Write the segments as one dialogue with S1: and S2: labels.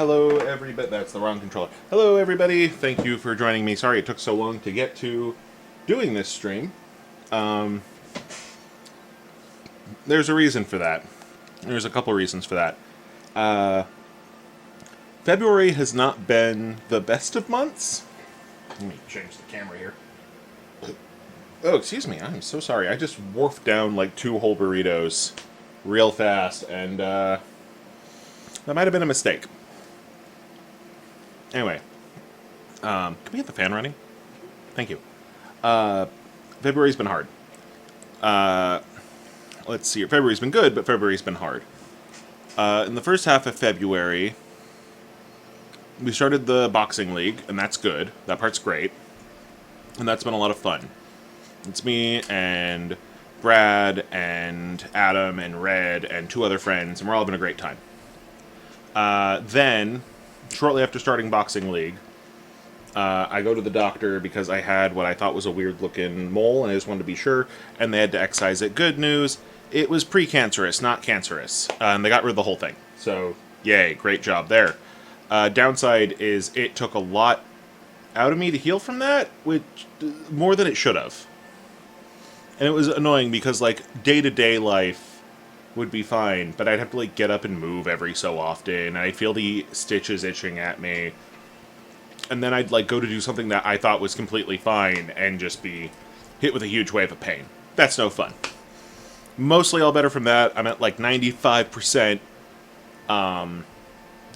S1: Hello, everybody. That's the wrong controller. Hello, everybody. Thank you for joining me. Sorry it took so long to get to doing this stream. There's a reason for that. There's a couple reasons for that. February has not been the best of months. Let me change the camera here. Oh, excuse me. I'm so sorry. I just wolfed down like 2 whole burritos real fast, and that might have been a mistake. Anyway, can we get the fan running? Thank you. February's been hard. Let's see. February's been good, but February's been hard. In the first half of February, we started the boxing league, and that's good. That part's great. And that's been a lot of fun. It's me and Brad and Adam and Red and 2 other friends, and we're all having a great time. Then, shortly after starting boxing league, I go to the doctor because I had what I thought was a weird-looking mole, and I just wanted to be sure, and they had to excise it. Good news, it was precancerous, not cancerous, and they got rid of the whole thing. So, yay, great job there. Downside is it took a lot out of me to heal from that, which more than it should have. And it was annoying because, like, day-to-day life would be fine, but I'd have to, like, get up and move every so often, and I'd feel the stitches itching at me. And then I'd, like, go to do something that I thought was completely fine and just be hit with a huge wave of pain. That's no fun. Mostly all better from that. I'm at, like, 95%.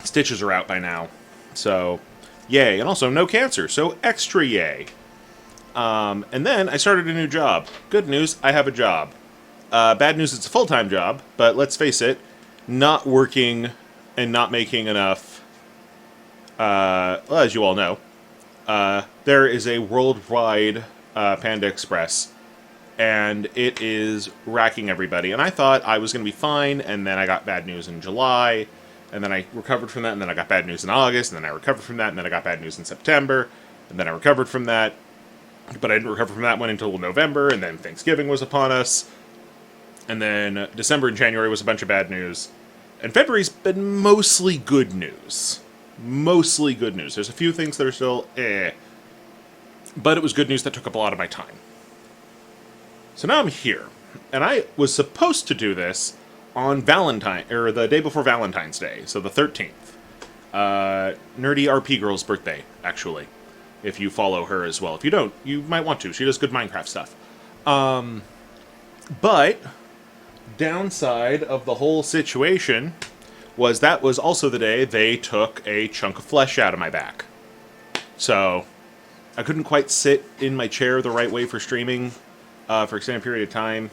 S1: Stitches are out by now. So, yay. And also, no cancer, so extra yay. And then I started a new job. Good news, I have a job. Bad news, it's a full-time job, but let's face it, not working and not making enough, well, as you all know, there is a worldwide Panda Express, and it is racking everybody. And I thought I was going to be fine, and then I got bad news in July, and then I recovered from that, and then I got bad news in August, and then I recovered from that, and then I got bad news in September, and then I recovered from that. But I didn't recover from that one until November, and then Thanksgiving was upon us. And then December and January was a bunch of bad news. And February's been mostly good news. Mostly good news. There's a few things that are still but it was good news that took up a lot of my time. So now I'm here. And I was supposed to do this on the day before Valentine's Day, so the 13th. Nerdy RP Girl's birthday, actually. If you follow her as well. If you don't, you might want to. She does good Minecraft stuff. But, downside of the whole situation was that was also the day they took a chunk of flesh out of my back. So, I couldn't quite sit in my chair the right way for streaming for an extended period of time.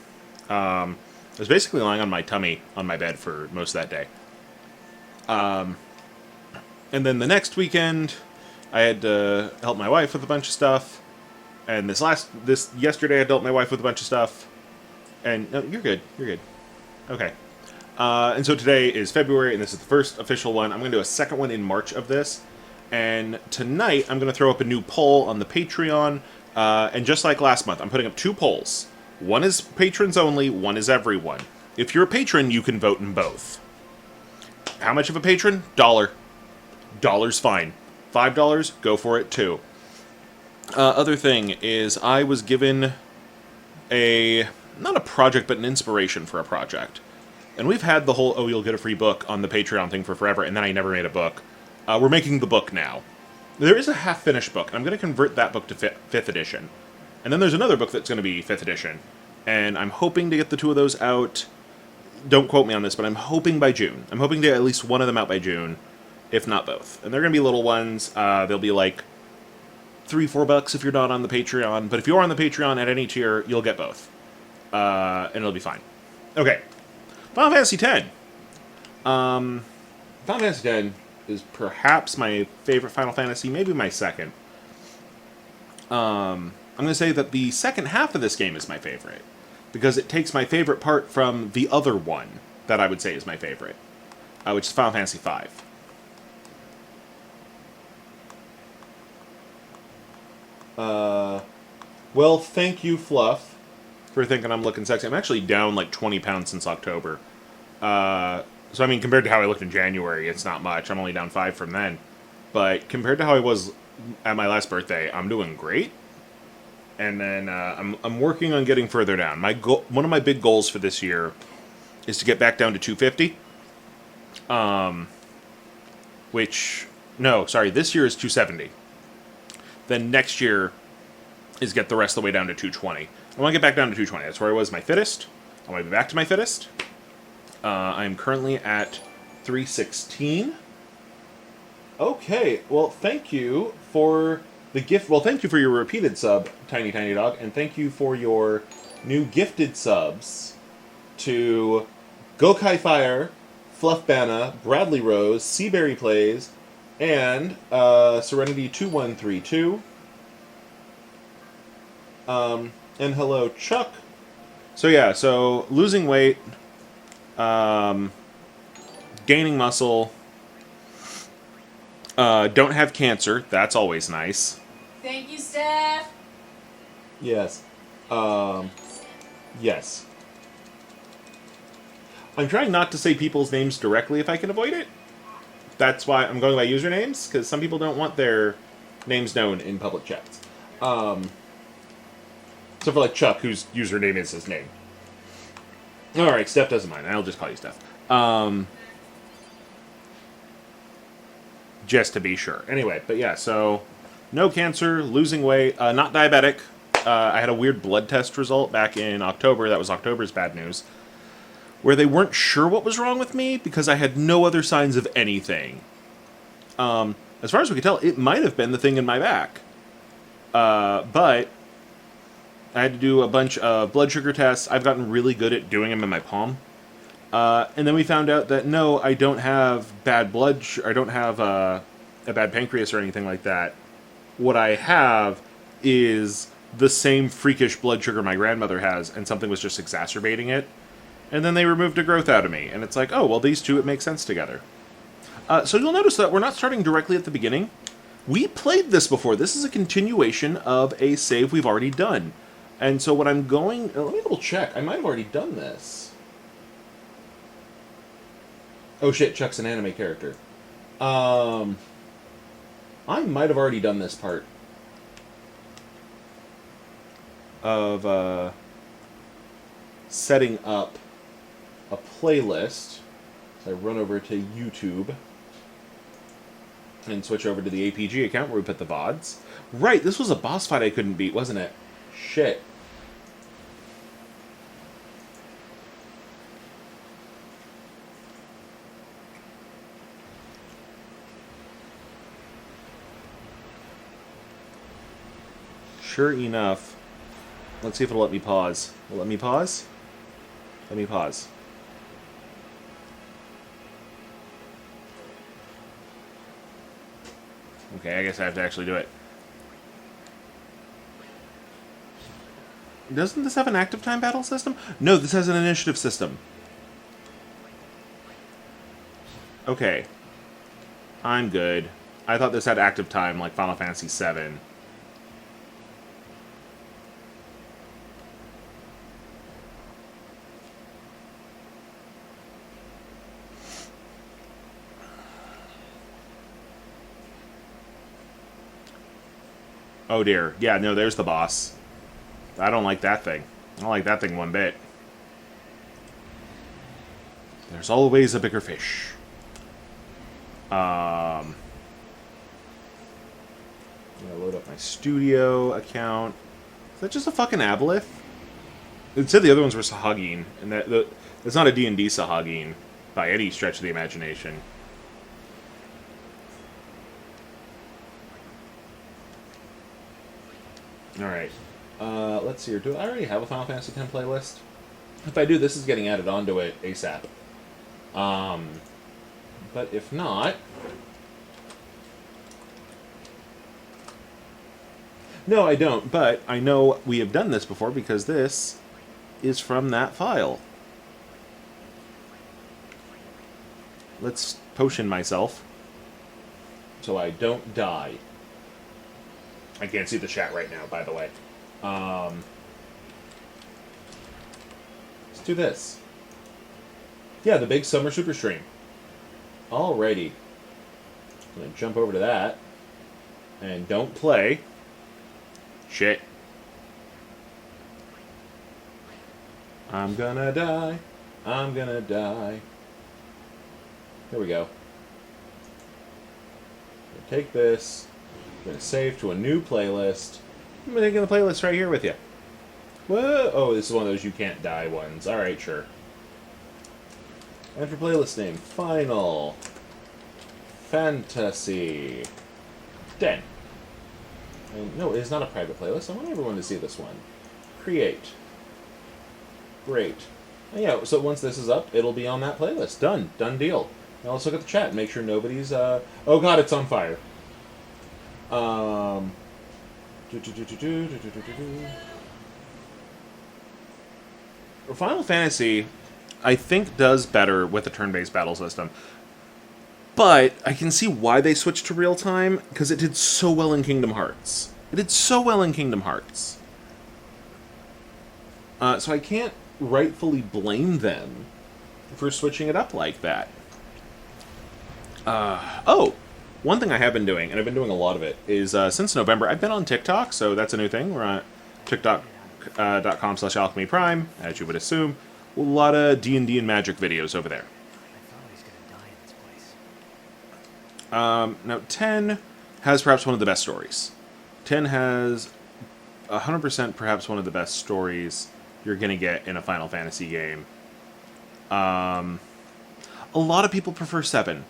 S1: I was basically lying on my tummy on my bed for most of that day. And then the next weekend, I had to help my wife with a bunch of stuff, and yesterday I had to help my wife with a bunch of stuff, and no, you're good, okay. And so today is February, and this is the first official one. I'm going to do a second one in March of this, and tonight I'm going to throw up a new poll on the Patreon, and just like last month, I'm putting up 2 polls. One is patrons only, one is everyone. If you're a patron, you can vote in both. How much of a patron? $1. $1's fine. $5, go for it too. Other thing is I was given not a project, but an inspiration for a project. And we've had the whole, you'll get a free book on the Patreon thing for forever, and then I never made a book. We're making the book now. There is a half-finished book, and I'm going to convert that book to 5th edition. And then there's another book that's going to be 5th edition. And I'm hoping to get the 2 of those out. Don't quote me on this, but I'm hoping by June. I'm hoping to get at least one of them out by June. If not both. And they're going to be little ones. They'll be like $3-4 if you're not on the Patreon. But if you're on the Patreon at any tier, you'll get both. And it'll be fine. Okay. Final Fantasy X. Final Fantasy X is perhaps my favorite Final Fantasy. Maybe my second. I'm going to say that the second half of this game is my favorite. Because it takes my favorite part from the other one that I would say is my favorite. Which is Final Fantasy V. Well, thank you, Fluff, for thinking I'm looking sexy. I'm actually down like 20 pounds since October. So, I mean, compared to how I looked in January, it's not much. I'm only down 5 from then. But compared to how I was at my last birthday, I'm doing great. And then I'm working on getting further down. One of my big goals for this year is to get back down to 250. This year is 270. Then next year is get the rest of the way down to 220. I want to get back down to 220. That's where I was my fittest. I want to be back to my fittest. I'm currently at 316. Okay, well, thank you for the gift. Well, thank you for your repeated sub, Tiny Tiny Dog, and thank you for your new gifted subs to Gokai Fire, Fluff Banna, Bradley Rose, Seaberry Plays, and Serenity 2132. And hello, Chuck. So yeah, so losing weight, gaining muscle, don't have cancer. That's always nice.
S2: Thank you, Steph.
S1: Yes. Yes. I'm trying not to say people's names directly if I can avoid it. That's why I'm going by usernames, because some people don't want their names known in public chats. So for like Chuck, whose username is his name. Alright, Steph doesn't mind. I'll just call you Steph. Just to be sure. Anyway, but yeah, so no cancer, losing weight, not diabetic. I had a weird blood test result back in October. That was October's bad news. Where they weren't sure what was wrong with me because I had no other signs of anything. As far as we could tell, it might have been the thing in my back. But I had to do a bunch of blood sugar tests. I've gotten really good at doing them in my palm. And then we found out that no, I don't have bad I don't have a bad pancreas or anything like that. What I have is the same freakish blood sugar my grandmother has, and something was just exacerbating it. And then they removed a growth out of me. And it's like, oh, well, these two, it makes sense together. So you'll notice that we're not starting directly at the beginning. We played this before. This is a continuation of a save we've already done. And so what I'm going... Let me double check. I might have already done this. Oh shit, Chuck's an anime character. I might have already done this part. Of, setting up a playlist. So I run over to YouTube and switch over to the APG account where we put the VODs. Right, this was a boss fight I couldn't beat, wasn't it? Shit. Sure enough. Let's see if it'll let me pause. Will it let me pause? Let me pause. Okay, I guess I have to actually do it. Doesn't this have an active time battle system? No, this has an initiative system. Okay. I'm good. I thought this had active time like Final Fantasy VII. Oh dear. Yeah, no, there's the boss. I don't like that thing. I don't like that thing one bit. There's always a bigger fish. I'm gonna load up my studio account. Is that just a fucking aboleth? It said the other ones were Sahagin, and it's not a D&D Sahagin by any stretch of the imagination. Alright. Let's see here. Do I already have a Final Fantasy X playlist? If I do, this is getting added onto it ASAP. But if not... No, I don't, but I know we have done this before because this is from that file. Let's potion myself so I don't die. I can't see the chat right now, by the way. Let's do this. Yeah, the big summer super stream. Alrighty. I'm going to jump over to that. And don't play. Shit. I'm gonna die. I'm gonna die. Here we go. Take this. I'm going to save to a new playlist. I'm making the playlist right here with you. Whoa! Oh, this is one of those you can't die ones. Alright, sure. Enter playlist name. Final Fantasy 10. And no, it is not a private playlist. I want everyone to see this one. Create. Great. And yeah, so once this is up, it'll be on that playlist. Done. Done deal. Now let's look at the chat and make sure nobody's... Oh god, it's on fire. Final Fantasy, I think, does better with a turn-based battle system. But I can see why they switched to real-time, because it did so well in Kingdom Hearts. It did so well in Kingdom Hearts. So I can't rightfully blame them for switching it up like that. Oh! One thing I have been doing, and I've been doing a lot of it, is since November, I've been on TikTok, so that's a new thing. We're on TikTok.com/Alchemyprime, as you would assume. A lot of D&D and Magic videos over there. Now, 10 has perhaps one of the best stories. 10 has 100% perhaps one of the best stories you're going to get in a Final Fantasy game. A lot of people prefer 7,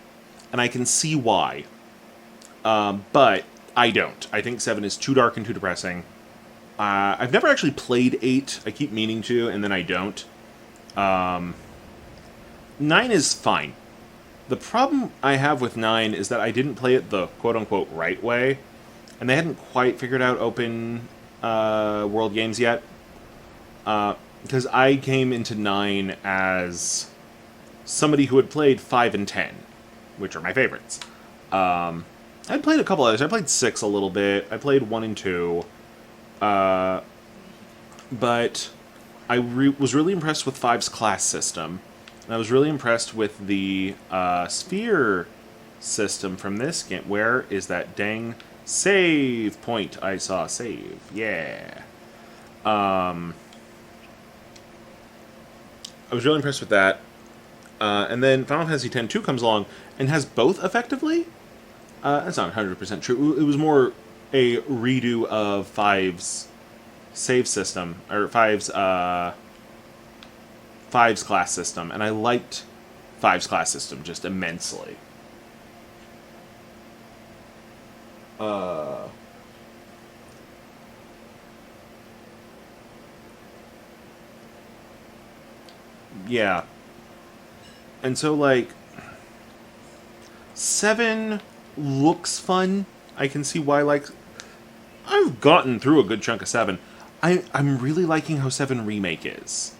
S1: and I can see why. But I don't. I think 7 is too dark and too depressing. I've never actually played 8. I keep meaning to, and then I don't. 9 is fine. The problem I have with 9 is that I didn't play it the quote-unquote right way, and they hadn't quite figured out open world games yet. Because I came into 9 as somebody who had played 5 and 10, which are my favorites. I'd played a couple others. I played 6 a little bit. I played 1 and 2. But I was really impressed with 5's class system. And I was really impressed with the sphere system from this game. Where is that dang save point I saw? Save. Yeah. I was really impressed with that. And then Final Fantasy X-2 comes along and has both effectively. That's not 100% true. It was more a redo of 5's save system, or 5's class system, and I liked 5's class system just immensely. Yeah. And so, like, 7 looks fun. I can see why, like... I've gotten through a good chunk of 7. I'm really liking how 7 Remake is.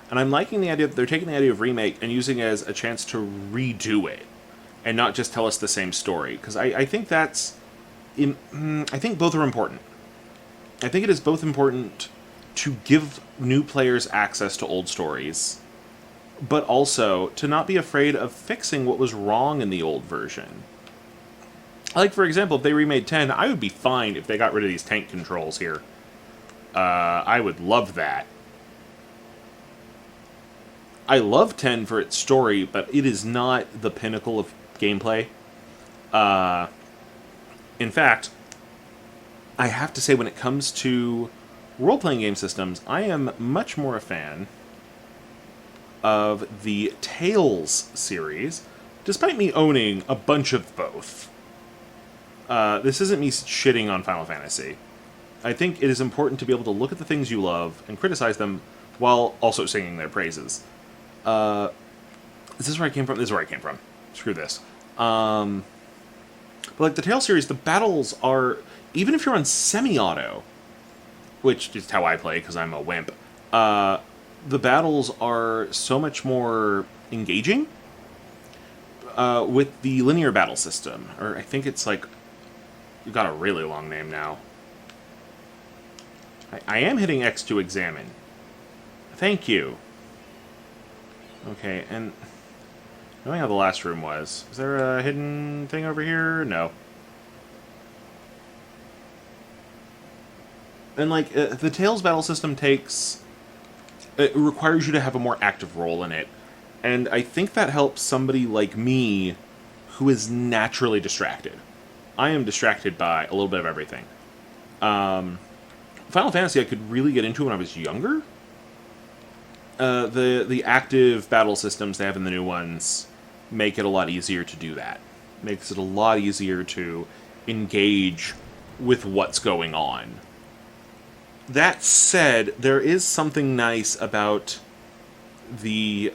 S1: And I'm liking the idea that they're taking the idea of Remake and using it as a chance to redo it. And not just tell us the same story. Because I think that's... I think both are important. I think it is both important to give new players access to old stories, but also to not be afraid of fixing what was wrong in the old version. Like, for example, if they remade 10, I would be fine if they got rid of these tank controls here. I would love that. I love 10 for its story, but it is not the pinnacle of gameplay. In fact, I have to say, when it comes to role-playing game systems, I am much more a fan of the Tales series, despite me owning a bunch of both. This isn't me shitting on Final Fantasy. I think it is important to be able to look at the things you love and criticize them while also singing their praises. Is this where I came from? This is where I came from. Screw this. But like the Tales series, the battles are, even if you're on semi-auto, which is how I play because I'm a wimp, the battles are so much more engaging with the linear battle system. Or I think it's like, you've got a really long name now. I am hitting X to examine. Thank you. Okay, and Knowing how the last room was. Is there a hidden thing over here? No. And, like, the Tales battle system takes... It requires you to have a more active role in it. And I think that helps somebody like me who is naturally distracted. I am distracted by a little bit of everything. Final Fantasy I could really get into when I was younger. The active battle systems they have in the new ones make it a lot easier to do that. Makes it a lot easier to engage with what's going on. That said, there is something nice about the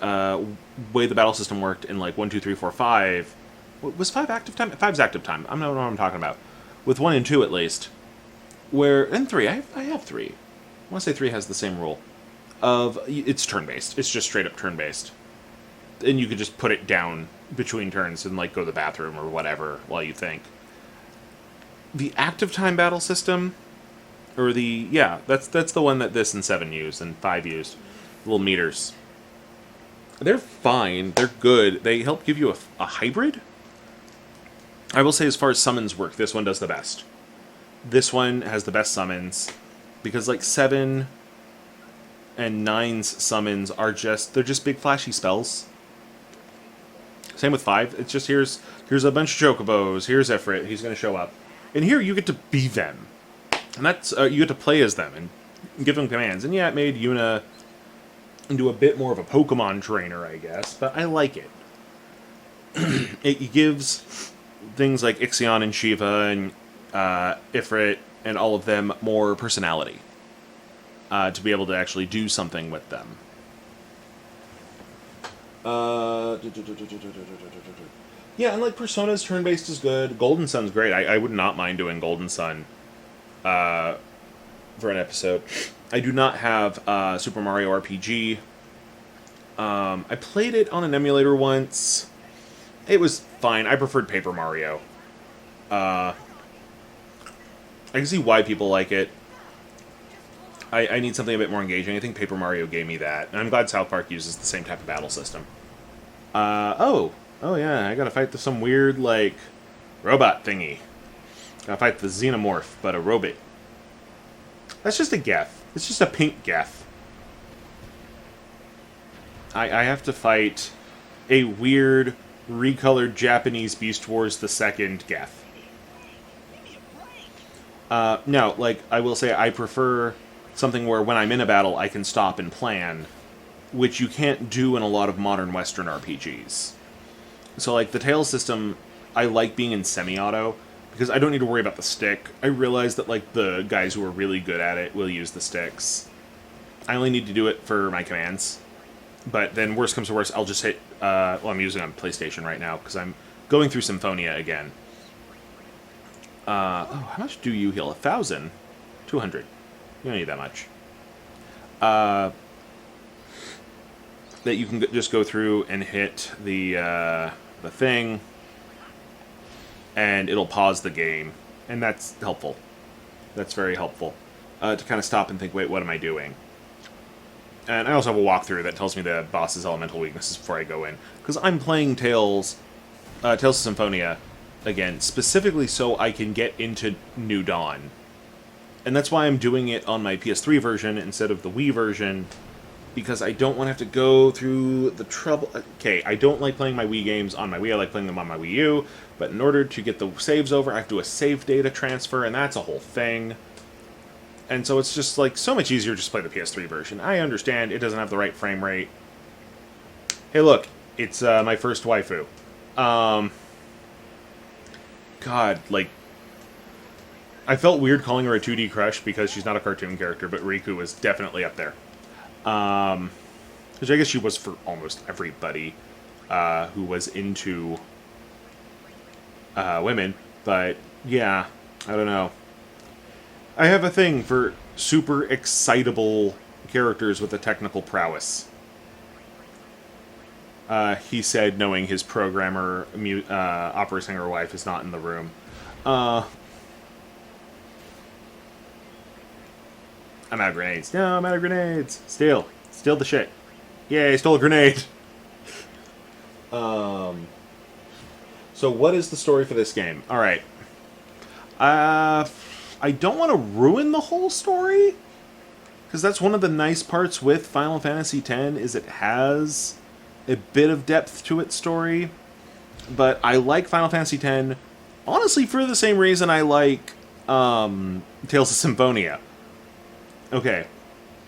S1: way the battle system worked in like 1, 2, 3, 4, 5. Was 5 active time? 5's active time. I don't know what I'm talking about. With 1 and 2 at least. And 3. I have 3. I want to say 3 has the same rule. It's turn-based. It's just straight up turn-based. And you could just put it down between turns and like go to the bathroom or whatever while you think. The active time battle system... Or that's the one that this and 7 used, and 5 used. Little meters. They're fine. They're good. They help give you a hybrid. I will say as far as summons work, this one does the best. This one has the best summons. Because, like, 7 and 9's summons are they're just big flashy spells. Same with 5. It's just, here's a bunch of chocobos. Here's Ifrit. He's going to show up. And here you get to be them. And that's, you get to play as them and give them commands. And yeah, it made Yuna into a bit more of a Pokemon trainer, I guess. But I like it. It gives things like Ixion and Shiva and Ifrit and all of them more personality. To be able to actually do something with them. Yeah, and like Persona's turn-based is good. Golden Sun's great. I would not mind doing Golden Sun. For an episode. I do not have Super Mario RPG. I played it on an emulator once. It was fine. I preferred Paper Mario. I can see why people like it. I need something a bit more engaging. I think Paper Mario gave me that. And I'm glad South Park uses the same type of battle system. Oh yeah, I gotta fight some weird, like, robot thingy. Gotta fight the Xenomorph, but a robot. That's just a Geth. It's just a pink Geth. I have to fight a weird, recolored Japanese Beast Wars II Geth. No, like, I will say I prefer something where when I'm in a battle, I can stop and plan, which you can't do in a lot of modern Western RPGs. So, like, the Tales system, I like being in semi-auto, because I don't need to worry about the stick. I realize that, like, the guys who are really good at it will use the sticks. I only need to do it for my commands. But then, worst comes to worst, I'll just hit... well, I'm using it on PlayStation right now, because I'm going through Symphonia again. How much do you heal? 1,000? 200. You don't need that much. That you can just go through and hit the thing... and it'll pause the game, and that's helpful. That's very helpful. To kind of stop and think, wait, what am I doing? And I also have a walkthrough that tells me the boss's elemental weaknesses before I go in. Because I'm playing Tales of Symphonia, again, specifically so I can get into New Dawn. And that's why I'm doing it on my PS3 version instead of the Wii version, because I don't want to have to go through the trouble... Okay, I don't like playing my Wii games on my Wii, I like playing them on my Wii U, but in order to get the saves over, I have to do a save data transfer, and that's a whole thing. And so it's just, like, so much easier to just play the PS3 version. I understand it doesn't have the right frame rate. Hey, look, it's my first waifu. God, like... I felt weird calling her a 2D crush because she's not a cartoon character, but Riku is definitely up there. Which I guess she was for almost everybody who was into women. But, yeah, I don't know. I have a thing for super excitable characters with a technical prowess. He said, knowing his programmer, opera singer wife is not in the room. I'm out of grenades. No, I'm out of grenades. Steal the shit. Yay, stole a grenade. So what is the story for this game? All right. I don't want to ruin the whole story, because that's one of the nice parts with Final Fantasy X is it has a bit of depth to its story. But I like Final Fantasy X, honestly, for the same reason I like Tales of Symphonia. Okay,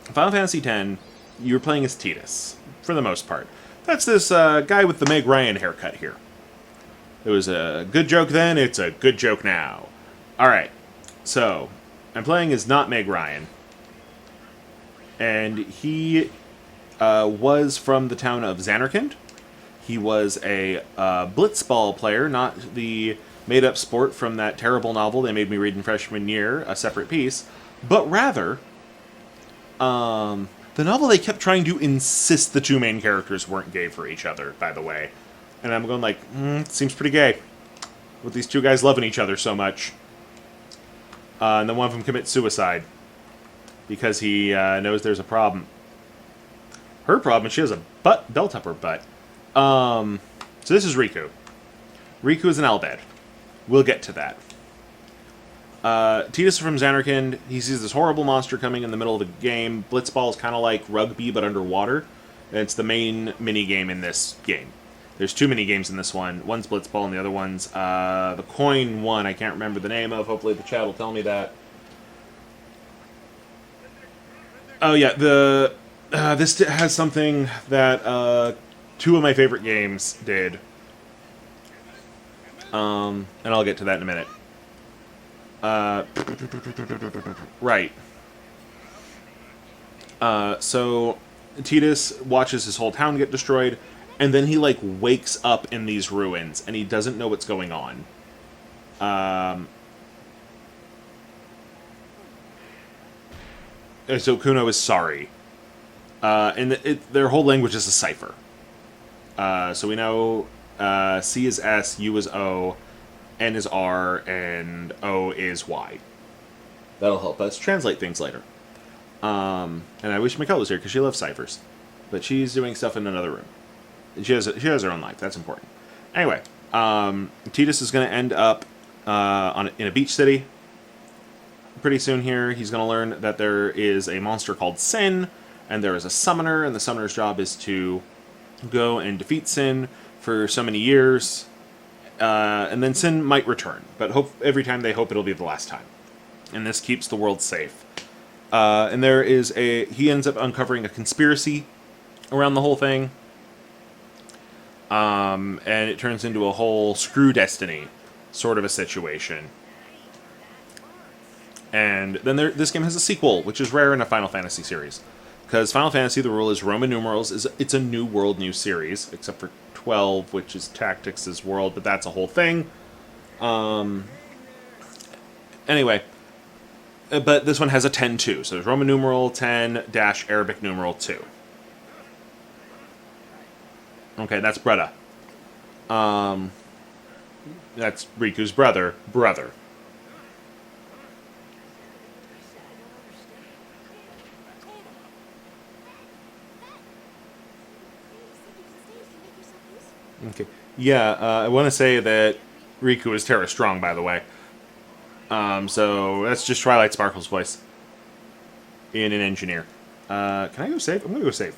S1: Final Fantasy X, you're playing as Tidus, for the most part. That's this guy with the Meg Ryan haircut here. It was a good joke then, it's a good joke now. Alright, so, I'm playing as not Meg Ryan. And he was from the town of Zanarkand. He was a blitzball player, not the made-up sport from that terrible novel they made me read in freshman year, A Separate Piece, but rather, the novel they kept trying to insist the two main characters weren't gay for each other, by the way. And I'm going like, seems pretty gay, with these two guys loving each other so much. And then one of them commits suicide, because he knows there's a problem. Her problem is she has a belt up her butt. So this is Riku. Riku is an Albed. We'll get to that. Tidus from Zanarkand, he sees this horrible monster coming in the middle of the game. Blitzball is kind of like rugby, but underwater. And it's the main mini-game in this game. There's two mini-games in this one. One's Blitzball and the other one's the coin one I can't remember the name of. Hopefully the chat will tell me that. Oh yeah, this has something that two of my favorite games did. And I'll get to that in a minute. Right. So Tidus watches his whole town get destroyed, and then he, like, wakes up in these ruins, and he doesn't know what's going on. So Kuno is sorry. And their whole language is a cipher. So we know C is S, U is O, N is R, and O is Y. That'll help us translate things later. And I wish Mikella was here, because she loves ciphers. But she's doing stuff in another room. She has her own life. That's important. Anyway, Tidus is going to end up in a beach city. Pretty soon here, he's going to learn that there is a monster called Sin, and there is a summoner, and the summoner's job is to go and defeat Sin for so many years, and then Sin might return, but every time they hope it'll be the last time. And this keeps the world safe. And he ends up uncovering a conspiracy around the whole thing. And it turns into a whole screw destiny sort of a situation. And then this game has a sequel, which is rare in a Final Fantasy series. Because Final Fantasy, the rule is Roman numerals. It's a new world, new series, except for 12, which is Tactics' world, but that's a whole thing. Anyway, but this one has a 10 too. So there's Roman numeral 10 - Arabic numeral 2. Okay, that's Bretta. That's Riku's brother. Okay. Yeah, I want to say that Riku is Terra Strong, by the way. So that's just Twilight Sparkle's voice in an engineer. Can I go save? I'm going to go save.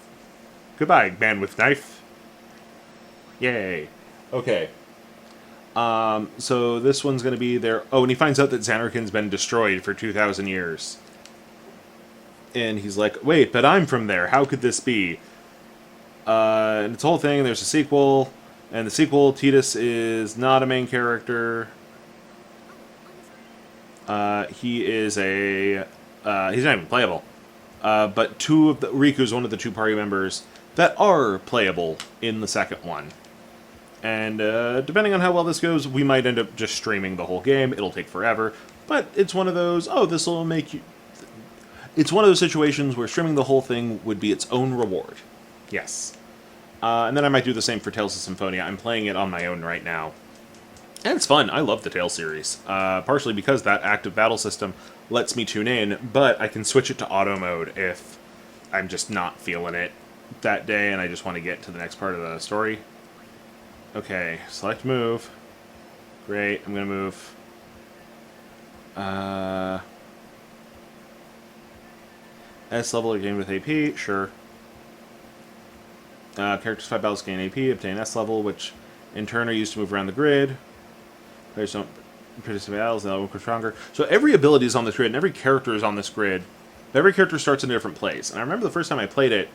S1: Goodbye, man with knife. Yay. Okay. So this one's going to be there. Oh, and he finds out that Zanarkand's been destroyed for 2,000 years. And he's like, wait, but I'm from there. How could this be? And it's a whole thing. There's a sequel. And the sequel, Tidus is not a main character. He is he's not even playable. But Riku's one of the two party members that are playable in the second one. And depending on how well this goes, we might end up just streaming the whole game. It'll take forever. But it's one of those, this will make you... It's one of those situations where streaming the whole thing would be its own reward. Yes. And then I might do the same for Tales of Symphonia. I'm playing it on my own right now. And it's fun. I love the Tales series. Partially because that active battle system lets me tune in, but I can switch it to auto mode if I'm just not feeling it that day and I just want to get to the next part of the story. Okay, select move. Great, I'm gonna move. S level are gained with AP, sure. Characters 5 battles gain AP, obtain S level, which in turn are used to move around the grid. Players don't participate in battles, they'll become stronger. So every ability is on this grid, and every character is on this grid. But every character starts in a different place. And I remember the first time I played it,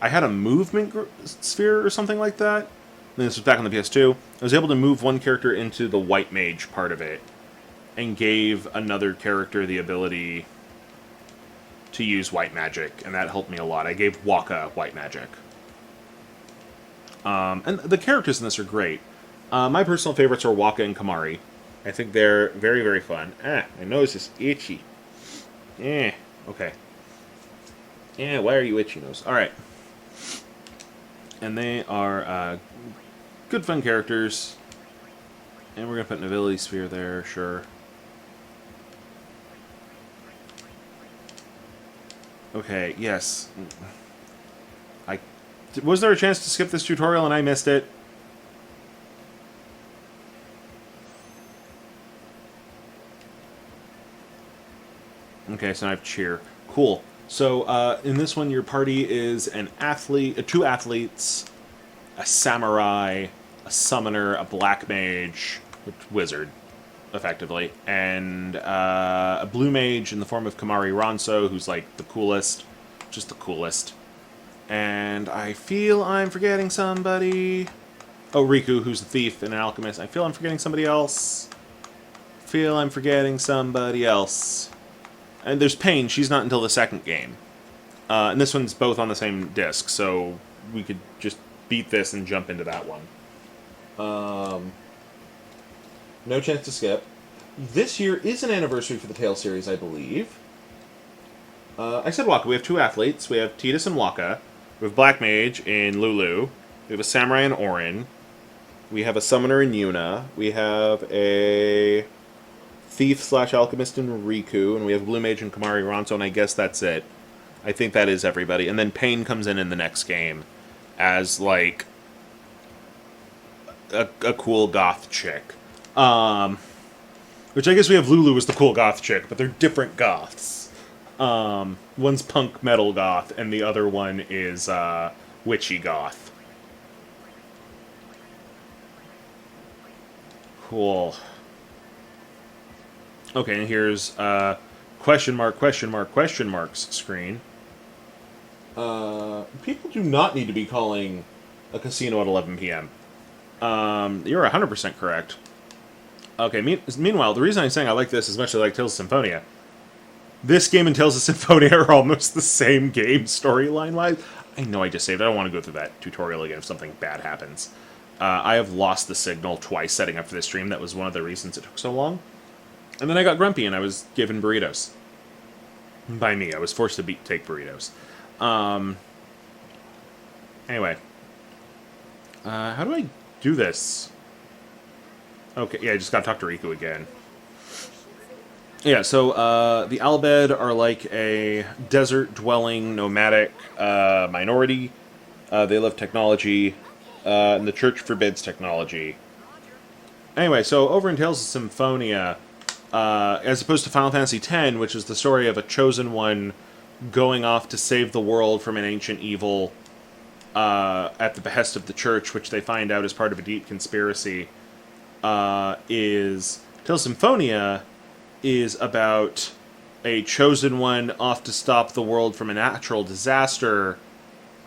S1: I had a movement sphere or something like that. And this was back on the PS2. I was able to move one character into the white mage part of it, and gave another character the ability to use white magic, and that helped me a lot. I gave Waka white magic. And the characters in this are great. My personal favorites are Waka and Kamari. I think they're very, very fun. My nose is itchy. Okay. Why are you itchy, nose? Alright. And they are good, fun characters. And we're going to put an ability sphere there, sure. Okay, yes. Was there a chance to skip this tutorial and I missed it? Okay, so I have cheer. Cool. So, in this one, your party is an athlete, two athletes, a samurai, a summoner, a black mage, wizard, effectively, and a blue mage in the form of Kamari Ronso, who's like the coolest, just the coolest. And I feel I'm forgetting somebody. Oh, Riku, who's a thief and an alchemist. I feel I'm forgetting somebody else. And there's Pain. She's not until the second game. And this one's both on the same disc, so we could just beat this and jump into that one. No chance to skip. This year is an anniversary for the Tale series, I believe. I said Waka. We have two athletes. We have Tidus and Waka. We have Black Mage in Lulu. We have a Samurai in Orin. We have a Summoner in Yuna. We have a Thief/Alchemist in Riku. And we have Blue Mage and Kamari Ronso, and I guess that's it. I think that is everybody. And then Pain comes in the next game as, like, a cool goth chick. Which I guess we have Lulu as the cool goth chick, but they're different goths. One's punk metal goth, and the other one is witchy goth. Cool. Okay, and here's question marks screen. People do not need to be calling a casino at 11 p.m. You're 100% correct. Okay, meanwhile, the reason I'm saying I like this as much as I like Tales of Symphonia, this game and Tales of Symphonia are almost the same game storyline-wise. I know I just saved it. I don't want to go through that tutorial again if something bad happens. I have lost the signal twice setting up for this stream. That was one of the reasons it took so long. And then I got grumpy and I was given burritos. By me. I was forced to take burritos. Anyway. How do I do this? Okay, yeah, I just gotta talk to Riku again. Yeah, so the Albed are like a desert-dwelling, nomadic minority. They love technology, and the church forbids technology. Anyway, so over in Tales of Symphonia, as opposed to Final Fantasy X, which is the story of a chosen one going off to save the world from an ancient evil at the behest of the church, which they find out is part of a deep conspiracy, is Tales of Symphonia is about a chosen one off to stop the world from a natural disaster,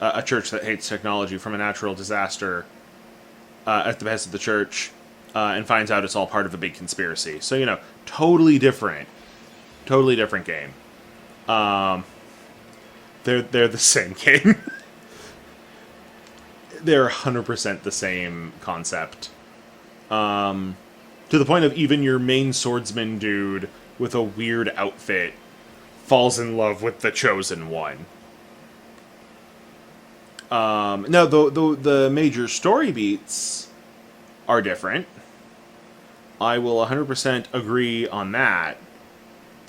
S1: a church that hates technology from a natural disaster at the behest of the church, and finds out it's all part of a big conspiracy. So, you know, totally different game. They're the same game. They're 100% the same concept. To the point of even your main swordsman dude with a weird outfit falls in love with the chosen one. Now, the major story beats are different. I will 100% agree on that.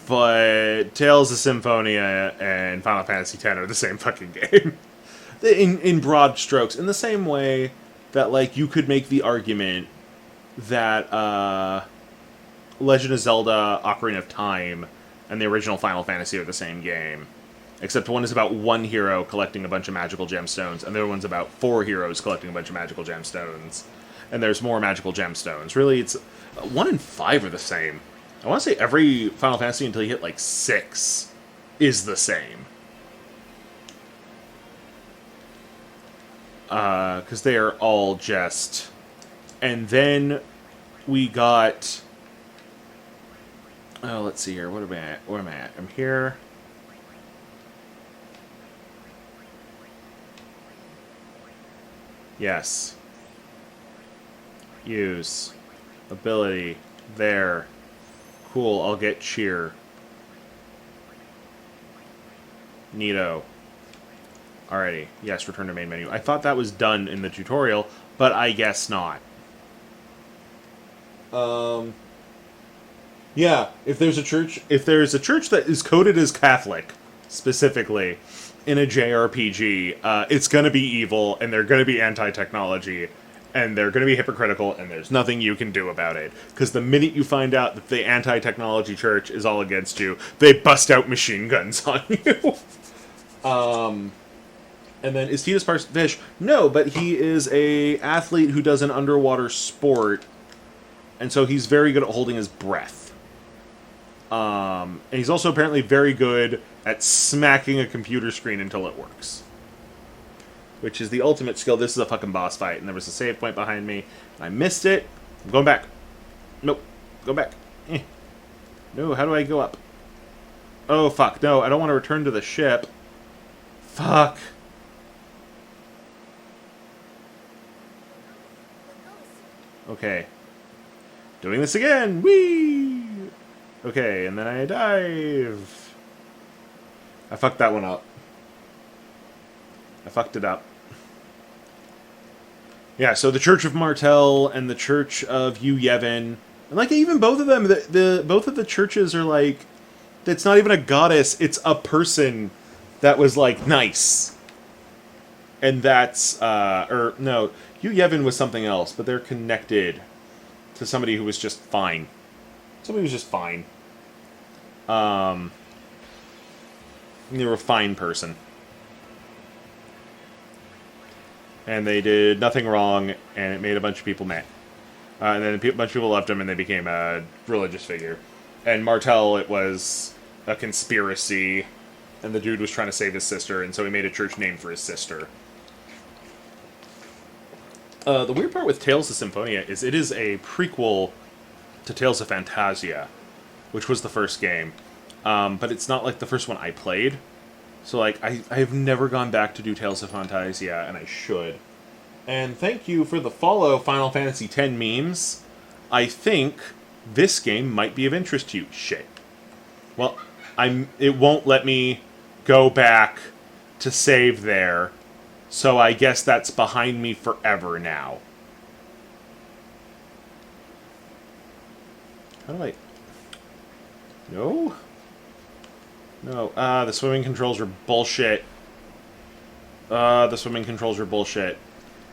S1: But Tales of Symphonia and Final Fantasy X are the same fucking game. In broad strokes. In the same way that, like, you could make the argument that Legend of Zelda Ocarina of Time and the original Final Fantasy are the same game. Except one is about one hero collecting a bunch of magical gemstones, and the other one's about 4 heroes collecting a bunch of magical gemstones. And there's more magical gemstones. Really, it's 1 and 5 are the same. I want to say every Final Fantasy until you hit, like, 6 is the same. Because they are all just... And then we got... Oh, let's see here. What am I at? Where am I at? I'm here. Yes. Use. Ability. There. Cool, I'll get cheer. Neato. Alrighty. Yes, return to main menu. I thought that was done in the tutorial, but I guess not. Yeah, if there's a church that is coded as Catholic, specifically, in a JRPG, it's gonna be evil, and they're gonna be anti-technology, and they're gonna be hypocritical, and there's nothing you can do about it. Because the minute you find out that the anti-technology church is all against you, they bust out machine guns on you. And then, is Tidus Parks fish? No, but he is a athlete who does an underwater sport, and so he's very good at holding his breath. And he's also apparently very good at smacking a computer screen until it works. Which is the ultimate skill. This is a fucking boss fight, and there was a save point behind me, and I missed it. I'm going back. Nope. Go back. No, how do I go up? Oh, fuck. No, I don't want to return to the ship. Fuck. Okay. Doing this again! Whee! Okay, and then I dive. I fucked that one up. I fucked it up. Yeah, so the Church of Martel and the Church of Yu Yevon, and like even both of them, both of the churches are like, it's not even a goddess, it's a person that was like nice. And that's or no, Yu Yevon was something else, but they're connected to somebody who was just fine. Somebody who was just fine. They were a fine person. And they did nothing wrong, and it made a bunch of people mad. And then a bunch of people left him, and they became a religious figure. And Martel, it was a conspiracy, and the dude was trying to save his sister, and so he made a church named for his sister. The weird part with Tales of Symphonia is it is a prequel to Tales of Phantasia, which was the first game. But it's not like the first one I played. So, like, I have never gone back to do Tales of Phantasia, and I should. And thank you for the follow, Final Fantasy X memes. I think this game might be of interest to you. Shit. Well, it won't let me go back to save there, so I guess that's behind me forever now. How do I... No? No, the swimming controls are bullshit. The swimming controls are bullshit.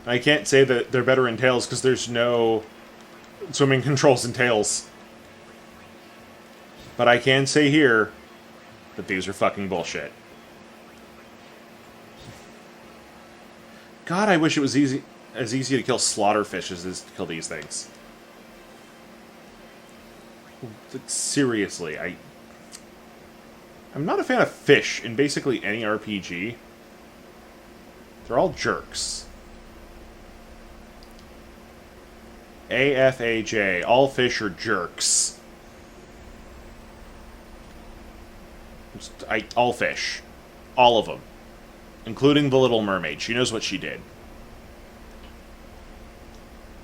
S1: I can't say that they're better in Tales because there's no swimming controls in Tales. But I can say here that these are fucking bullshit. God, I wish it was as easy to kill slaughterfish as it is to kill these things. Seriously, I'm not a fan of fish in basically any RPG. They're all jerks. AFAJ. All fish are jerks. All fish. All of them. Including the Little Mermaid. She knows what she did.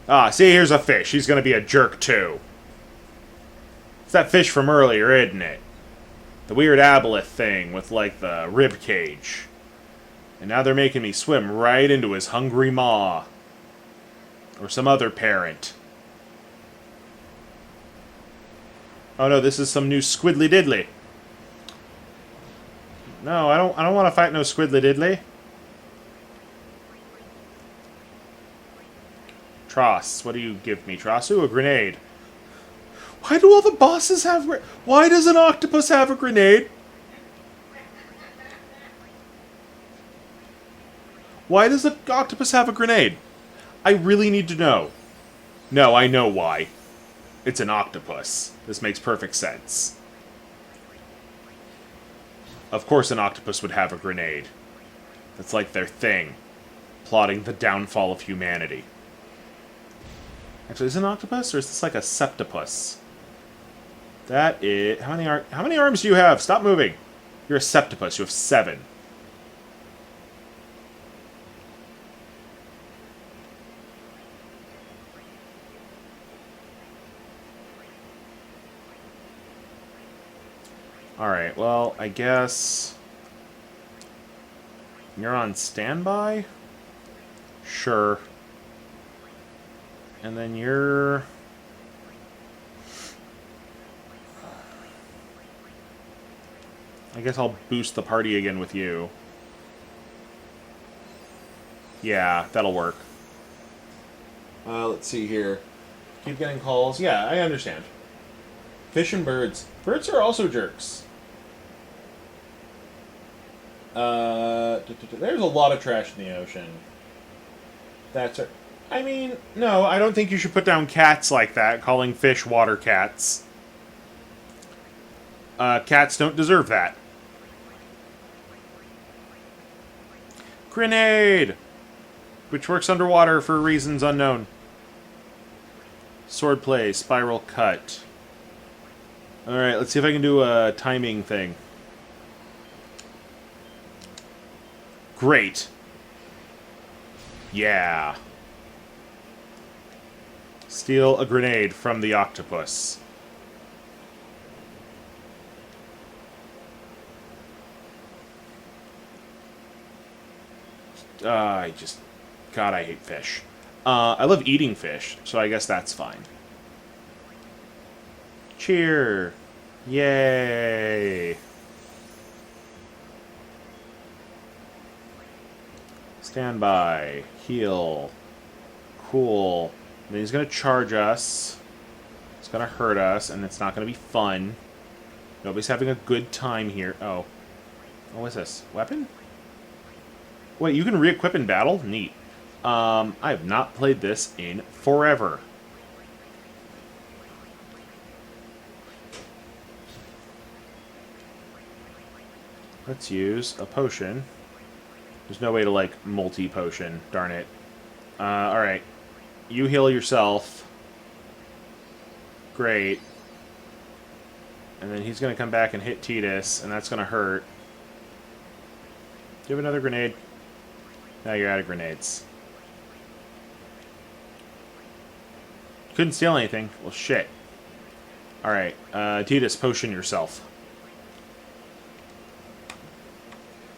S1: Ah, see, here's a fish. He's gonna be a jerk, too. It's that fish from earlier, isn't it? The weird aboleth thing with, like, the rib cage. And now they're making me swim right into his hungry maw. Or some other parent. Oh no, this is some new squiddly diddly. No, I don't want to fight no squiddly diddly. Tross, what do you give me? Tross? Ooh, a grenade. Why do all the bosses have... Why does an octopus have a grenade? Why does the octopus have a grenade? I really need to know. No, I know why. It's an octopus. This makes perfect sense. Of course an octopus would have a grenade. That's like their thing. Plotting the downfall of humanity. Actually, is it an octopus, or is this like a septopus? That is... How many arms do you have? Stop moving. You're a septopus. You have 7. Alright, well, I guess... You're on standby? Sure. And then you're... I guess I'll boost the party again with you. Yeah, that'll work. Let's see here. Keep getting calls. Yeah, I understand. Fish and birds. Birds are also jerks. There's a lot of trash in the ocean. That's it. I mean, no, I don't think you should put down cats like that, calling fish water cats. Cats don't deserve that. Grenade! Which works underwater for reasons unknown. Swordplay, spiral cut. Alright, let's see if I can do a timing thing. Great. Yeah. Steal a grenade from the octopus. God, I hate fish. I love eating fish, so I guess that's fine. Cheer. Yay. Stand by. Heal. Cool. And then he's going to charge us. It's going to hurt us, and it's not going to be fun. Nobody's having a good time here. Oh. What is this? Weapon? Wait, you can re-equip in battle? Neat. I have not played this in forever. Let's use a potion. There's no way to, like, multi-potion. Darn it. Alright. You heal yourself. Great. And then he's going to come back and hit Titus, and that's going to hurt. Do you have another grenade? Now you're out of grenades. Couldn't steal anything. Well, shit. Alright. Titus, potion yourself.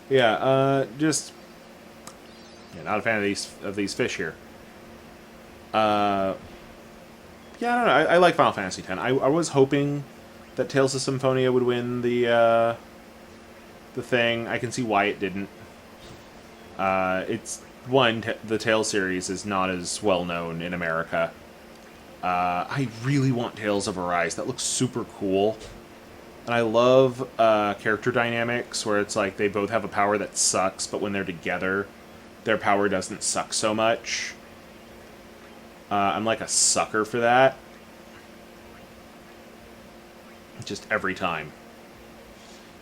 S1: Yeah, just... Yeah, not a fan of these fish here. Yeah, I don't know. I like Final Fantasy X. I was hoping that Tales of Symphonia would win the thing. I can see why it didn't. It's... One, the Tales series is not as well known in America. I really want Tales of Arise. That looks super cool. And I love character dynamics where it's like they both have a power that sucks, but when they're together, their power doesn't suck so much. I'm like a sucker for that. Just every time.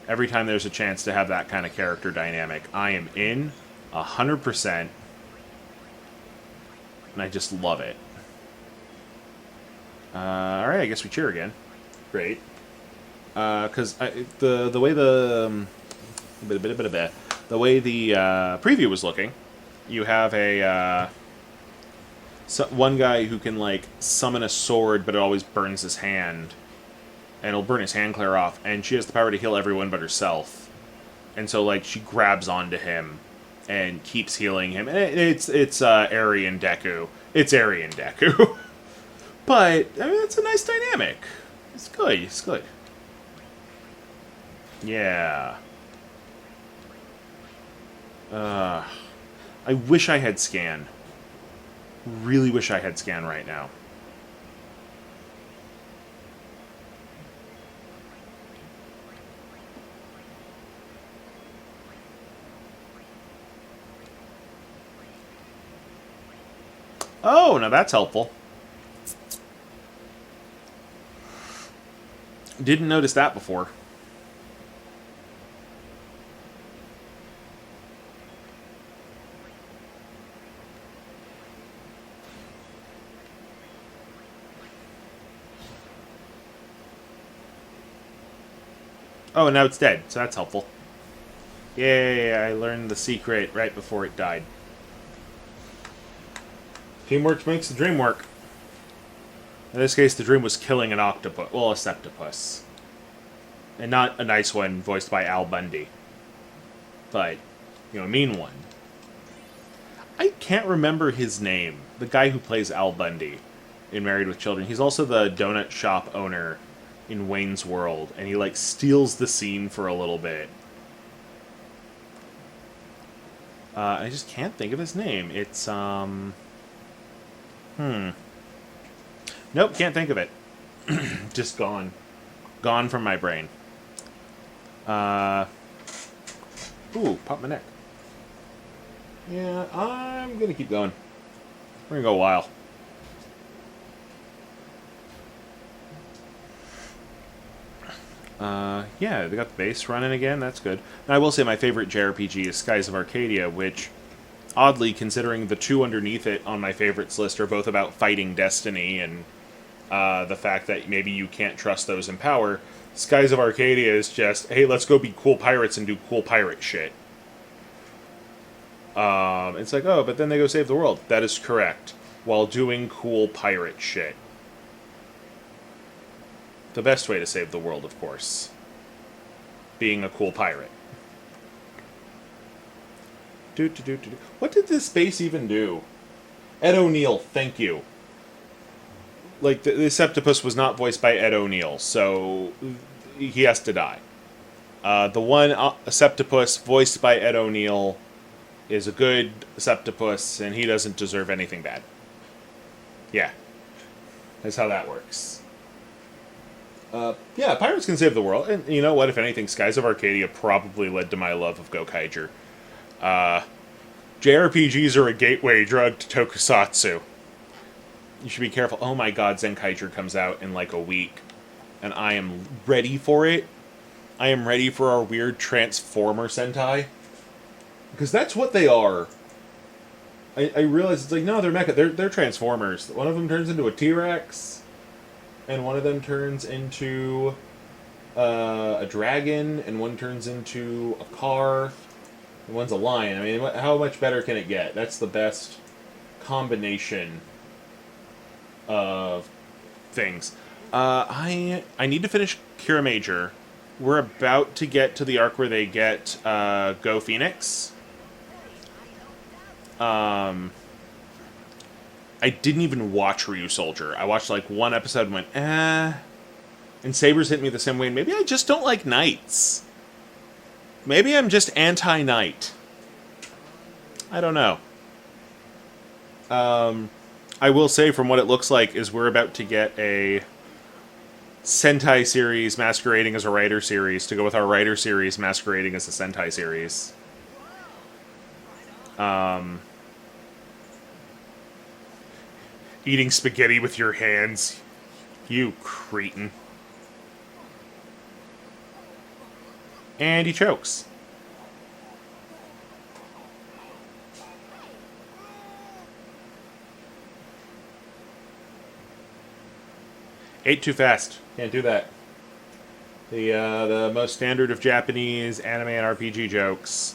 S1: Every time there's a chance to have that kind of character dynamic, I am in 100%. And I just love it. Alright, I guess we cheer again. Great. Because the way the preview was looking, you have a one guy who can like summon a sword, but it always burns his hand, and it'll burn his hand clear off. And she has the power to heal everyone but herself, and so like she grabs onto him and keeps healing him. And it's Aryan Deku. It's Aryan Deku. But I mean, it's a nice dynamic. It's good. It's good. Yeah. I wish I had scan. Really wish I had scan right now. Oh, now that's helpful. Didn't notice that before. Oh, and now it's dead, so that's helpful. Yay, I learned the secret right before it died. Teamwork makes the dream work. In this case, the dream was killing an octopus. Well, a septopus. And not a nice one voiced by Al Bundy. But, a mean one. I can't remember his name. The guy who plays Al Bundy in Married with Children. He's also the donut shop owner in Wayne's World. And he, steals the scene for a little bit. I just can't think of his name. It's, Nope, can't think of it. Just gone. Gone from my brain. Ooh, pop my neck. Yeah, I'm gonna keep going. We're gonna go a while. Yeah, they got the bass running again. That's good. And I will say my favorite JRPG is Skies of Arcadia, which, oddly, considering the two underneath it on my favorites list are both about fighting destiny and the fact that maybe you can't trust those in power, Skies of Arcadia is just, hey, let's go be cool pirates and do cool pirate shit. It's like, oh, but then they go save the world. That is correct. While doing cool pirate shit. The best way to save the world, of course. Being a cool pirate. What did this base even do? Ed O'Neill, thank you. The Septopus was not voiced by Ed O'Neill, so he has to die. The one Septopus voiced by Ed O'Neill is a good Septopus, and he doesn't deserve anything bad. Yeah. That's how that works. Yeah, pirates can save the world, and you know what? If anything, Skies of Arcadia probably led to my love of Gokaiger. JRPGs are a gateway drug to tokusatsu. You should be careful. Oh my god, Zenkaiger comes out in a week. And I am ready for it. I am ready for our weird Transformer Sentai. Because that's what they are. I realize it's no, they're mecha. They're Transformers. One of them turns into a T-Rex. And one of them turns into a dragon. And one turns into a car. And one's a lion. I mean, how much better can it get? That's the best combination of things. I need to finish Kira Major. We're about to get to the arc where they get Go Phoenix. I didn't even watch Ryu Soldier. I watched one episode and went, eh. And Sabers hit me the same way. And maybe I just don't like knights. Maybe I'm just anti-knight. I don't know. I will say, from what it looks like, is we're about to get a Sentai series masquerading as a writer series to go with our writer series masquerading as a Sentai series. Eating spaghetti with your hands. You cretin. And he chokes. Ate too fast. Can't do that. The most standard of Japanese anime and RPG jokes.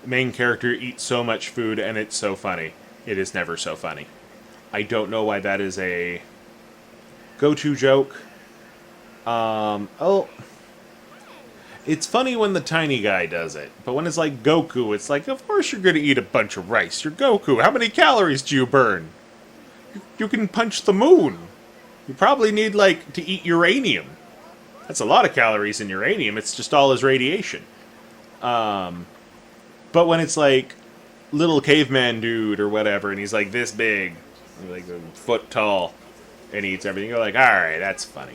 S1: Main character eats so much food and it's so funny. It is never so funny. I don't know why that is a go-to joke. It's funny when the tiny guy does it, but when it's like Goku, it's like, of course you're gonna eat a bunch of rice. You're Goku. How many calories do you burn? You can punch the moon. You probably need, to eat uranium. That's a lot of calories in uranium. It's just all as radiation. But when it's little caveman dude or whatever, and he's this big, like a foot tall, and eats everything. You're like, all right, that's funny.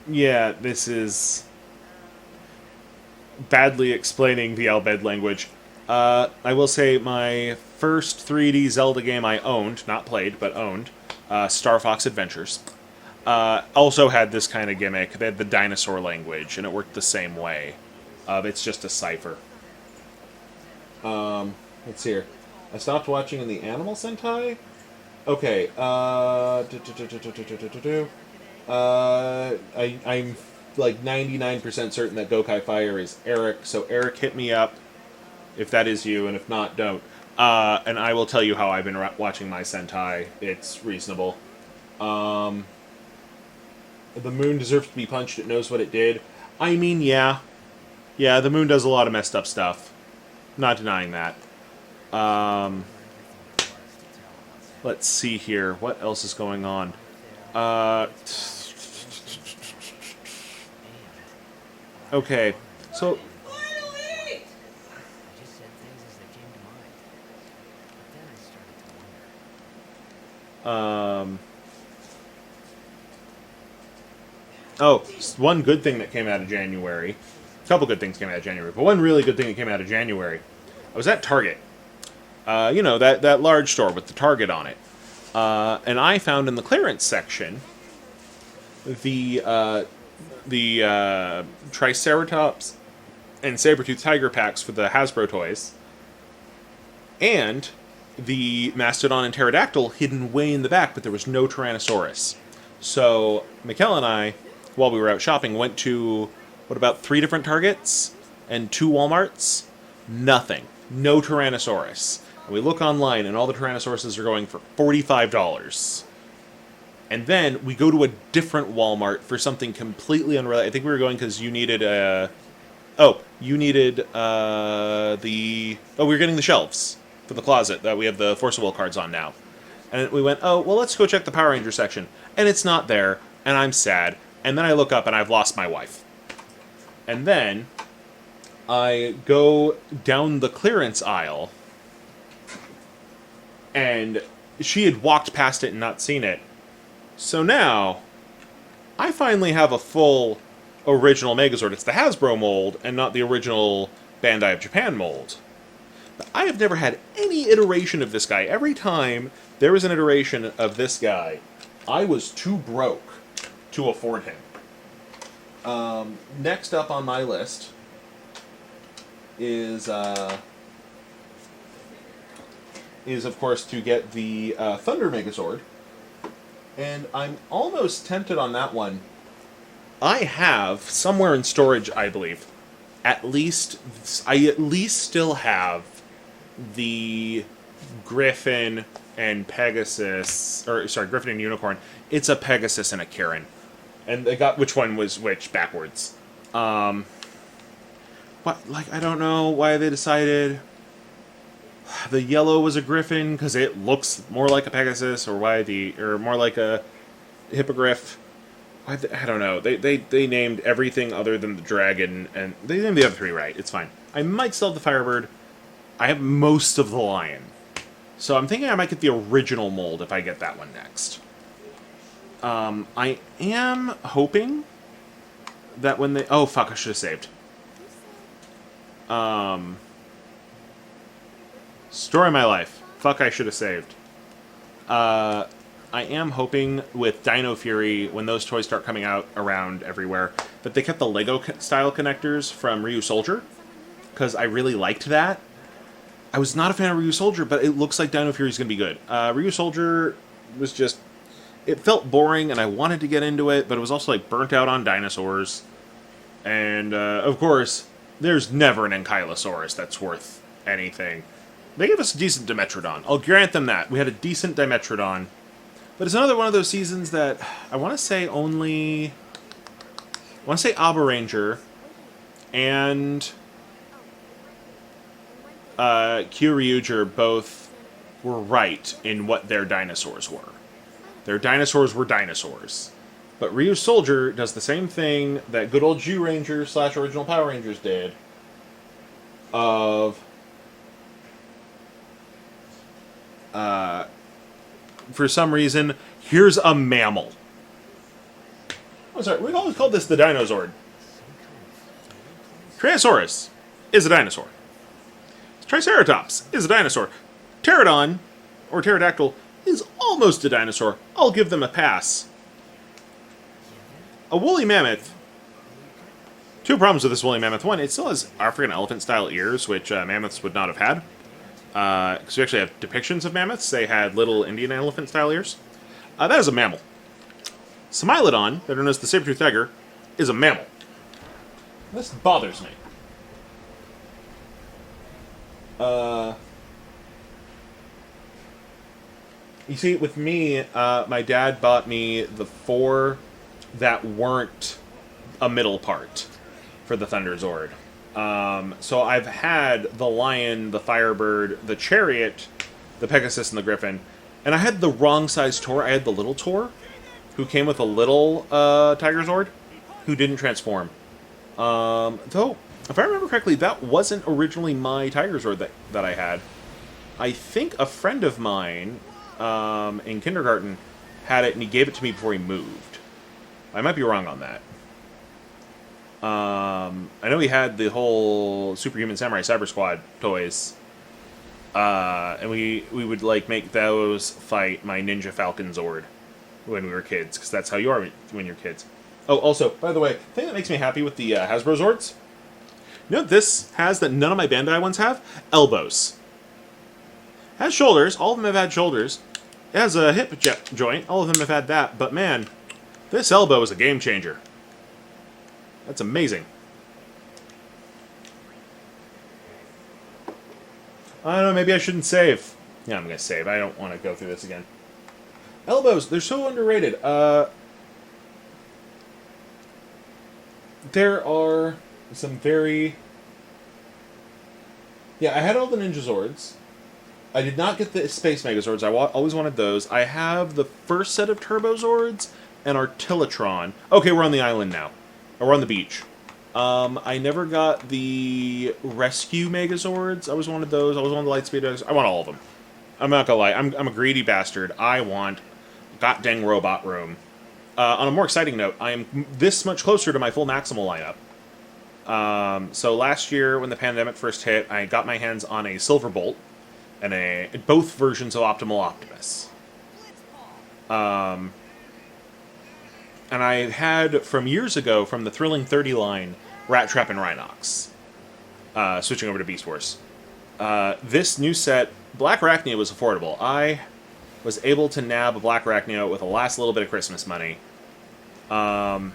S1: Yeah, this is badly explaining the Albed language. I will say my first 3D Zelda game I owned, not played, but owned, Star Fox Adventures, also had this kind of gimmick. They had the dinosaur language, and it worked the same way. It's just a cipher. Let's see here. I stopped watching in the Animal Sentai? Okay, I'm like 99% certain that Gokai Fire is Eric, so Eric, hit me up if that is you, and if not, don't. And I will tell you how I've been watching my Sentai. It's reasonable. The moon deserves to be punched. It knows what it did. I mean, yeah. Yeah, the moon does a lot of messed up stuff. Not denying that. Let's see here. What else is going on? Okay, so... Oh, one good thing that came out of January. A couple good things came out of January, but one really good thing that came out of January. I was at Target. You know, that large store with the Target on it. And I found in the clearance section the Triceratops and Saber-Tooth Tiger packs for the Hasbro toys. And the Mastodon and Pterodactyl hidden way in the back, but there was no Tyrannosaurus. So Mikella and I, while we were out shopping, went to, about 3 different Targets and 2 Walmarts? Nothing. No Tyrannosaurus. And we look online, and all the Tyrannosauruses are going for $45. And then we go to a different Walmart for something completely unrelated. I think we were going because you needed we were getting the shelves for the closet that we have the Force of Will cards on now. And we went, oh, well, let's go check the Power Ranger section. And it's not there, and I'm sad. And then I look up, and I've lost my wife. And then I go down the clearance aisle, and she had walked past it and not seen it. So now, I finally have a full original Megazord. It's the Hasbro mold, and not the original Bandai of Japan mold. But I have never had any iteration of this guy. Every time there was an iteration of this guy, I was too broke to afford him. Next up on my list is of course to get the Thunder Megazord, and I'm almost tempted on that one. I have somewhere in storage, I believe, I at least still have the Griffin and Pegasus, Griffin and Unicorn. It's a Pegasus and a Karen, and they got which one was which backwards. I don't know why they decided the yellow was a Griffin because it looks more like a Pegasus, or more like a Hippogriff. I don't know. They named everything other than the dragon, and they named the other 3 right. It's fine. I might still have the Firebird. I have most of the lion, so I'm thinking I might get the original mold if I get that one next. I am hoping that when they... Oh, fuck, I should have saved. Story of my life. Fuck, I should have saved. I am hoping with Dino Fury, when those toys start coming out around everywhere, that they kept the Lego-style connectors from Ryu Soldier, because I really liked that. I was not a fan of Ryu Soldier, but it looks like Dino Fury is going to be good. Ryu Soldier was just... It felt boring, and I wanted to get into it, but it was also, like, burnt out on dinosaurs. And, of course, there's never an Ankylosaurus that's worth anything. They gave us a decent Dimetrodon. I'll grant them that. We had a decent Dimetrodon. But it's another one of those seasons that I want to say only... I want to say Abaranger and Kyoryuger both were right in what their dinosaurs were. Their dinosaurs were dinosaurs. But Ryu Soldier does the same thing that good old Zyuranger / Original Power Rangers did, of for some reason, here's a mammal. Oh, sorry, we've always called this the dinosaur. Triceratops is a dinosaur. Triceratops is a dinosaur. Pterodon, or pterodactyl, is almost a dinosaur. I'll give them a pass. A woolly mammoth. Two problems with this woolly mammoth. One, it still has African elephant-style ears, which mammoths would not have had. Because we actually have depictions of mammoths. They had little Indian elephant-style ears. That is a mammal. Smilodon, better known as the saber-toothed tiger, is a mammal. This bothers me. You see, with me, my dad bought me the 4 that weren't a middle part for the Thunder Zord. So I've had the lion, the firebird, the chariot, the Pegasus, and the griffin. And I had the wrong size Tor. I had the little Tor, who came with a little Tiger Zord, who didn't transform. Though, if I remember correctly, that wasn't originally my Tiger Zord that I had. I think a friend of mine in kindergarten had it, and he gave it to me before he moved. I might be wrong on that. I know he had the whole Superhuman Samurai Cyber Squad toys. And we would, like, make those fight my Ninja Falcon Zord when we were kids, because that's how you are when you're kids. Oh, also, by the way, the thing that makes me happy with the Hasbro Zords, you know what this has that none of my Bandai ones have? Elbows. It has shoulders. All of them have had shoulders. It has a hip joint. All of them have had that. But, man, this elbow is a game changer. That's amazing. I don't know, maybe I shouldn't save. Yeah, I'm going to save. I don't want to go through this again. Elbows, they're so underrated. There are some very... Yeah, I had all the Ninja Zords. I did not get the Space Megazords. I always wanted those. I have the first set of Turbo Zords and Artillatron. Okay, we're on the island now. Or we're on the beach. I never got the Rescue Megazords. I always wanted those. I always wanted the Lightspeed Megazords. I want all of them. I'm not gonna lie. I'm a greedy bastard. I want god-dang robot room. On a more exciting note, I am this much closer to my full Maximal lineup. So last year, when the pandemic first hit, I got my hands on a Silverbolt and both versions of Optimal Optimus. And I had, from years ago, from the Thrilling 30 line, Rat Trap and Rhinox. Switching over to Beast Wars. This new set, Black Arachnia was affordable. I was able to nab a Black Arachnia with the last little bit of Christmas money. And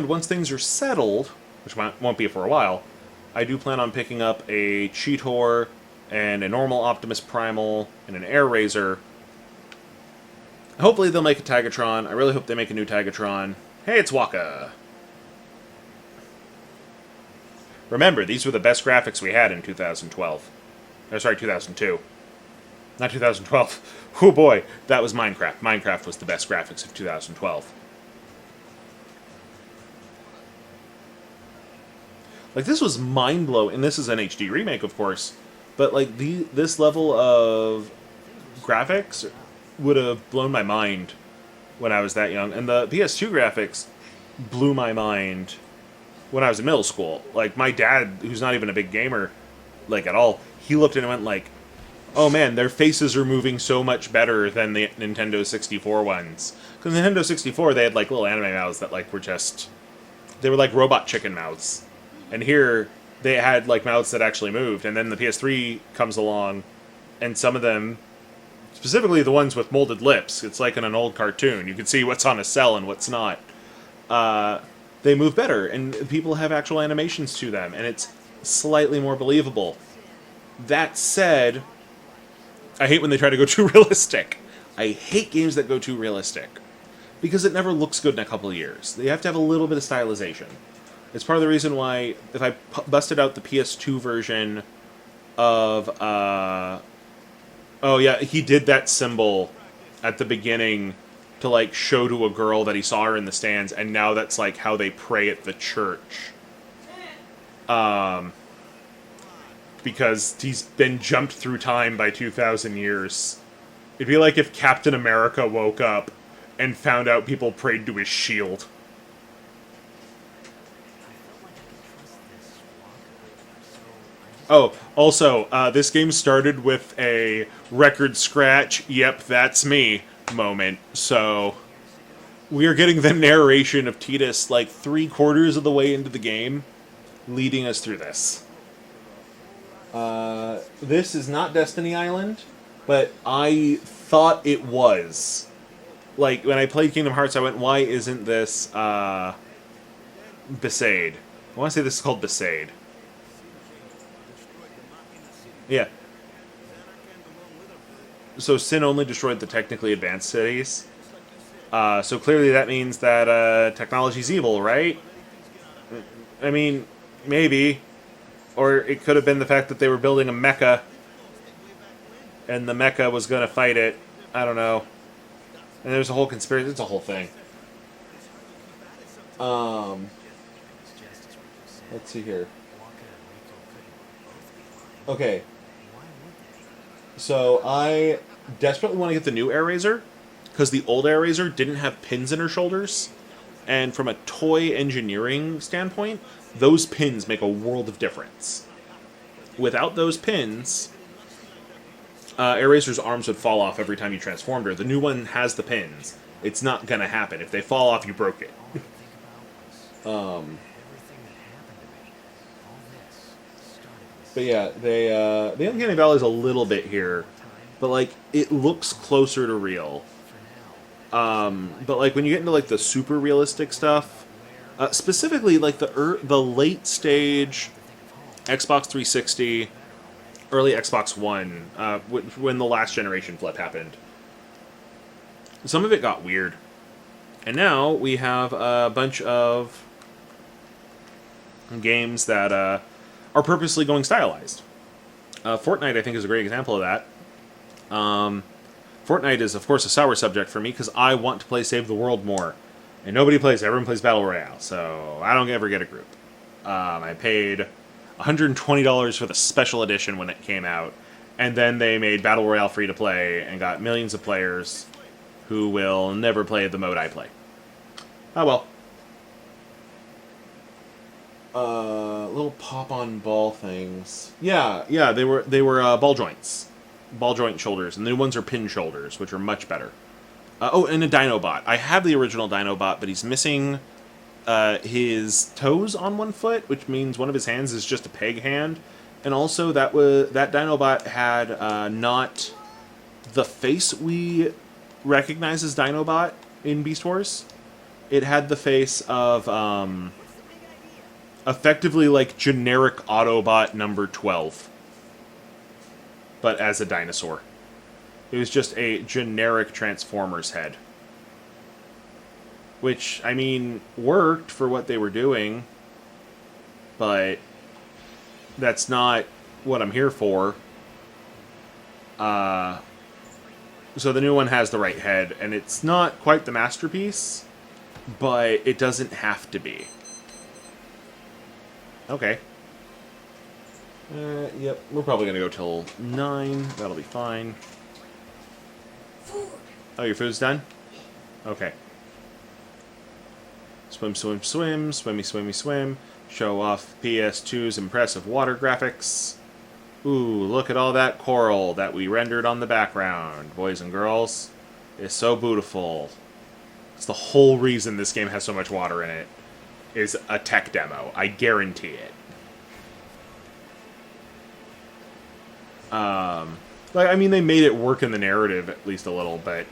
S1: once things are settled, which won't be for a while, I do plan on picking up a Cheetor and a normal Optimus Primal and an Air Razor. Hopefully they'll make a Tigatron. I really hope they make a new Tigatron. Hey, it's Waka! Remember, these were the best graphics we had in 2012. Oh, sorry, 2002. Not 2012. Oh boy, that was Minecraft. Minecraft was the best graphics of 2012. Like, this was mind-blowing, and this is an HD remake, of course, but, like, this level of graphics would have blown my mind when I was that young. And the PS2 graphics blew my mind when I was in middle school. Like, my dad, who's not even a big gamer, like, at all, he looked and went like, oh man, their faces are moving so much better than the Nintendo 64 ones. Because Nintendo 64, they had, like, little anime mouths that, like, were just... They were like robot chicken mouths. And here, they had, like, mouths that actually moved. And then the PS3 comes along, and some of them... Specifically the ones with molded lips. It's like in an old cartoon. You can see what's on a cell and what's not. They move better, and people have actual animations to them, and it's slightly more believable. That said, I hate when they try to go too realistic. I hate games that go too realistic. Because it never looks good in a couple of years. They have to have a little bit of stylization. It's part of the reason why, if I busted out the PS2 version of... Oh, yeah, he did that symbol at the beginning to, like, show to a girl that he saw her in the stands, and now that's, like, how they pray at the church. because he's been jumped through time by 2,000 years. It'd be like if Captain America woke up and found out people prayed to his shield. Oh, also, this game started with a record scratch, yep, that's me moment. So, we are getting the narration of Tidus like 3/4 of the way into the game, leading us through this. This is not Destiny Island, but I thought it was. Like, when I played Kingdom Hearts, I went, why isn't this, Besaid? I want to say this is called Besaid. Yeah. So Sin only destroyed the technically advanced cities. So clearly that means that technology's evil, right? I mean, maybe. Or it could have been the fact that they were building a mecha, and the mecha was going to fight it. I don't know. And there's a whole conspiracy. It's a whole thing. Let's see here. Okay. So I desperately want to get the new Air Razor, because the old Air Razor didn't have pins in her shoulders. And from a toy engineering standpoint, those pins make a world of difference. Without those pins, Air Razor's arms would fall off every time you transformed her. The new one has the pins. It's not going to happen. If they fall off, you broke it. But yeah, the Uncanny Valley is a little bit here, but like it looks closer to real. But like when you get into like the super realistic stuff, specifically like the late stage Xbox 360, early Xbox One, when the last generation flip happened, some of it got weird, and now we have a bunch of games that are purposely going stylized. Fortnite, I think, is a great example of that. Fortnite is, of course, a sour subject for me because I want to play Save the World more. And nobody plays it. Everyone plays Battle Royale, so I don't ever get a group. I paid $120 for the special edition when it came out, and then they made Battle Royale free to play and got millions of players who will never play the mode I play. Oh well. Little pop-on ball things. Yeah, they were ball joints. Ball joint shoulders, and the new ones are pin shoulders, which are much better. And a Dinobot. I have the original Dinobot, but he's missing his toes on one foot, which means one of his hands is just a peg hand. And also, that Dinobot had not the face we recognize as Dinobot in Beast Wars. It had the face of effectively like generic Autobot number 12, but as a dinosaur. It was just a generic Transformers head, which, I mean, worked for what they were doing, but that's not what I'm here for. So the new one has the right head, and it's not quite the masterpiece, but it doesn't have to be. Okay. Yep, we're probably going to go till 9. That'll be fine. Oh, your food's done? Okay. Swim, swim, swim. Swimmy, swimmy, swim. Show off PS2's impressive water graphics. Ooh, look at all that coral that we rendered on the background, boys and girls. It's so beautiful. It's the whole reason this game has so much water in it. Is a tech demo. I guarantee it. Like, I mean, they made it work in the narrative at least a little, but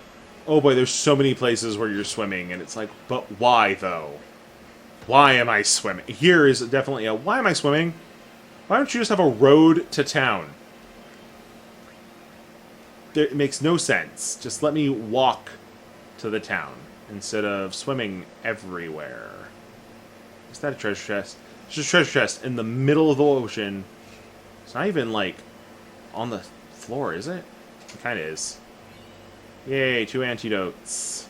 S1: oh boy, there's so many places where you're swimming, and it's like, but why though? Why am I swimming? Here is definitely a why am I swimming? Why don't you just have a road to town? It makes no sense. Just let me walk to the town instead of swimming everywhere. Is that a treasure chest? It's just a treasure chest in the middle of the ocean. It's not even, like, on the floor, is it? It kind of is. Yay, 2 antidotes.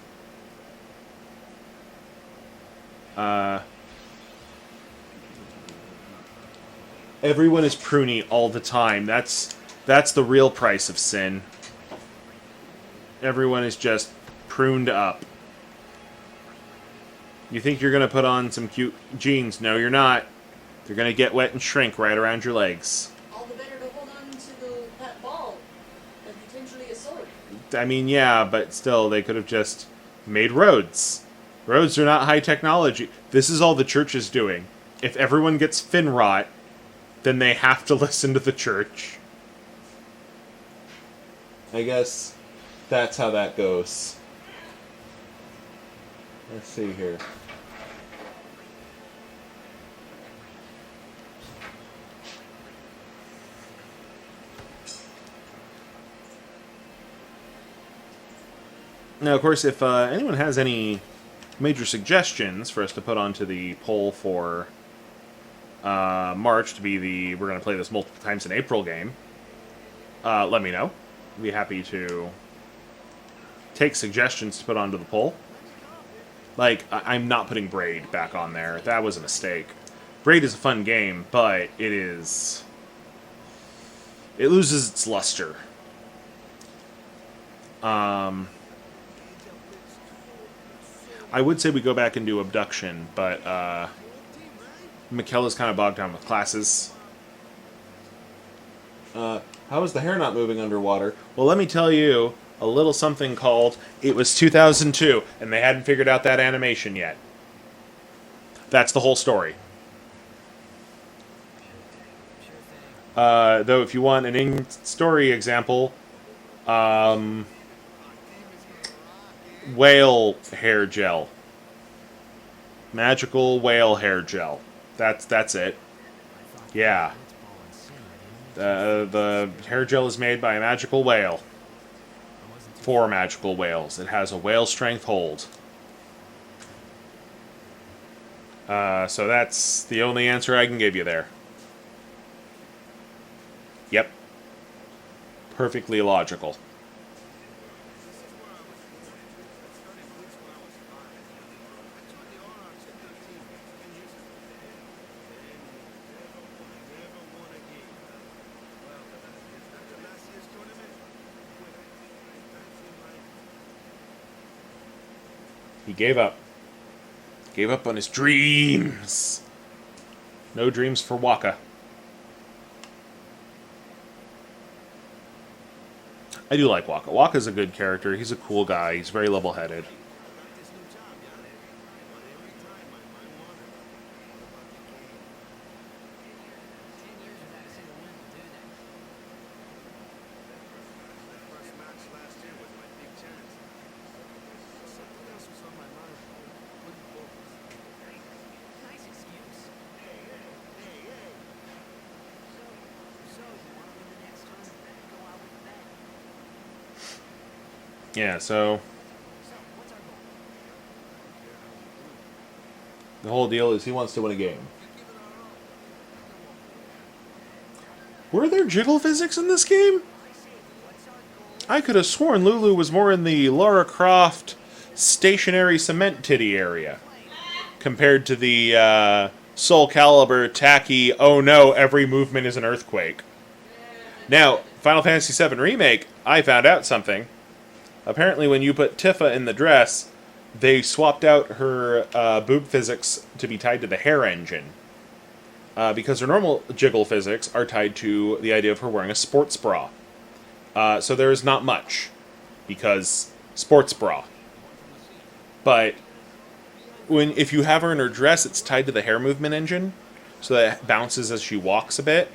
S1: Everyone is pruny all the time. That's the real price of sin. Everyone is just pruned up. You think you're going to put on some cute jeans. No, you're not. They're going to get wet and shrink right around your legs.
S2: All the better to hold on to that ball and potentially a sword.
S1: I mean, yeah, but still, they could have just made roads. Roads are not high technology. This is all the church is doing. If everyone gets fin rot, then they have to listen to the church. I guess that's how that goes. Let's see here. Now, of course, if anyone has any major suggestions for us to put onto the poll for March to be the we're going to play this multiple times in April game, let me know. I'd be happy to take suggestions to put onto the poll. Like, I'm not putting Braid back on there. That was a mistake. Braid is a fun game, but it loses its luster. I would say we go back and do Abduction, but Mikella's kind of bogged down with classes. How is the hair not moving underwater? Well, let me tell you a little something called It Was 2002, and they hadn't figured out that animation yet. That's the whole story. Though, if you want an in-story example, whale hair gel. Magical whale hair gel. That's it. Yeah. The hair gel is made by a magical whale. 4 magical whales. It has a whale strength hold. So that's the only answer I can give you there. Yep. Perfectly logical. He gave up. Gave up on his dreams. No dreams for Waka. I do like Waka. Waka's a good character. He's a cool guy. He's very level-headed. Yeah, so the whole deal is he wants to win a game. Were there jiggle physics in this game? I could have sworn Lulu was more in the Lara Croft stationary cement titty area compared to the Soul Calibur tacky, oh no, every movement is an earthquake. Now, Final Fantasy VII Remake, I found out something. Apparently, when you put Tifa in the dress, they swapped out her boob physics to be tied to the hair engine. Because her normal jiggle physics are tied to the idea of her wearing a sports bra. So there is not much, because sports bra. But if you have her in her dress, it's tied to the hair movement engine, so that it bounces as she walks a bit.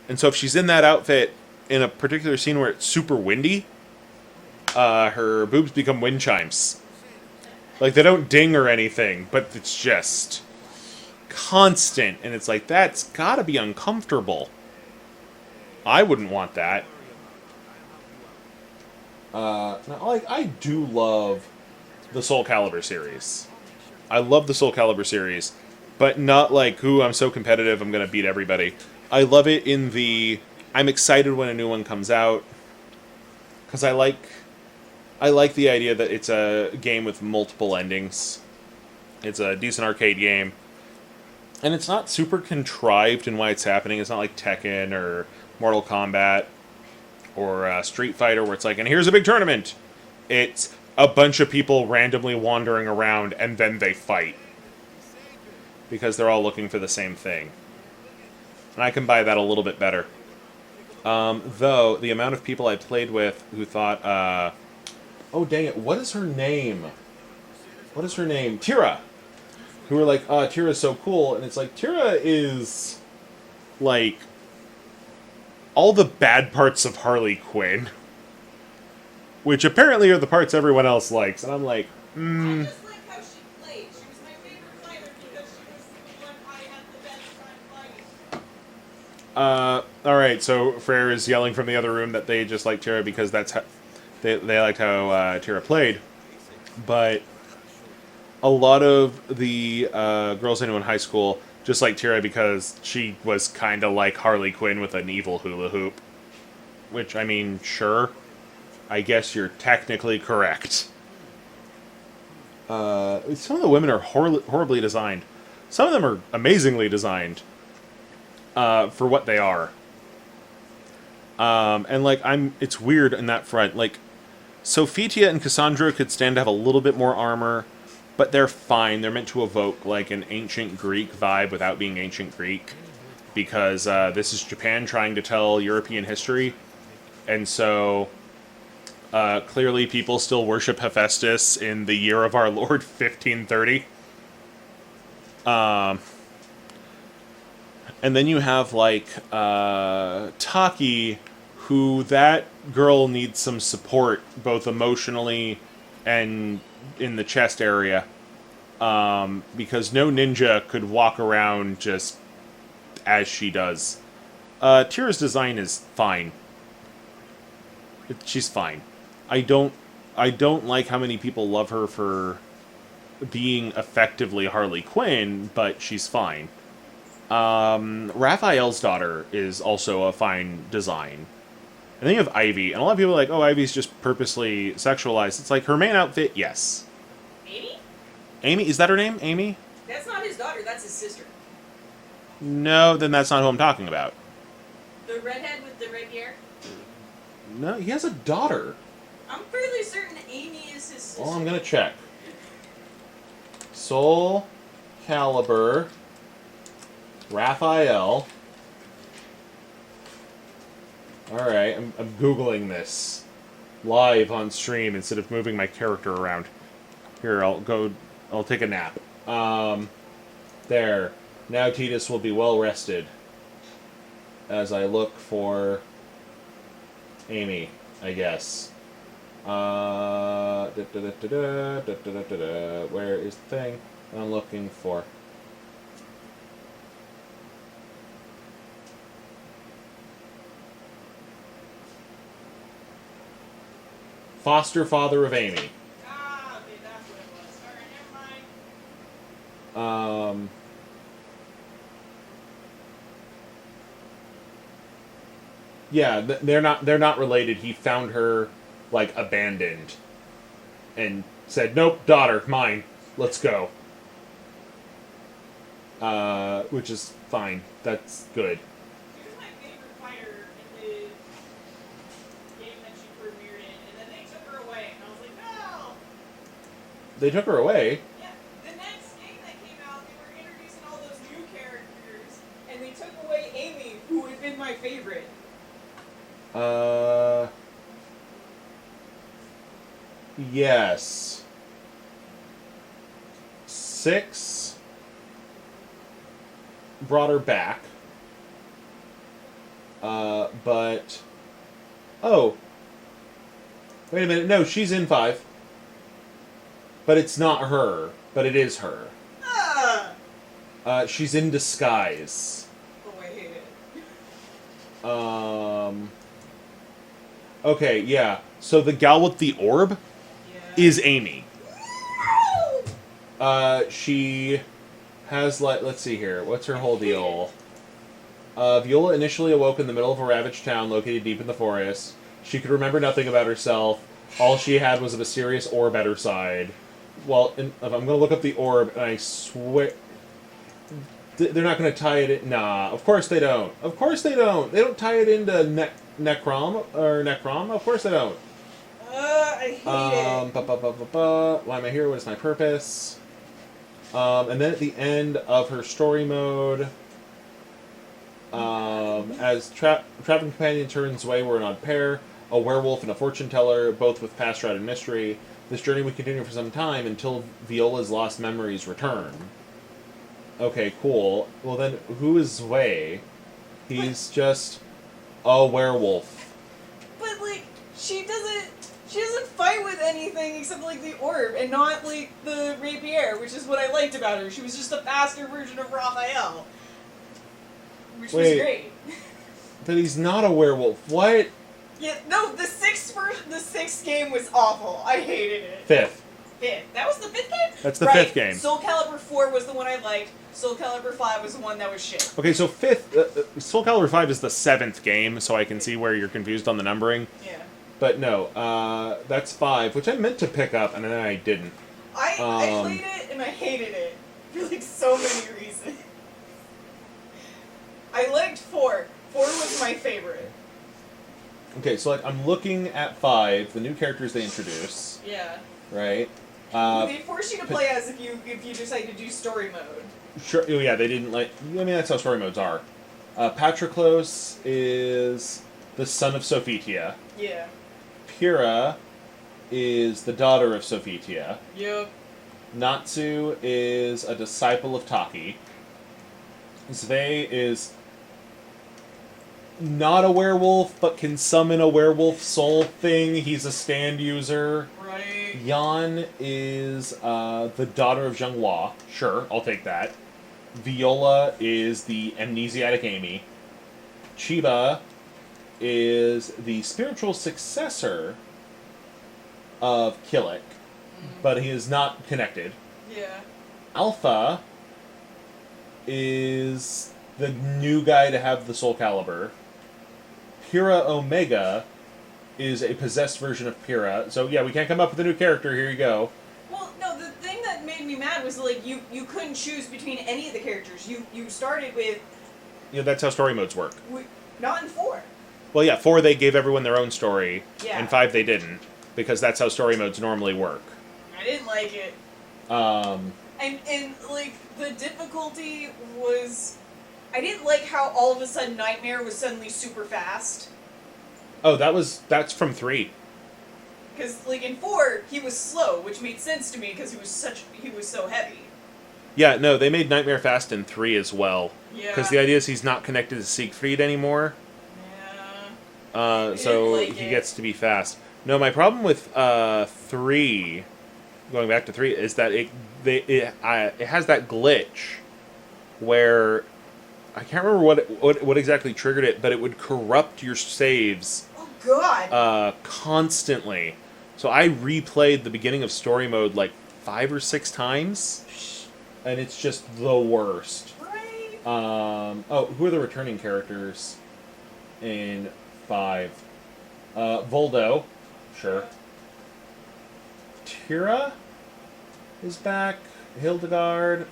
S1: And so if she's in that outfit in a particular scene where it's super windy, her boobs become wind chimes. Like, they don't ding or anything, but it's just constant. And it's like, that's gotta be uncomfortable. I wouldn't want that. I do love the Soul Calibur series. I love the Soul Calibur series, but not like, ooh, I'm so competitive, I'm gonna beat everybody. I love it in the, I'm excited when a new one comes out, because I like the idea that it's a game with multiple endings. It's a decent arcade game. And it's not super contrived in why it's happening. It's not like Tekken or Mortal Kombat or Street Fighter where it's like, and here's a big tournament. It's a bunch of people randomly wandering around and then they fight. Because they're all looking for the same thing. And I can buy that a little bit better. Though, the amount of people I played with who thought, oh dang it, what is her name? What is her name? Tira! Who were like, Tira's so cool. And it's like, Tira is, like, all the bad parts of Harley Quinn. Which apparently are the parts everyone else likes. And I'm like,
S2: I just like how she played. She was my favorite fighter because she was the one I had the best time fighting.
S1: Alright, so Freyr is yelling from the other room that they just like Tira because that's how they liked how Tira played. But a lot of the girls I knew in high school just like Tira because she was kind of like Harley Quinn with an evil hula hoop. Which, I mean, sure. I guess you're technically correct. Some of the women are horribly designed. Some of them are amazingly designed for what they are. And like it's weird in that front. Like Sophitia and Cassandra could stand to have a little bit more armor, but they're fine. They're meant to evoke like an ancient Greek vibe without being ancient Greek, because this is Japan trying to tell European history, and so clearly people still worship Hephaestus in the year of our Lord 1530. And then you have, like, Taki, who that girl needs some support, both emotionally and in the chest area. Because no ninja could walk around just as she does. Tira's design is fine. She's fine. I don't like how many people love her for being effectively Harley Quinn, but she's fine. Raphael's daughter is also a fine design. And then you have Ivy, and a lot of people are like, oh, Ivy's just purposely sexualized. It's like, her main outfit, yes.
S2: Amy?
S1: Amy? Is that her name? Amy?
S2: That's not his daughter, that's his sister.
S1: No, then that's not who I'm talking about.
S2: The redhead with the red hair?
S1: No, he has a daughter.
S2: I'm fairly certain Amy is his sister.
S1: Well, I'm gonna check. Soul Calibur Raphael. Alright, I'm Googling this live on stream instead of moving my character around. Here, I'll take a nap. There. Now Titus will be well rested as I look for Amy, I guess. Where is the thing I'm looking for? Foster father of Amy.
S2: Ah, okay, that's what it was. Alright, never mind.
S1: Yeah, they're not related. He found her like abandoned and said, "Nope, daughter, mine. Let's go." Which is fine. That's good.
S2: She was my favorite fighter in the game that she premiered in, and then they took her away, and I was like, no!
S1: They took her away.
S2: Yeah, the next game that came out, they were introducing all those new characters, and they took away Amy, who had been my favorite.
S1: Yes. 6 brought her back. But... Oh. Wait a minute. No, she's in 5. But it's not her. But it is her.
S2: Ah!
S1: She's in disguise.
S2: Oh, I hate it.
S1: Okay, yeah. So the gal with the orb is Amy. She has, like, let's see here. What's her whole deal? Viola initially awoke in the middle of a ravaged town located deep in the forest. She could remember nothing about herself. All she had was a mysterious orb at her side. Well, if I'm going to look up the orb, and I swear... They're not going to tie it in. Nah, of course they don't. Of course they don't. They don't tie it into Necrom or Necrom. Of course they don't.
S2: I hate it.
S1: Why am I here? What is my purpose? And then at the end of her story mode, as traveling companion turns away, we're an odd pair, a werewolf and a fortune teller, both with past shrouded mystery. This journey would continue for some time until Viola's lost memories return. Okay, cool. Well then, who is Zwei? He's just a werewolf.
S2: But like, she doesn't fight with anything except like the orb, and not like the rapier, which is what I liked about her. She was just a faster version of Raphael, which was great.
S1: But he's not a werewolf. What?
S2: Yeah, no, the sixth game was awful. I hated it.
S1: Fifth.
S2: That was the fifth game?
S1: That's the fifth game.
S2: Soul Calibur 4 was the one I liked. Soul Calibur 5 was the one that was shit.
S1: Okay, so Soul Calibur 5 is the 7th game, so I can see where you're confused on the numbering.
S2: Yeah.
S1: But no, that's 5, which I meant to pick up, and then I didn't.
S2: I played it, and I hated it. For like so many reasons. I liked 4. 4 was my favorite.
S1: Okay, so like I'm looking at 5, the new characters they introduce.
S2: Yeah.
S1: Right?
S2: They force you to play as if you decide to do story mode.
S1: Sure. Oh yeah, they didn't like. I mean, that's how story modes are. Patroclus is the son of Sophitia.
S2: Yeah.
S1: Pyrrha is the daughter of Sophitia.
S2: Yep.
S1: Natsu is a disciple of Taki. Zwei is not a werewolf, but can summon a werewolf soul thing. He's a stand user.
S2: Right.
S1: Yan is the daughter of Zhenghua. Sure, I'll take that. Viola is the amnesiac Amy. Chiba is the spiritual successor of Killick, but he is not connected.
S2: Yeah.
S1: Alpha is the new guy to have the Soul Calibur. Pyrrha Omega is a possessed version of Pyrrha. So yeah, we can't come up with a new character. Here you go.
S2: Well, no, the thing that made me mad was like you couldn't choose between any of the characters. You started with.
S1: Yeah, that's how story modes work.
S2: Not in 4.
S1: Well, yeah, 4 they gave everyone their own story,
S2: Yeah.
S1: and 5 they didn't, because that's how story modes normally work.
S2: I didn't like it. And like the difficulty was, I didn't like how all of a sudden Nightmare was suddenly super fast.
S1: Oh, that's from 3.
S2: Because like in 4 he was slow, which made sense to me because he was so heavy.
S1: Yeah, no, they made Nightmare fast in 3 as well.
S2: Yeah.
S1: Because the idea is he's not connected to Siegfried anymore.
S2: Yeah.
S1: So
S2: like
S1: he
S2: it.
S1: gets to be fast. No, my problem with 3, going back to 3, is that it has that glitch where I can't remember what exactly triggered it, but it would corrupt your saves.
S2: Oh God.
S1: Constantly. So I replayed the beginning of story mode like 5 or 6 times, and it's just the worst.
S2: Right.
S1: Who are the returning characters in 5? Voldo, sure. Tira is back. Hildegard,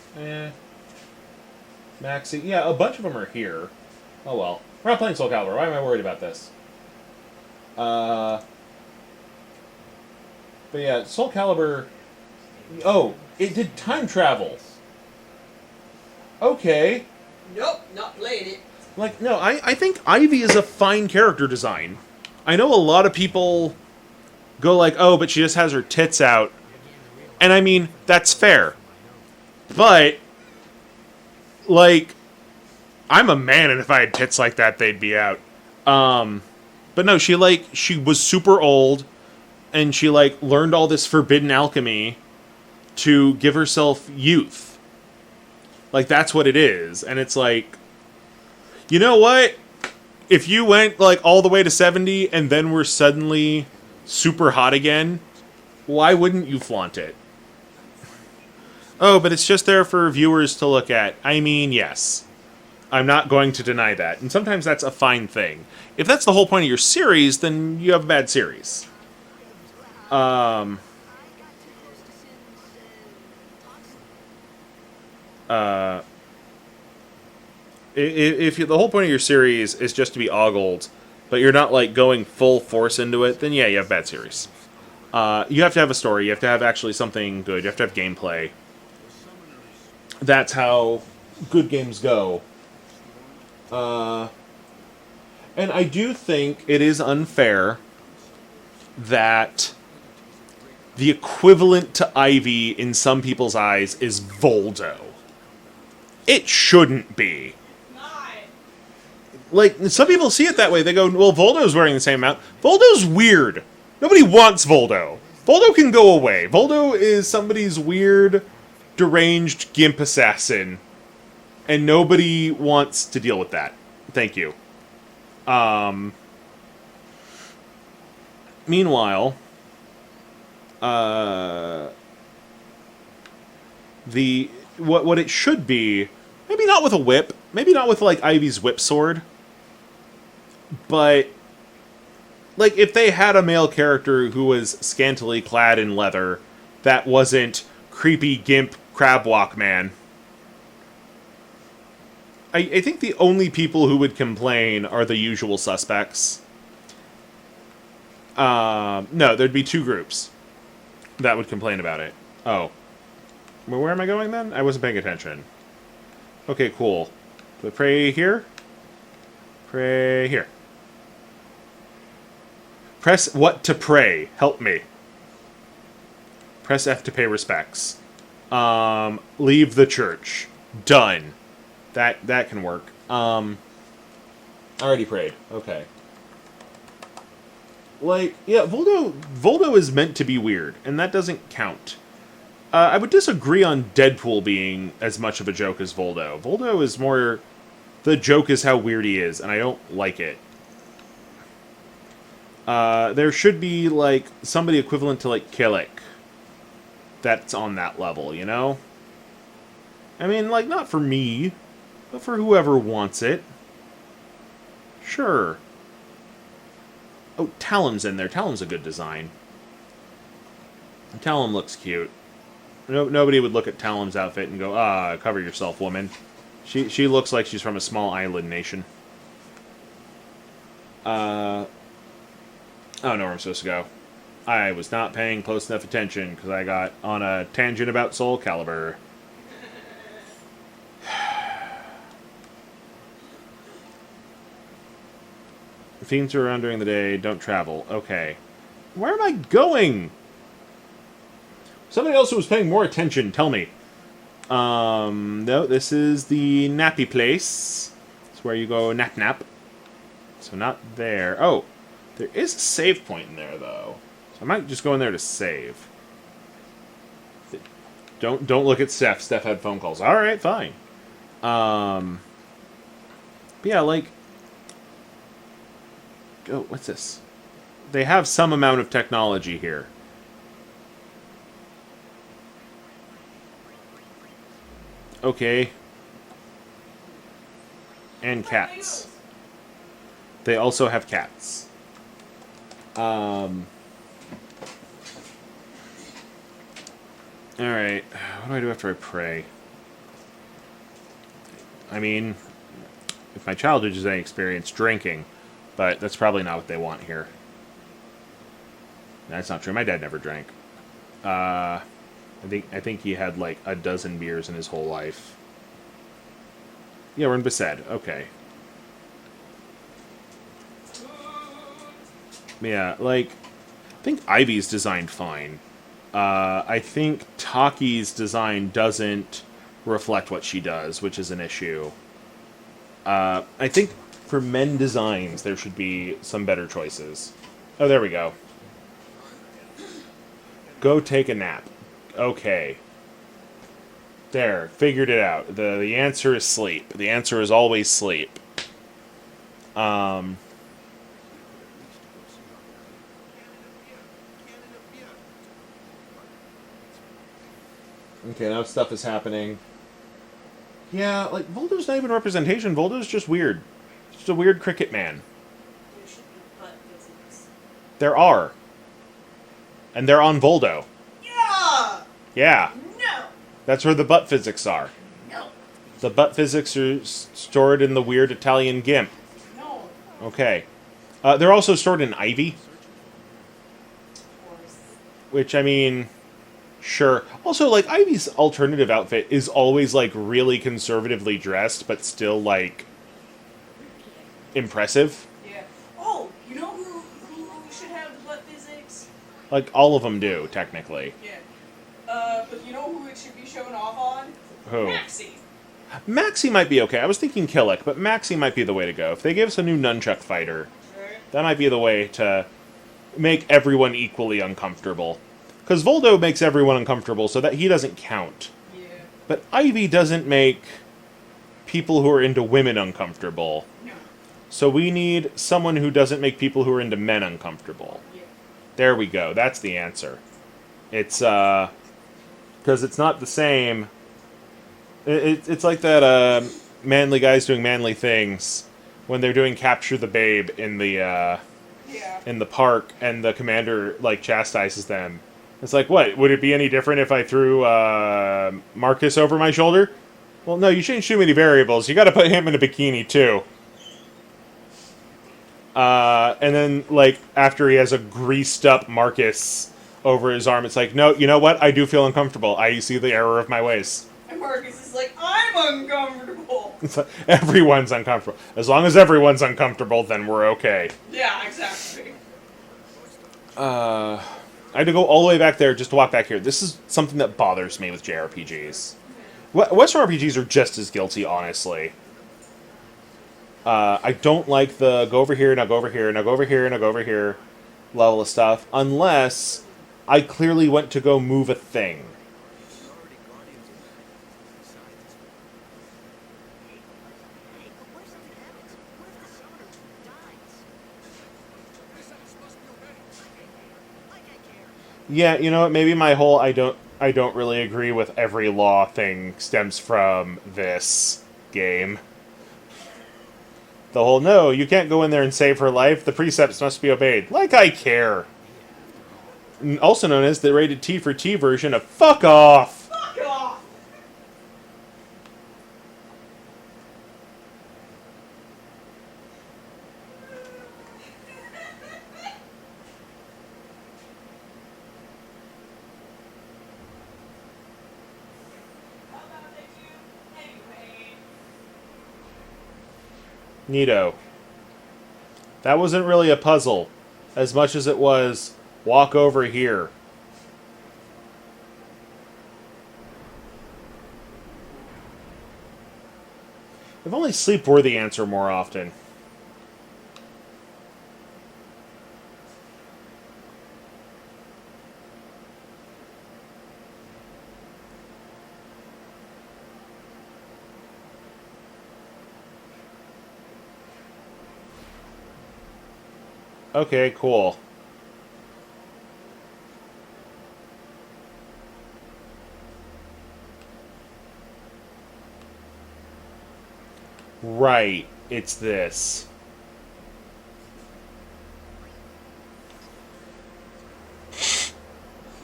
S1: Maxi, yeah, a bunch of them are here. Oh well. We're not playing Soul Calibur. Why am I worried about this? But yeah, Soul Calibur. Oh, it did time travel. Okay.
S2: Nope, not played it.
S1: Like, no, I think Ivy is a fine character design. I know a lot of people go like, oh, but she just has her tits out. And I mean, that's fair. But, like, I'm a man, and if I had tits like that, they'd be out. But no, she was super old, and she, like, learned all this forbidden alchemy to give herself youth. Like, that's what it is. And it's like, you know what? If you went, like, all the way to 70 and then were suddenly super hot again, why wouldn't you flaunt it? Oh, but it's just there for viewers to look at. I mean, yes. I'm not going to deny that. And sometimes that's a fine thing. If that's the whole point of your series, then you have a bad series. If the whole point of your series is just to be ogled, but you're not like going full force into it, then yeah, you have a bad series. You have to have a story. You have to have actually something good. You have to have gameplay. That's how good games go. And I do think it is unfair that the equivalent to Ivy in some people's eyes is Voldo. It shouldn't be. Like, some people see it that way. They go, well, Voldo's wearing the same amount. Voldo's weird. Nobody wants Voldo. Voldo can go away. Voldo is somebody's weird, deranged gimp assassin. And nobody wants to deal with that. Thank you. Meanwhile, what it should be, maybe not with a whip, maybe not with like Ivy's whip sword, but like if they had a male character who was scantily clad in leather that wasn't creepy gimp crab walk man, I think the only people who would complain are the usual suspects. No, there'd be two groups that would complain about it. Oh. Well, where am I going then? I wasn't paying attention. Okay, cool. Do I pray here? Pray here. Press what to pray? Help me. Press F to pay respects. Leave the church. Done. That can work. I already prayed. Okay. Like, yeah, Voldo is meant to be weird, and that doesn't count. I would disagree on Deadpool being as much of a joke as Voldo. Voldo is more... The joke is how weird he is, and I don't like it. There should be, like, somebody equivalent to, like, Killick that's on that level, you know? I mean, like, not for me, but for whoever wants it. Sure. Oh, Talon's in there. Talon's a good design. Talon looks cute. Nobody would look at Talon's outfit and go, cover yourself, woman. She looks like she's from a small island nation. I don't know where I'm supposed to go. I was not paying close enough attention because I got on a tangent about Soul Calibur. Fiends are around during the day, don't travel. Okay. Where am I going? Somebody else who was paying more attention, tell me. No, this is the nappy place. It's where you go nap. So not there. Oh, there is a save point in there, though. So I might just go in there to save. Don't look at Steph. Steph had phone calls. All right, fine. But yeah, like... Oh, what's this? They have some amount of technology here. Okay. And cats. They also have cats. Alright. What do I do after I pray? I mean, if my childhood is any experience, drinking. But that's probably not what they want here. That's not true. My dad never drank. I think he had like a dozen beers in his whole life. Yeah, we're in Besaid. Okay. Yeah, like, I think Ivy's designed fine. I think Taki's design doesn't reflect what she does, which is an issue. I think for men designs, there should be some better choices. Oh, there we go. Go take a nap. Okay. There, figured it out. The answer is sleep. The answer is always sleep. Okay, now stuff is happening. Yeah, like, Voldo's not even representation. Voldo's just weird. Just a weird cricket man.
S2: There should be butt physics.
S1: There are. And they're on
S2: Yeah!
S1: Yeah.
S2: No!
S1: That's where the butt physics are.
S2: No.
S1: The butt physics are stored in the weird Italian gimp.
S2: No.
S1: Okay. They're also stored in ivy,
S2: Of course.
S1: which, I mean, sure. Also, like, Ivy's alternative outfit is always, like, really conservatively dressed, but still, like, impressive.
S2: Yeah. Oh, you know who should have the butt physics?
S1: Like, all of them do, technically.
S2: Yeah. But you know who it should be shown off on?
S1: Who?
S2: Maxie.
S1: Maxie might be okay. I was thinking Killick, but Maxie might be the way to go. If they give us a new nunchuck fighter,
S2: Right.
S1: that might be the way to make everyone equally uncomfortable. Because Voldo makes everyone uncomfortable, so that he doesn't count.
S2: Yeah.
S1: But Ivy doesn't make people who are into women uncomfortable.
S2: No.
S1: So we need someone who doesn't make people who are into men uncomfortable.
S2: Yeah.
S1: There we go. That's the answer. It's, because it's not the same. It's like that, manly guys doing manly things when they're doing Capture the Babe in the,
S2: Yeah.
S1: in the park, and the commander, like, chastises them. It's like, what? Would it be any different if I threw, Marcus over my shoulder? Well, no, you changed too many variables. You gotta put him in a bikini, too. And then, like, after he has a greased-up Marcus over his arm, it's like, no, you know what? I do feel uncomfortable. I see the error of my ways.
S2: And Marcus is like, I'm uncomfortable.
S1: It's like, everyone's uncomfortable. As long as everyone's uncomfortable, then we're okay.
S2: Yeah, exactly.
S1: I had to go all the way back there just to walk back here. This is something that bothers me with JRPGs. Western RPGs are just as guilty, honestly. I don't like the go over here, now go over here, now go over here, now go over here level of stuff, unless I clearly went to go move a thing. Yeah, you know what? Maybe my whole I don't really agree with every law thing stems from this game. The whole no, you can't go in there and save her life. The precepts must be obeyed. Like I care. Also known as the rated T for T version of fuck off.
S2: Fuck off! How about they do anyway?
S1: Neato. That wasn't really a puzzle, as much as it was walk over here. If only sleep were the answer more often. Okay, cool. Right, it's this.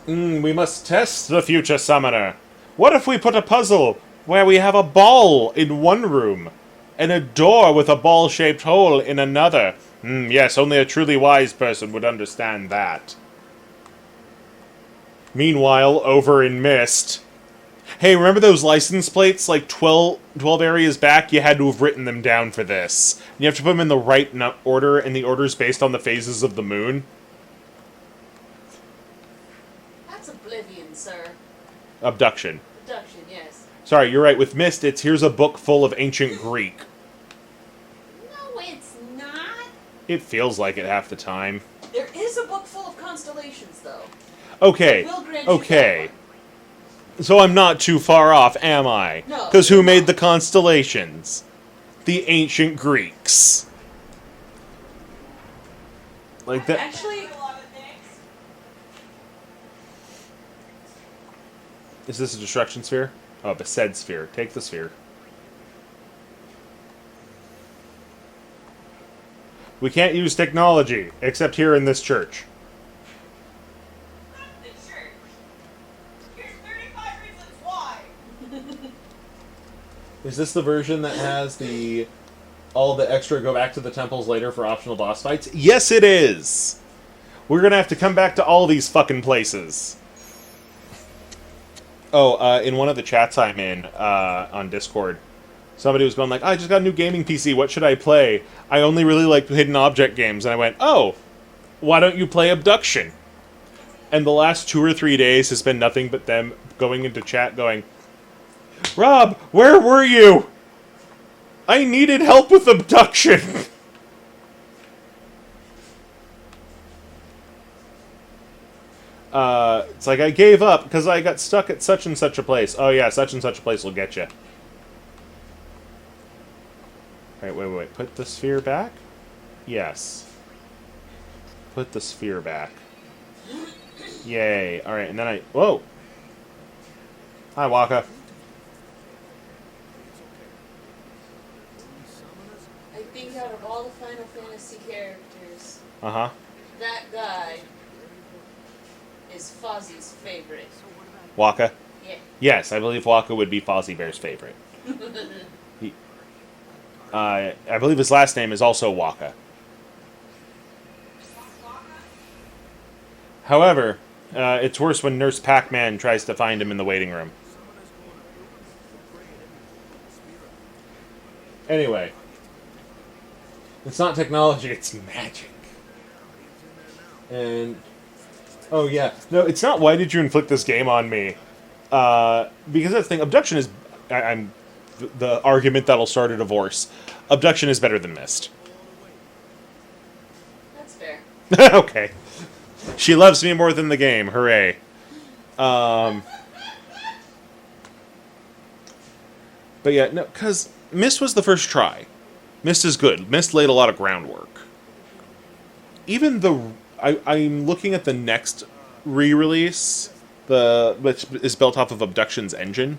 S1: We must test the future summoner. What if we put a puzzle where we have a ball in one room and a door with a ball-shaped hole in another? Yes, only a truly wise person would understand that. Meanwhile, over in Mist... Hey, remember those license plates, like 12 areas back? You had to have written them down for this. You have to put them in the right order, and the order's based on the phases of the moon.
S3: That's Oblivion, sir.
S1: Abduction.
S3: Abduction, yes.
S1: Sorry, you're right. With Mist, it's here's a book full of ancient Greek.
S3: No, it's not.
S1: It feels like it half the time.
S3: There is a book full of constellations, though.
S1: Okay,
S3: We'll grant you
S1: okay.
S3: that one.
S1: So I'm not too far off, am I?
S3: No,
S1: Because who
S3: you're
S1: made
S3: not.
S1: the constellations? The ancient Greeks. Like that.
S3: Actually,
S2: A lot of things.
S1: Is this a destruction sphere? Oh, a Besed sphere. Take the sphere. We can't use technology, except here in this church.
S2: Not the church. Here's 35 reasons why.
S1: Is this the version that has all the extra go back to the temples later for optional boss fights? Yes, it is! We're gonna have to come back to all these fucking places. Oh, in one of the chats I'm in, on Discord, somebody was going like, I just got a new gaming PC, what should I play? I only really like hidden object games. And I went, oh, why don't you play Abduction? And the last 2 or 3 days has been nothing but them going into chat going, Rob, where were you? I needed help with Abduction. It's like I gave up because I got stuck at such and such a place. Oh yeah, such and such a place will get you. Alright, wait. Put the sphere back? Yes. Put the sphere back. Yay. Alright, and then whoa! Hi, Waka.
S3: I think out of all the Final Fantasy characters,
S1: Uh-huh.
S3: that guy is Fozzie's favorite.
S1: Waka?
S3: Yeah.
S1: Yes, I believe Waka would be Fozzie Bear's favorite. I believe his last name is also Waka. However, it's worse when Nurse Pac-Man tries to find him in the waiting room. Anyway. It's not technology, it's magic. And... oh, yeah. No, it's not why did you inflict this game on me. Because that's the thing. Abduction is... I'm the argument that'll start a divorce. Abduction is better than Myst.
S3: That's fair.
S1: Okay. She loves me more than the game. Hooray. But yeah, no, because Myst was the first try. Myst is good. Myst laid a lot of groundwork. Even I'm looking at the next re-release, which is built off of Abduction's engine.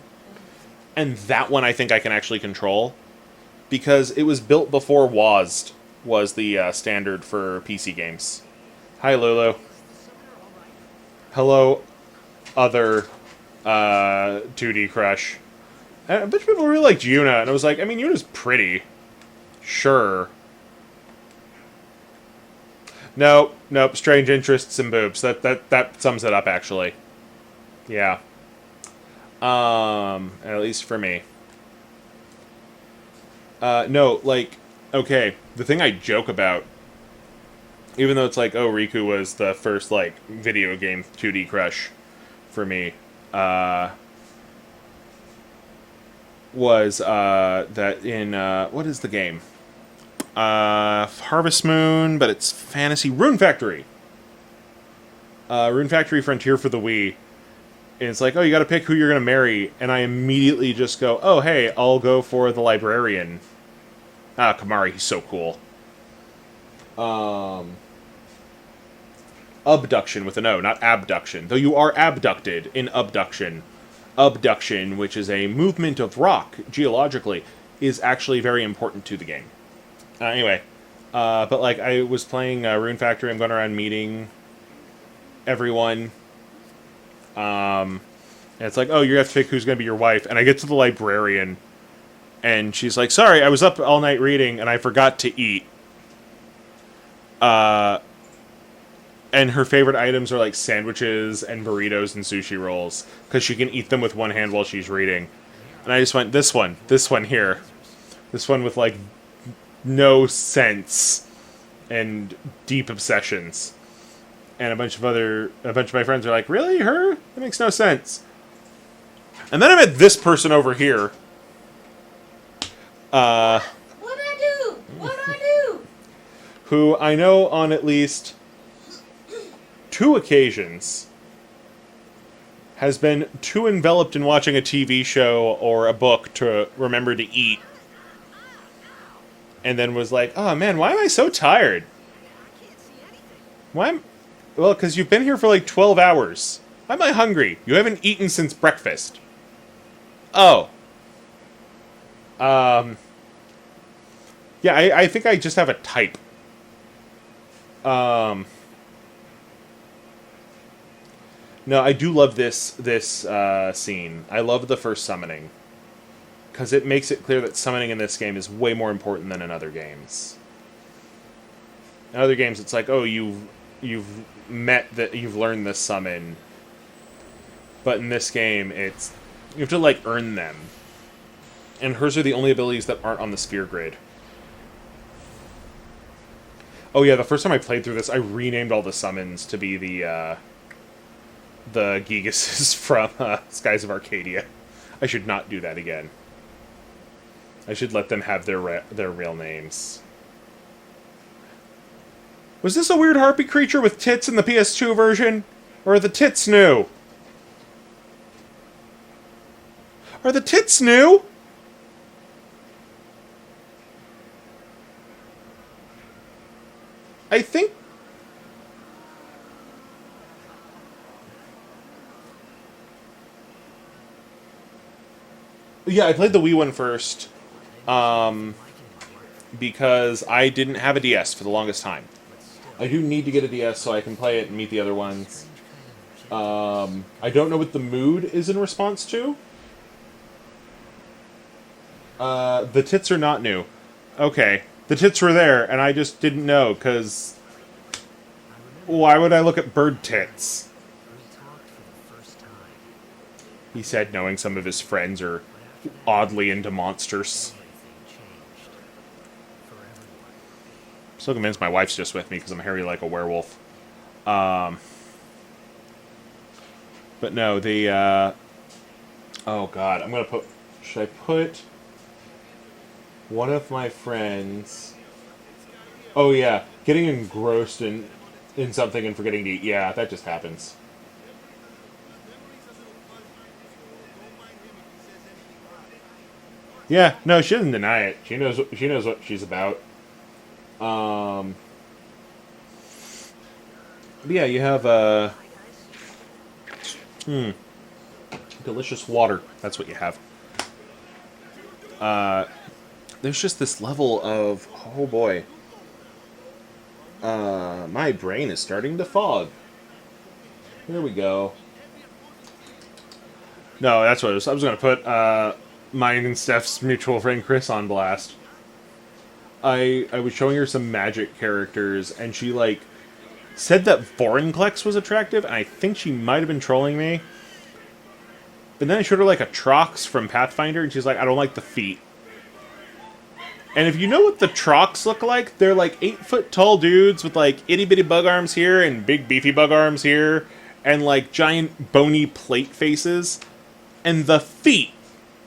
S1: And that one I think I can actually control. Because it was built before WASD was the standard for PC games. Hi, Lulu. Hello, other 2D crush. And a bunch of people really liked Yuna, and I was like, I mean, Yuna's pretty. Sure. Nope, strange interests and boobs. That sums it up, actually. Yeah. At least for me. No, like, okay, the thing I joke about, even though it's like, oh, Riku was the first, like, video game 2D crush for me, was, that in, what is the game? Harvest Moon, but it's fantasy. Rune Factory! Rune Factory Frontier for the Wii. And it's like, oh, you gotta pick who you're gonna marry, and I immediately just go, oh, hey, I'll go for the librarian. Ah, Kamari, he's so cool. Abduction with an O, not abduction. Though you are abducted in Abduction. Abduction, which is a movement of rock, geologically, is actually very important to the game. Anyway, but like, I was playing Rune Factory, I'm going around meeting everyone. And it's like, oh, you have to pick who's going to be your wife. And I get to the librarian, and she's like, sorry, I was up all night reading, and I forgot to eat. And her favorite items are like sandwiches and burritos and sushi rolls, because she can eat them with one hand while she's reading. And I just went, this one here. This one with, like, no sense and deep obsessions. And a bunch of my friends are like, really? Her? That makes no sense. And then I met this person over here.
S3: What'd I do?
S1: Who I know on at least 2 occasions has been too enveloped in watching a TV show or a book to remember to eat. And then was like, oh man, why am I so tired? Well, because you've been here for like 12 hours. Why am I hungry? You haven't eaten since breakfast. Oh. Yeah, I think I just have a type. No, I do love this scene. I love the first summoning. because it makes it clear that summoning in this game is way more important than in other games. In other games, it's like, oh, you've learned this summon, but in this game, it's you have to like earn them, and hers are the only abilities that aren't on the sphere grid. Oh yeah, the first time I played through this, I renamed all the summons to be the Gigases from Skies of Arcadia. I should not do that again. I should let them have their real names. Was this a weird harpy creature with tits in the PS2 version? Or are the tits new? Are the tits new? I think... Yeah, I played the Wii one first. Because I didn't have a DS for the longest time. I do need to get a DS so I can play it and meet the other ones. I don't know what the mood is in response to. The tits are not new. Okay. The tits were there, and I just didn't know, because... Why would I look at bird tits? He said, knowing some of his friends are oddly into monsters. I'm so convinced my wife's just with me because I'm hairy like a werewolf. But no, the... Oh god, I'm gonna put... Should I put... One of my friends... Oh yeah, getting engrossed in something and forgetting to eat. Yeah, that just happens. Yeah, no, she doesn't deny it. She knows what she's about. But yeah, you have delicious water. That's what you have. There's just this level of, oh boy. My brain is starting to fog. Here we go. No, that's what it was. I was going to put mine and Steph's mutual friend Chris on blast. I was showing her some magic characters, and she, like, said that Vorinclex was attractive, and I think she might have been trolling me. But then I showed her, like, a Trox from Pathfinder, and she's like, I don't like the feet. And if you know what the Trox look like, they're, like, 8-foot-tall dudes with, like, itty-bitty bug arms here, and big beefy bug arms here, and, like, giant bony plate faces. And the feet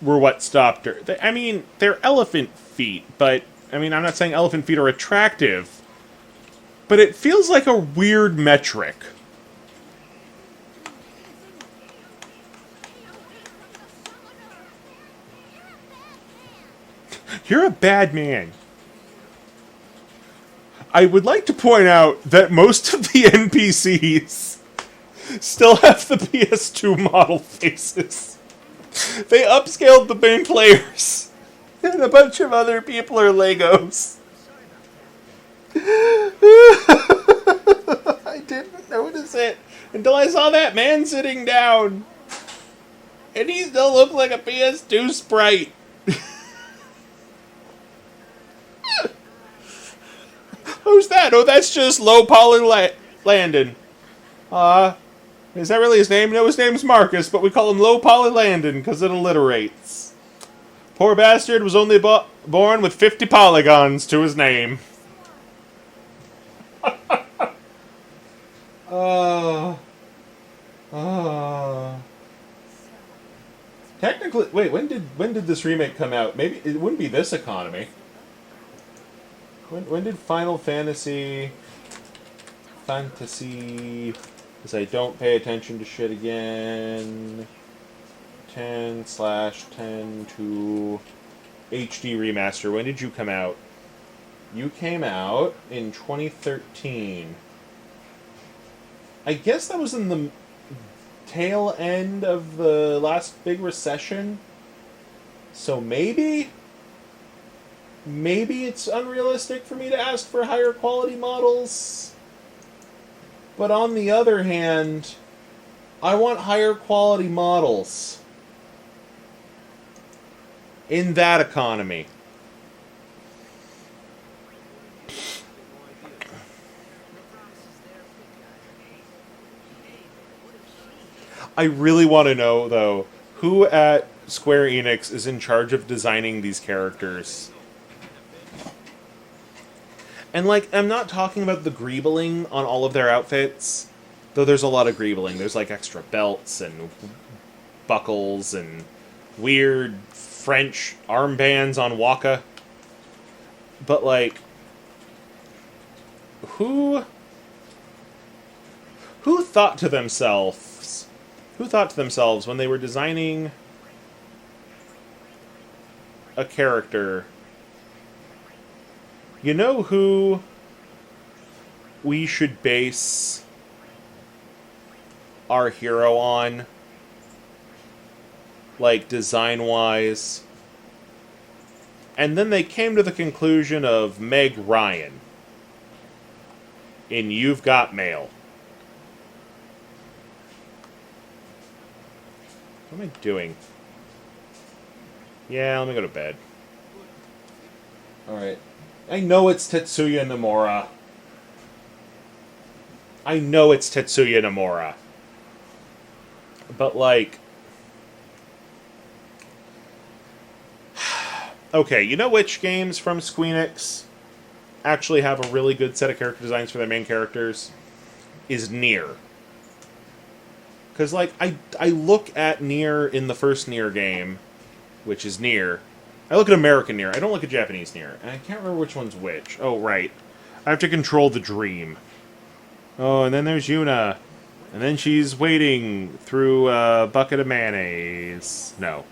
S1: were what stopped her. I mean, they're elephant feet, but... I mean, I'm not saying elephant feet are attractive, but it feels like a weird metric. You're a bad man. I would like to point out that most of the NPCs still have the PS2 model faces. They upscaled the main players. And a bunch of other people are Legos. I didn't notice it until I saw that man sitting down. And he still looked like a PS2 sprite. Who's that? Oh, that's just Low Poly Landon. Is that really his name? No, his name's Marcus, but we call him Low Poly Landon because it alliterates. Poor bastard was only born with 50 polygons to his name. Technically, wait, when did this remake come out? Maybe it wouldn't be this economy. When did Final Fantasy... Because I don't pay attention to shit again... 10/10/2 HD remaster. When did you come out? You came out in 2013. I guess that was in the tail end of the last big recession. So maybe it's unrealistic for me to ask for higher quality models. But on the other hand, I want higher quality models. In that economy. I really want to know, though, who at Square Enix is in charge of designing these characters. And, like, I'm not talking about the greebling on all of their outfits, though there's a lot of greebling. There's, like, extra belts and buckles and weird French armbands on Waka. But, like, who thought to themselves... Who thought to themselves when they were designing a character, you know who we should base our hero on? Like, design-wise. And then they came to the conclusion of Meg Ryan in You've Got Mail. What am I doing? Yeah, let me go to bed. Alright. I know it's Tetsuya Nomura. I know it's Tetsuya Nomura. But, like... Okay, you know which games from Squeenix actually have a really good set of character designs for their main characters? Is Nier. Because, like, I look at Nier in the first Nier game, which is Nier. I look at American Nier. I don't look at Japanese Nier. And I can't remember which one's which. Oh, right. I have to control the dream. Oh, and then there's Yuna. And then she's wading through a bucket of mayonnaise. No.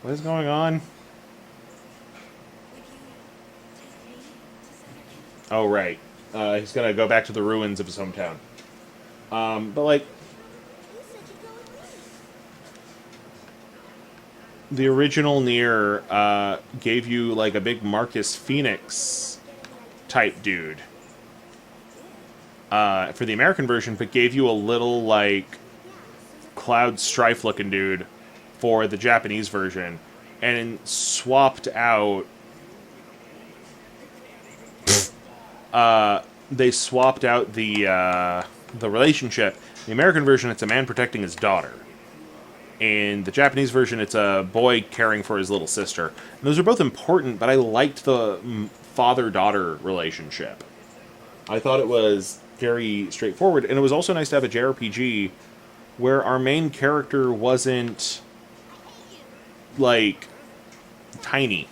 S1: What is going on? Oh, right. He's gonna go back to the ruins of his hometown. But, like... The original Nier gave you, like, a big Marcus Phoenix type dude. For the American version, but gave you a little, like, Cloud Strife looking dude for the Japanese version. And swapped out... they swapped out the relationship. In the American version, it's a man protecting his daughter. In the Japanese version, it's a boy caring for his little sister. And those are both important, but I liked the father-daughter relationship. I thought it was very straightforward, and it was also nice to have a JRPG where our main character wasn't, like, tiny.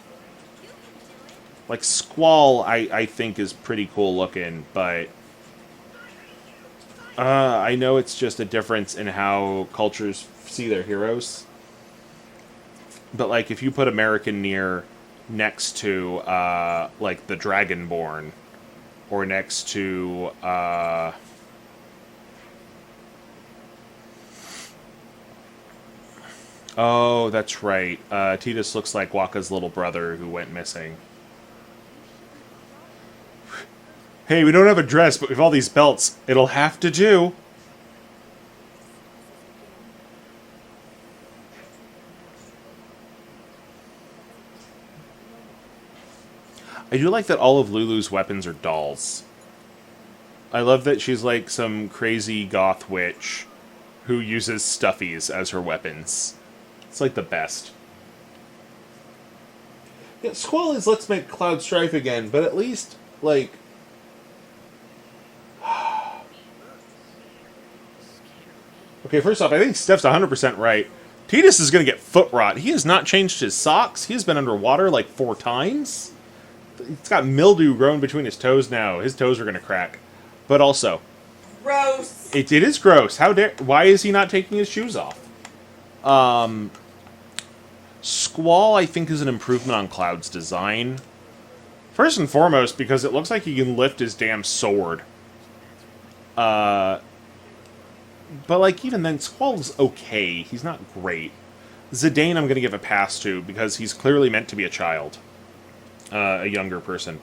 S1: Like, Squall, I think, is pretty cool looking, but... I know it's just a difference in how cultures see their heroes. But, like, if you put American Nier next to, like, the Dragonborn, or next to, oh, that's right. Tidus looks like Waka's little brother who went missing. Hey, we don't have a dress, but we have all these belts. It'll have to do. I do like that all of Lulu's weapons are dolls. I love that she's like some crazy goth witch who uses stuffies as her weapons. It's like the best. Yeah, Squall is let's make Cloud Strife again, but at least, like... Okay, first off, I think Steph's 100% right. Tidus is going to get foot rot. He has not changed his socks. He has been underwater like 4 times. He's got mildew growing between his toes now. His toes are going to crack. But also...
S2: Gross.
S1: It is gross. How dare... Why is he not taking his shoes off? Squall, I think, is an improvement on Cloud's design. First and foremost, because it looks like he can lift his damn sword. But, like, even then, Squall's okay. He's not great. Zidane I'm going to give a pass to, because he's clearly meant to be a child. A younger person.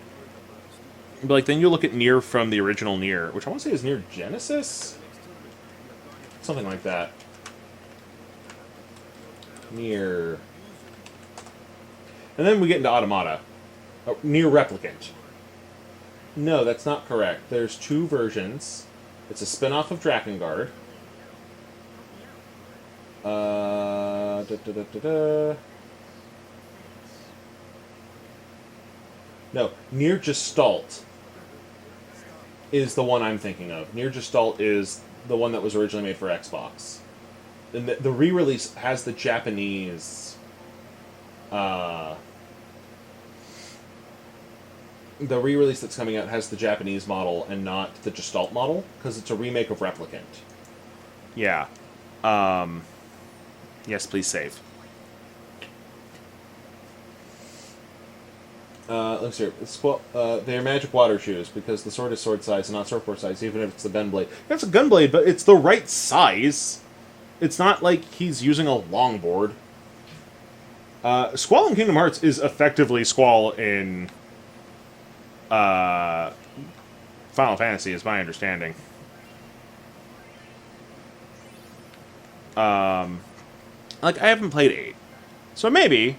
S1: But, like, then you look at Nier from the original Nier, which I want to say is Nier Genesis? Something like that. Near. And then we get into Automata. Oh, near replicant. No, that's not correct. There's two versions. It's a spin-off of Drakengard. No, Near Gestalt is the one I'm thinking of. Near Gestalt is the one that was originally made for Xbox. And the re-release has the Japanese... the re-release that's coming out has the Japanese model and not the Gestalt model, because it's a remake of Replicant. Yeah. Yes, please save. Let's see. They're magic water shoes, because the sword is sword size and not surfboard size, even if it's the gunblade. That's a gunblade, but it's the right size. It's not like he's using a longboard. Squall in Kingdom Hearts is effectively Squall in Final Fantasy, is my understanding. Like, I haven't played 8. So maybe,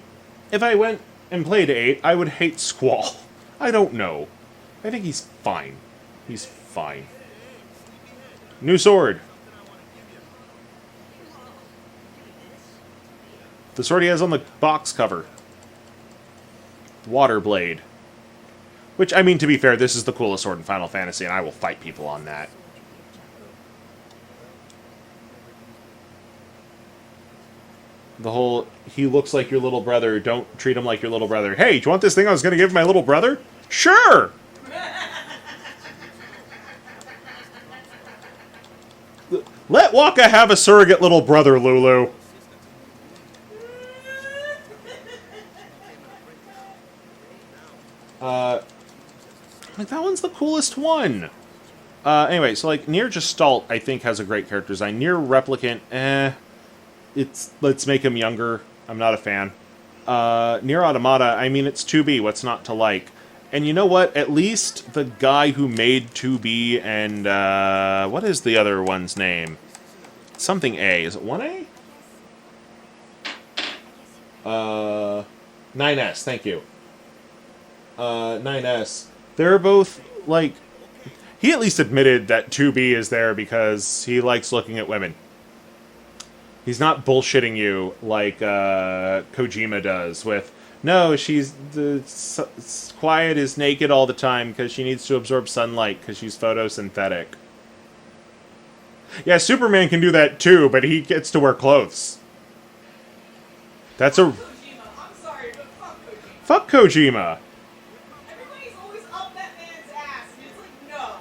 S1: if I went and played 8, I would hate Squall. I don't know. I think he's fine. He's fine. New sword. The sword he has on the box cover. Water blade. Which, I mean, to be fair, this is the coolest sword in Final Fantasy, and I will fight people on that. The whole, he looks like your little brother, don't treat him like your little brother. Hey, do you want this thing I was going to give my little brother? Sure! Let Waka have a surrogate little brother, Lulu. Like, that one's the coolest one. Anyway, so, like, Near Gestalt, I think, has a great character design. Near Replicant, let's make him younger. I'm not a fan. Near Automata, I mean, it's 2B. What's not to like? And you know what? At least the guy who made 2B and, what is the other one's name? Something A. Is it 1A? 9S, thank you. 9S. They're both, like... He at least admitted that 2B is there because he likes looking at women. He's not bullshitting you like Kojima does with, no, Quiet is naked all the time because she needs to absorb sunlight because she's photosynthetic. Yeah, Superman can do that too, but he gets to wear clothes. That's a...
S2: Kojima. I'm sorry, but fuck Kojima.
S1: Fuck Kojima.
S2: Everybody's always up that man's ass, and it's like, no.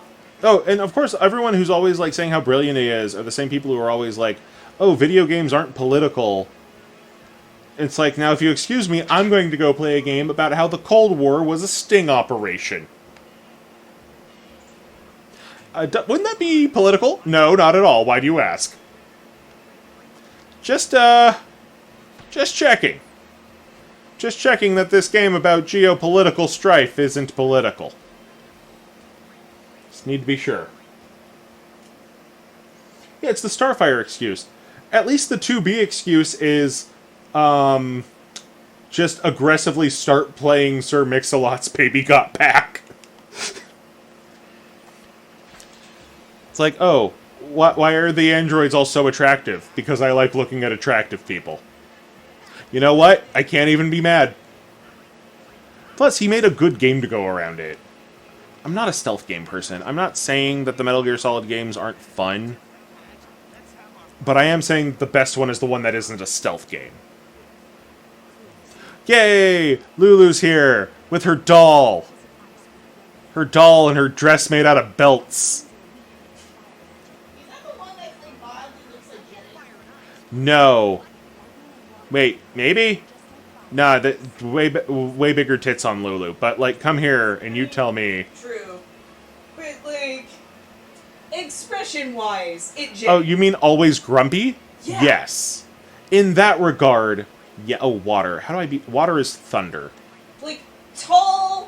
S1: Oh, and of course, everyone who's always like saying how brilliant he is are the same people who are always like, oh, video games aren't political. It's like, now if you excuse me, I'm going to go play a game about how the Cold War was a sting operation. Wouldn't that be political? No, not at all. Why do you ask? Just checking. Just checking that this game about geopolitical strife isn't political. Just need to be sure. Yeah, it's the Starfire excuse. At least the 2B excuse is, just aggressively start playing Sir Mix-a-Lot's Baby Got Back. It's like, oh, why are the androids all so attractive? Because I like looking at attractive people. You know what? I can't even be mad. Plus, he made a good game to go around it. I'm not a stealth game person. I'm not saying that the Metal Gear Solid games aren't fun. But I am saying the best one is the one that isn't a stealth game. Yay! Lulu's here with her doll. Her doll and her dress made out of belts.
S2: Is that the one that like mildly looks like Janet?
S1: No. Wait, maybe? Nah, way bigger tits on Lulu. But, like, come here and you tell me.
S2: True. But, like, expression-wise,
S1: Oh, you mean always grumpy?
S2: Yeah.
S1: Yes. In that regard, yeah. Oh, water. How do I be? Water is thunder.
S2: Like, tall,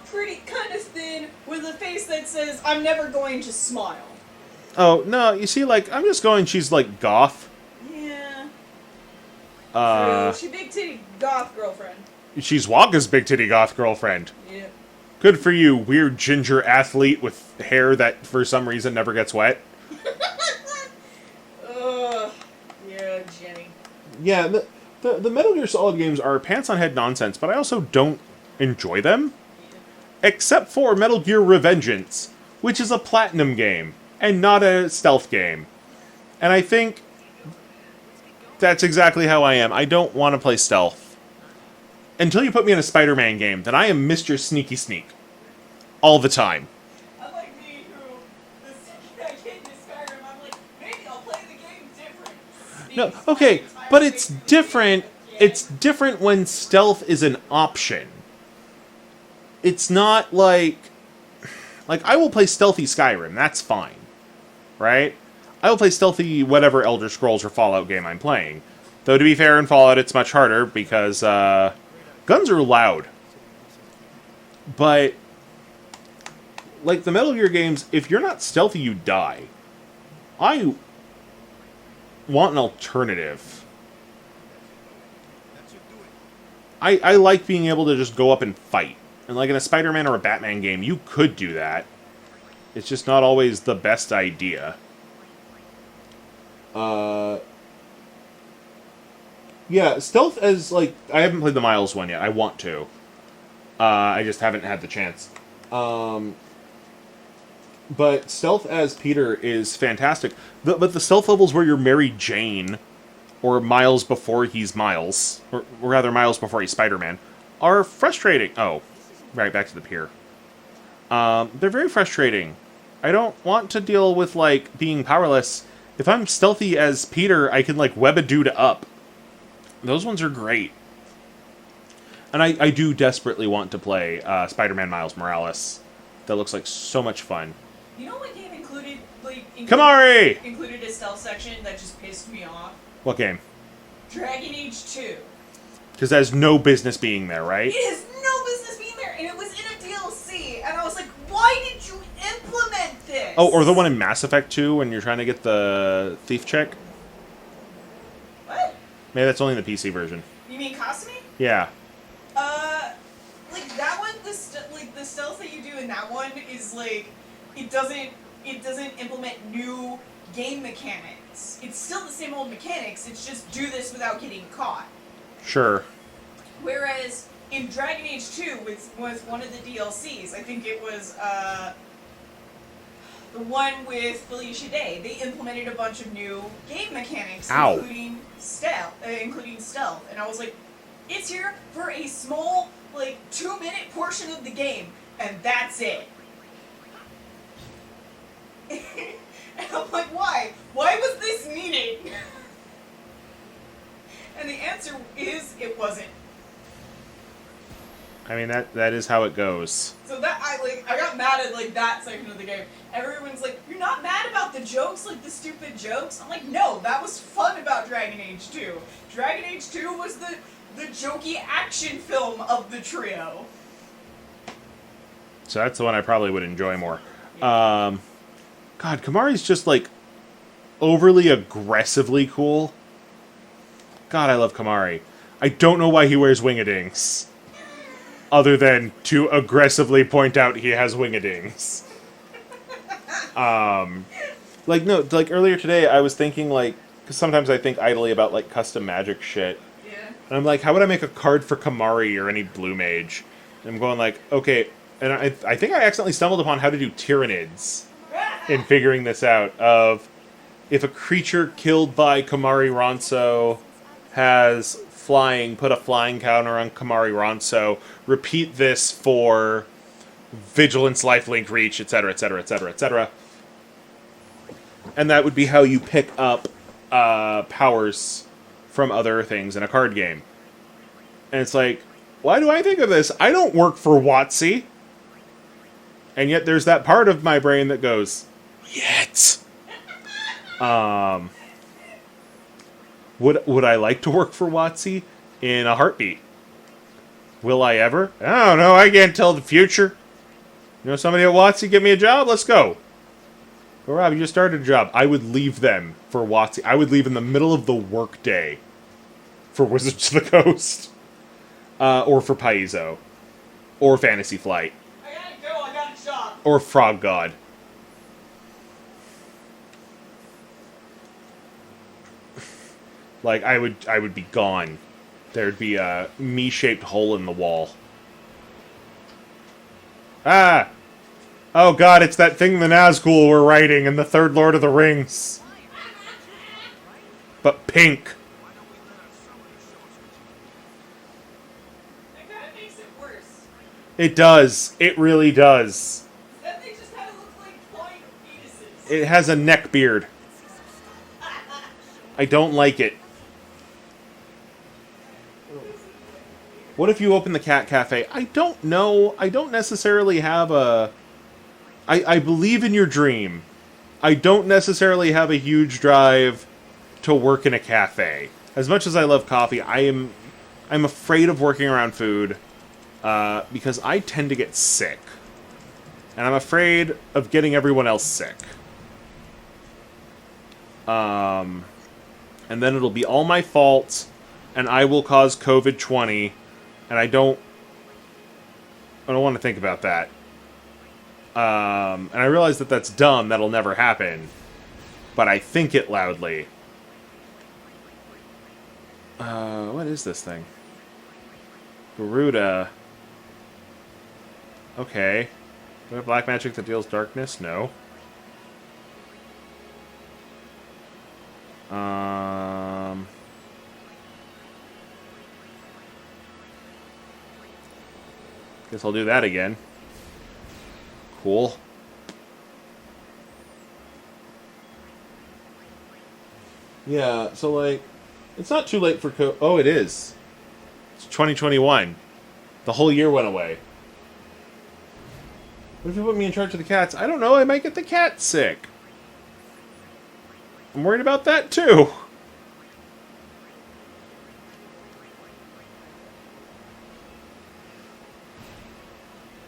S2: pretty, kind of thin, with a face that says, I'm never going to smile.
S1: Oh, no, you see, like, I'm just going, she's, like, goth.
S2: Yeah.
S1: Uh,
S2: True. She big titty goth girlfriend.
S1: she's Wonka's big titty goth girlfriend.
S2: Yeah.
S1: Good for you, weird ginger athlete with hair that, for some reason, never gets wet.
S2: Ugh. Yeah, Jenny.
S1: Yeah, the Metal Gear Solid games are pants-on-head nonsense, but I also don't enjoy them. Except for Metal Gear Revengeance, which is a Platinum game, and not a stealth game. And I think that's exactly how I am. I don't want to play stealth. Until you put me in a Spider-Man game, then I am Mr. Sneaky Sneak. All the time.
S2: Unlike me, who, the second I get into Skyrim, I'm like, maybe I'll play the game different.
S1: No, okay, but it's different. It's different when stealth is an option. It's not like I will play stealthy Skyrim, that's fine. Right? I will play stealthy whatever Elder Scrolls or Fallout game I'm playing. Though to be fair, in Fallout it's much harder because guns are loud. But like the Metal Gear games, if you're not stealthy, you die. I want an alternative. I like being able to just go up and fight. And like in a Spider-Man or a Batman game, you could do that. It's just not always the best idea. Yeah, stealth as, like, I haven't played the Miles one yet. I want to. I just haven't had the chance. But stealth as Peter is fantastic. But the stealth levels where you're Mary Jane, or Miles before he's Miles, or rather Miles before he's Spider-Man, are frustrating. Oh, right, back to the pier. They're very frustrating. I don't want to deal with, like, being powerless. If I'm stealthy as Peter, I can, like, web a dude up. Those ones are great. And I do desperately want to play Spider-Man Miles Morales. That looks like so much fun.
S2: You know what game included
S1: Kamari!
S2: Included a stealth section that just pissed me off?
S1: What game?
S2: Dragon Age 2.
S1: Because that has no business being there, right?
S2: It has no business being there, and it was in a DLC, and I was like, why did you implement this?
S1: Oh, or the one in Mass Effect 2 when you're trying to get the thief check?
S2: What?
S1: Maybe that's only in the PC version.
S2: You mean Kasumi?
S1: Yeah.
S2: Like that one, the stealth that you do in that one is like, it doesn't implement new game mechanics. It's still the same old mechanics, it's just do this without getting caught.
S1: Sure.
S2: Whereas in Dragon Age 2, which was one of the DLCs, I think it was the one with Felicia Day, they implemented a bunch of new game mechanics, including stealth. And I was like, it's here for a small, like, 2-minute portion of the game, and that's it. And I'm like, why? Why was this needed? And the answer is, it wasn't.
S1: I mean, that is how it goes.
S2: So that, I got mad at, like, that section of the game. Everyone's like, you're not mad about the jokes, like, the stupid jokes? I'm like, no, that was fun about Dragon Age 2. Dragon Age 2 was the jokey action film of the trio.
S1: So that's the one I probably would enjoy more. God, Kamari's just, like, overly aggressively cool. God, I love Kamari. I don't know why he wears wingadings. Other than to aggressively point out he has wingadings. Like, no, like, earlier today I was thinking, like, because sometimes I think idly about, like, custom magic shit.
S2: Yeah.
S1: And I'm like, how would I make a card for Kamari or any blue mage? And I'm going like, okay, and I think I accidentally stumbled upon how to do Tyranids in figuring this out, of if a creature killed by Kamari Ronso has flying, put a flying counter on Kamari Ronso, repeat this for Vigilance, Lifelink, Reach, etc., etc., etc., etc. And that would be how you pick up powers from other things in a card game. And it's like, why do I think of this? I don't work for WotC. And yet there's that part of my brain that goes, yet. Would I like to work for WotC? In a heartbeat. Will I ever? I don't know. I can't tell the future. You know somebody at WotC? Give me a job. Let's go. But Rob, you just started a job. I would leave them for WotC. I would leave in the middle of the workday for Wizards of the Coast. Or for Paizo. Or Fantasy Flight.
S2: I gotta go, I got a job.
S1: Or Frog God. Like, I would be gone. There'd be a me-shaped hole in the wall. Ah! Oh god, it's that thing the Nazgul were writing in the third Lord of the Rings. But pink.
S2: That kind of makes it worse.
S1: It does. It really does.
S2: That thing just kind of looks like blind fetuses.
S1: It has a neck beard. I don't like it. What if you open the cat cafe? I don't know. I don't necessarily have a... I believe in your dream. I don't necessarily have a huge drive to work in a cafe. As much as I love coffee, I'm afraid of working around food because I tend to get sick. And I'm afraid of getting everyone else sick. And then it'll be all my fault, and I will cause COVID-20, and I don't want to think about that. And I realize that that's dumb, that'll never happen, but I think it loudly. What is this thing? Garuda. Okay. Do we have black magic that deals darkness? No. Guess I'll do that again. Cool. Yeah, so like, it's not too late for oh, it is. It's 2021. The whole year went away. What if you put me in charge of the cats? I don't know, I might get the cat sick. I'm worried about that too.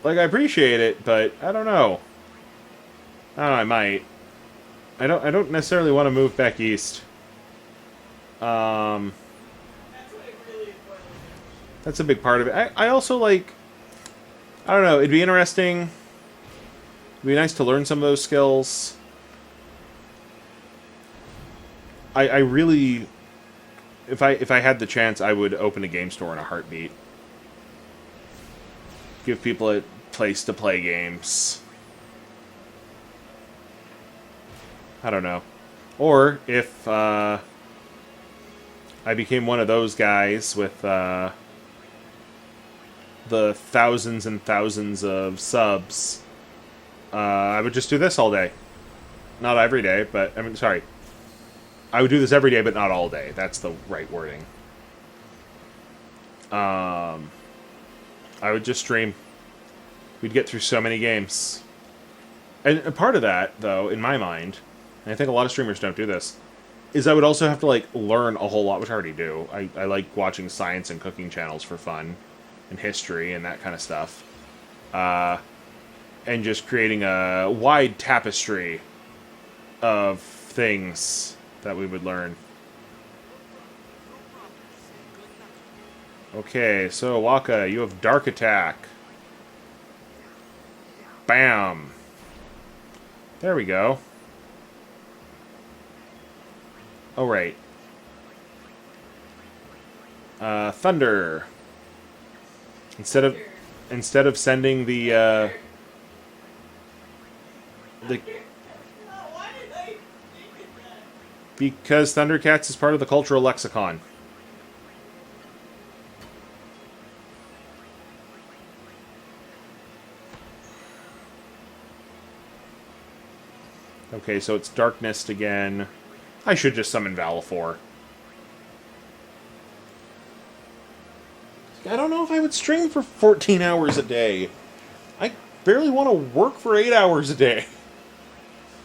S1: Like, I appreciate it, but I don't know. I don't know, I might. I don't necessarily want to move back east.
S2: That's what it really boils down to.
S1: That's a big part of it. I also, like... I don't know, it'd be interesting. It'd be nice to learn some of those skills. I really... If I had the chance, I would open a game store in a heartbeat. Give people a place to play games. I don't know. Or if I became one of those guys with the thousands and thousands of subs, I would just do this all day. Not every day, but... I mean, sorry. I would do this every day, but not all day. That's the right wording. I would just stream. We'd get through so many games. And a part of that, though, in my mind, and I think a lot of streamers don't do this, is I would also have to, like, learn a whole lot, which I already do. I like watching science and cooking channels for fun, and history, and that kind of stuff. And just creating a wide tapestry of things that we would learn. Okay, so Waka, you have Dark Attack. Bam. There we go. Oh, right. Thunder. Instead of sending the
S2: Why did I think of that?
S1: because Thundercats is part of the cultural lexicon. Okay, so it's Darkness again. I should just summon Valifor. I don't know if I would stream for 14 hours a day. I barely want to work for 8 hours a day.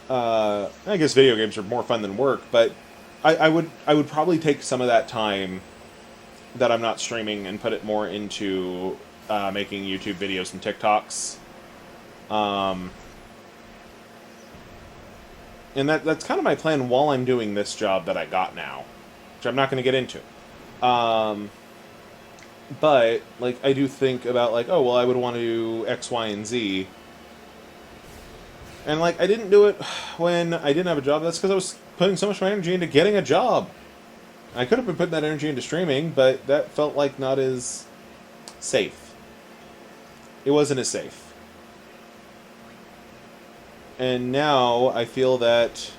S1: I guess video games are more fun than work, but I would probably take some of that time that I'm not streaming and put it more into making YouTube videos and TikToks. And that's kind of my plan while I'm doing this job that I got now, which I'm not going to get into. But, like, I do think about, like, oh, well, I would want to do X, Y, and Z. And, like, I didn't do it when I didn't have a job. That's because I was putting so much of my energy into getting a job. I could have been putting that energy into streaming, but that felt like not as safe. It wasn't as safe. And now I feel that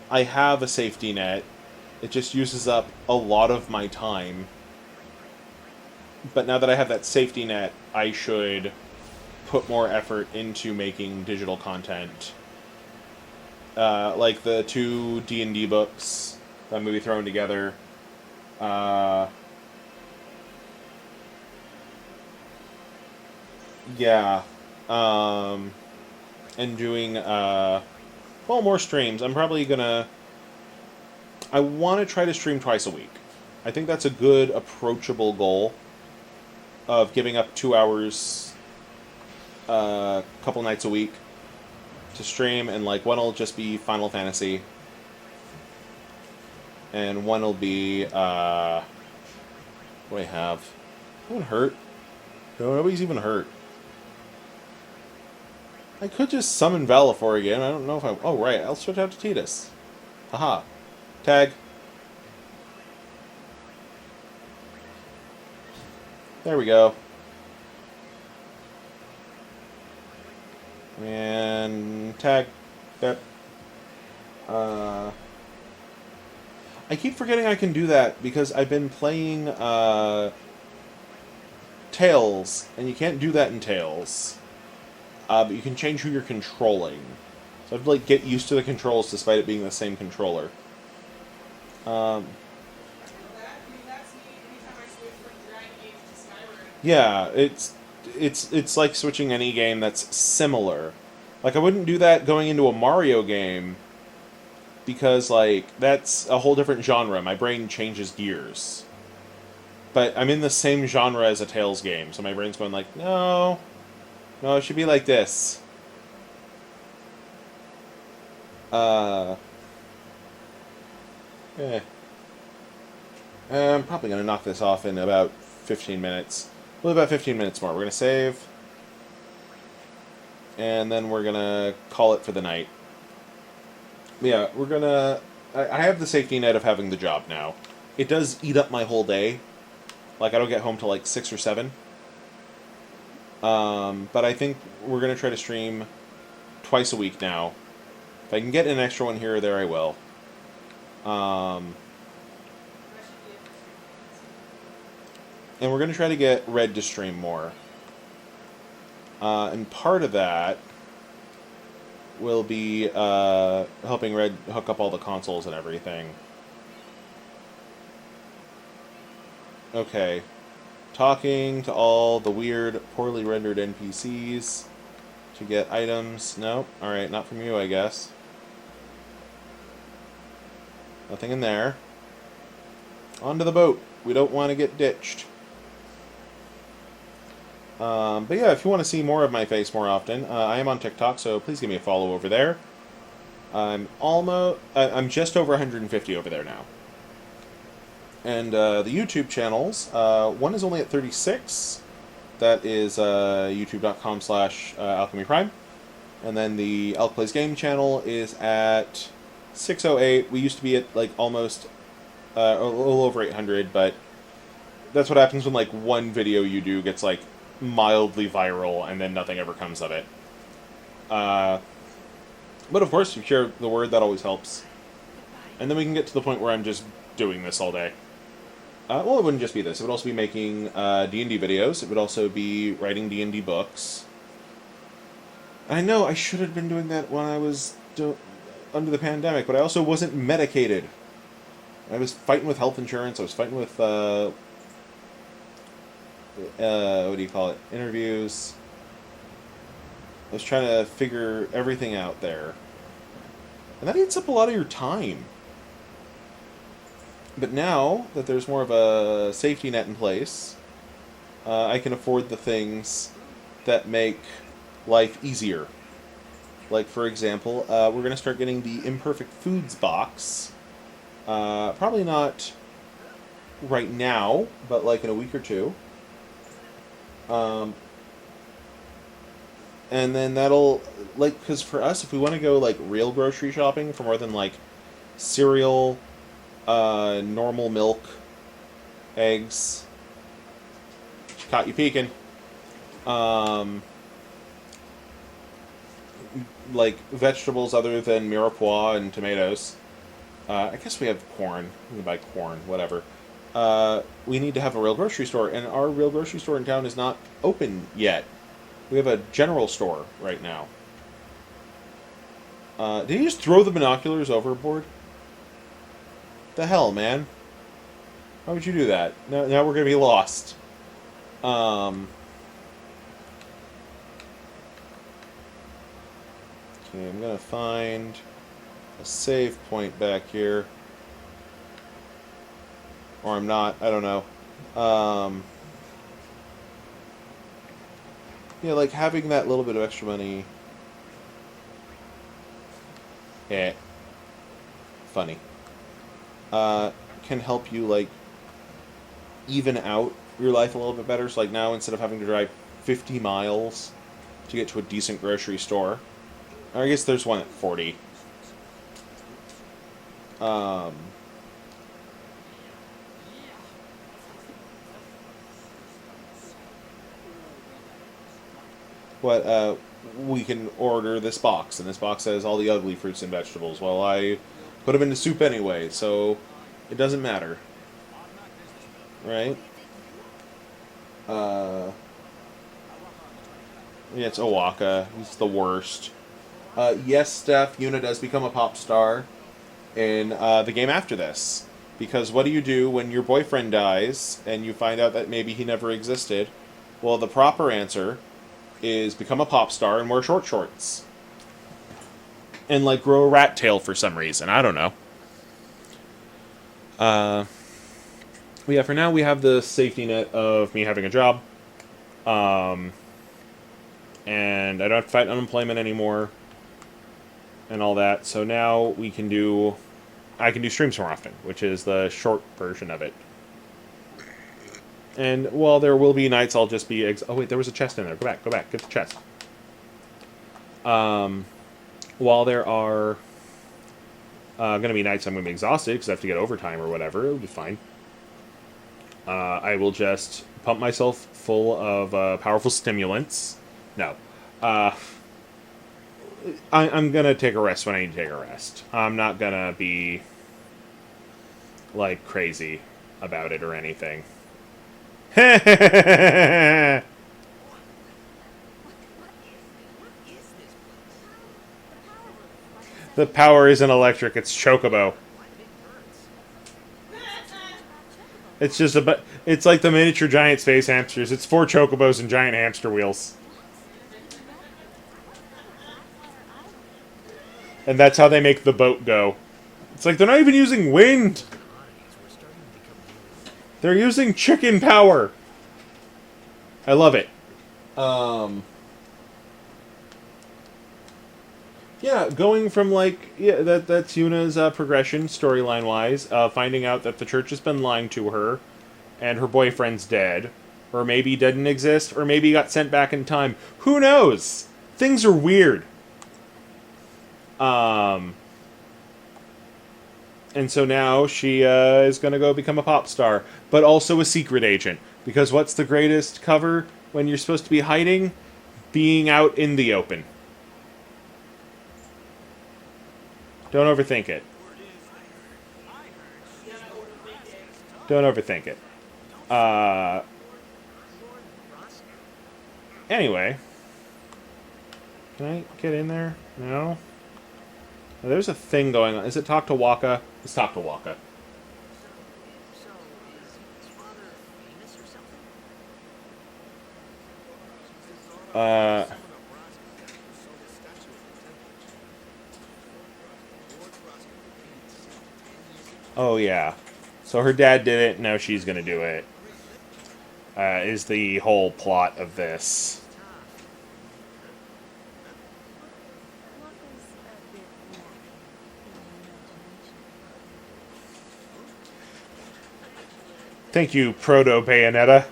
S1: I have a safety net. It just uses up a lot of my time. But now that I have that safety net, I should put more effort into making digital content. Like the 2 D&D books that I'm going to be throwing together. Yeah. And doing, more streams. I'm probably going to... I want to try to stream twice a week. I think that's a good, approachable goal of giving up 2 hours a couple nights a week to stream, and like one will just be Final Fantasy, and one will be what do I have? No one hurt. No, nobody's even hurt. I could just summon Valifor again. I don't know if I... Oh, right. I'll switch out to Tidus. Haha. Tag. There we go. And tag. Yep. I keep forgetting I can do that because I've been playing Tails, and you can't do that in Tails. But you can change who you're controlling. So I have to like get used to the controls despite it being the same controller. Yeah, it's like switching any game that's similar. Like I wouldn't do that going into a Mario game because like that's a whole different genre. My brain changes gears. But I'm in the same genre as a Tales game, so my brain's going like, no, it should be like this. I'm probably going to knock this off in about 15 minutes. Well, about 15 minutes more. We're going to save. And then we're going to call it for the night. Yeah, we're going to... I have the safety net of having the job now. It does eat up my whole day. Like, I don't get home till like 6 or 7. But I think we're going to try to stream twice a week now. If I can get an extra one here or there, I will. And we're going to try to get Red to stream more. And part of that will be helping Red hook up all the consoles and everything. Okay. Talking to all the weird, poorly rendered NPCs to get items. Nope. Alright, not from you, I guess. Nothing in there. Onto the boat. We don't want to get ditched. But yeah, if you want to see more of my face more often, I am on TikTok, so please give me a follow over there. I'm just over 150 over there now. And the YouTube channels, one is only at 36. That is youtube.com/Alchemyprime. And then the Alch Plays Game channel is at 608. We used to be at like almost a little over 800, but that's what happens when like one video you do gets like mildly viral and then nothing ever comes of it. But of course, if you share the word, that always helps. And then we can get to the point where I'm just doing this all day. Well, it wouldn't just be this. It would also be making D&D videos. It would also be writing D&D books. I know I should have been doing that when I was under the pandemic, but I also wasn't medicated. I was fighting with health insurance. I was fighting with, what do you call it? Interviews. I was trying to figure everything out there. And that eats up a lot of your time. But now that there's more of a safety net in place, I can afford the things that make life easier. Like, for example, we're going to start getting the Imperfect Foods box. Probably not right now, but like in a week or two. And then that'll, like, because for us, if we want to go, like, real grocery shopping for more than, like, cereal, normal milk, eggs, caught you peeking, like, vegetables other than mirepoix and tomatoes, I guess we have corn, we can buy corn, whatever, we need to have a real grocery store, and our real grocery store in town is not open yet. We have a general store right now. Did you just throw the binoculars overboard? The hell, man? Why would you do that? Now we're gonna be lost. Okay, I'm gonna find a save point back here. Or I'm not, I don't know. Yeah, like having that little bit of extra money. Funny. Can help you, like, even out your life a little bit better. So, like, now instead of having to drive 50 miles to get to a decent grocery store, or I guess there's one at 40. But we can order this box, and this box has all the ugly fruits and vegetables. Well, I put them into soup anyway, so it doesn't matter. Right? Yeah, it's Owaka. He's the worst. Yes, Steph, Yuna does become a pop star in the game after this. Because what do you do when your boyfriend dies, and you find out that maybe he never existed? Well, the proper answer is become a pop star and wear short shorts. And, like, grow a rat tail for some reason. I don't know. Yeah, for now we have the safety net of me having a job. And I don't have to fight unemployment anymore. And all that. So now we can do... I can do streams more often, which is the short version of it. And while there will be nights I'll just be... oh, wait, there was a chest in there. Go back. Get the chest. While there are going to be nights I'm going to be exhausted because I have to get overtime or whatever, it'll be fine. I will just pump myself full of powerful stimulants. No. I'm going to take a rest when I need to take a rest. I'm not going to be, like, crazy about it or anything. The power isn't electric, it's Chocobo. It's just it's like the miniature giant space hamsters. It's 4 Chocobos and giant hamster wheels. And that's how they make the boat go. It's like they're not even using wind. They're using chicken power. I love it. Yeah, going from, like, yeah, that's Yuna's progression, storyline-wise. Finding out that the church has been lying to her, and her boyfriend's dead. Or maybe didn't exist, or maybe got sent back in time. Who knows? Things are weird. And so now she is going to go become a pop star, but also a secret agent. Because what's the greatest cover when you're supposed to be hiding? Being out in the open. Don't overthink it. Don't overthink it. Anyway. Can I get in there? No? Oh, there's a thing going on. Is it talk to Waka? Let's talk to Waka. Oh, yeah. So her dad did it, now she's gonna do it. Is the whole plot of this. Thank you, Proto Bayonetta.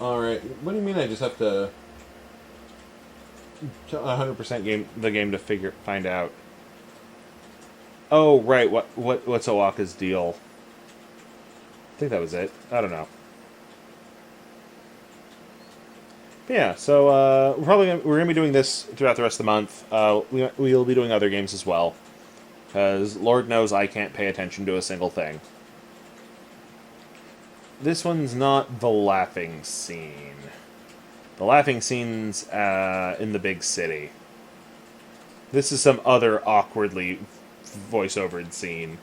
S1: Alright, what do you mean I just have to 100% the game to find out? Oh, right, what's Owaka's deal? I think that was it. I don't know. But yeah, so we're gonna be doing this throughout the rest of the month. We'll be doing other games as well, because Lord knows I can't pay attention to a single thing. This one's not the laughing scene. The laughing scene's in the big city. This is some other awkwardly voice-overed scene.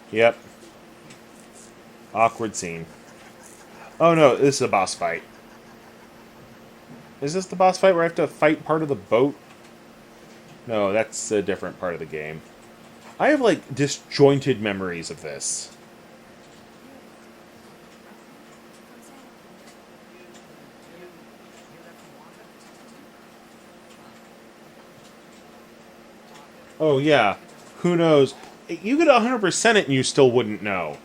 S1: Yep. Awkward scene. Oh no, this is a boss fight. Is this the boss fight where I have to fight part of the boat? No, that's a different part of the game. I have, like, disjointed memories of this. Oh, yeah. Who knows? You could 100% it and you still wouldn't know.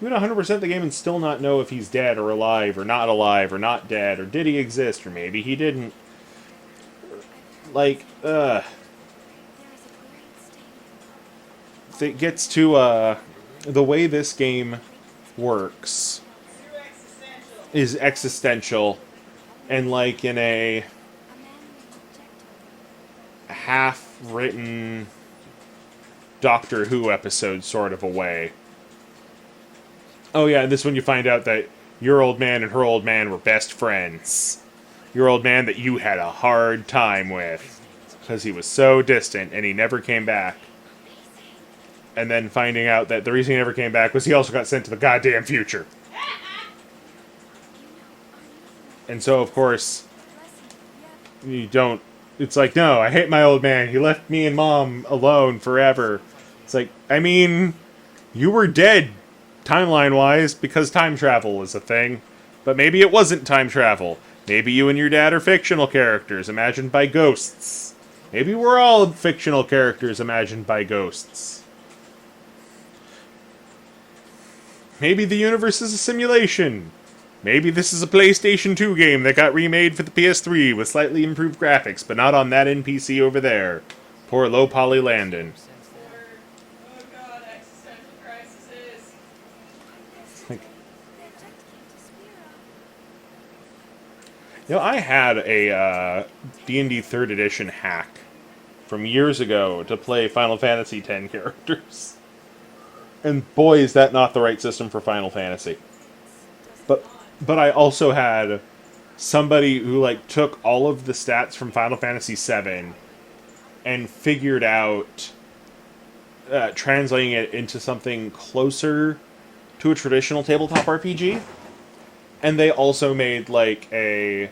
S1: You would 100% the game and still not know if he's dead or alive or not dead, or did he exist, or maybe he didn't. Like, it gets to, the way this game works is existential, and like in a half-written Doctor Who episode sort of a way. Oh yeah, and this one you find out that your old man and her old man were best friends. Your old man that you had a hard time with, because he was so distant and he never came back. And then finding out that the reason he never came back was he also got sent to the goddamn future. And so, of course, you don't... It's like, no, I hate my old man. He left me and Mom alone forever. It's like, I mean, you were dead, timeline-wise, because time travel is a thing. But maybe it wasn't time travel. Maybe you and your dad are fictional characters imagined by ghosts. Maybe we're all fictional characters imagined by ghosts. Maybe the universe is a simulation. Maybe this is a PlayStation 2 game that got remade for the PS3 with slightly improved graphics, but not on that NPC over there. Poor low poly Landon.
S2: Oh god, existential crises.
S1: Like, you know, I had a D&D 3rd edition hack from years ago to play Final Fantasy X characters. And boy, is that not the right system for Final Fantasy. But I also had somebody who, like, took all of the stats from Final Fantasy VII and figured out translating it into something closer to a traditional tabletop RPG. And they also made, like, here's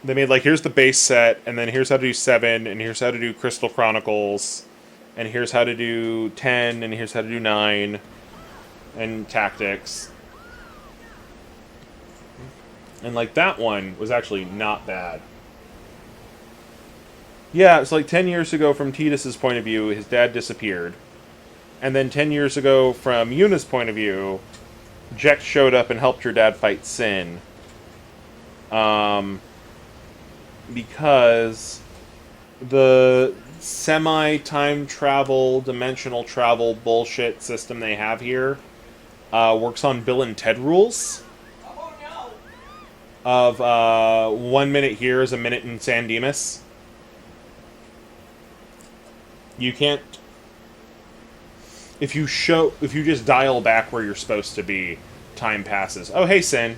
S1: the base set, and then here's how to do 7, and here's how to do Crystal Chronicles, and here's how to do 10, and here's how to do 9, and Tactics. And, like, that one was actually not bad. Yeah, it's like 10 years ago from Tidus's point of view, his dad disappeared. And then 10 years ago from Yuna's point of view, Jex showed up and helped her dad fight Sin. Because the semi-time travel, dimensional travel bullshit system they have here works on Bill and Ted rules. Of 1 minute here is a minute in San Dimas. You can't... If you just dial back where you're supposed to be, time passes. Oh, hey, Sin.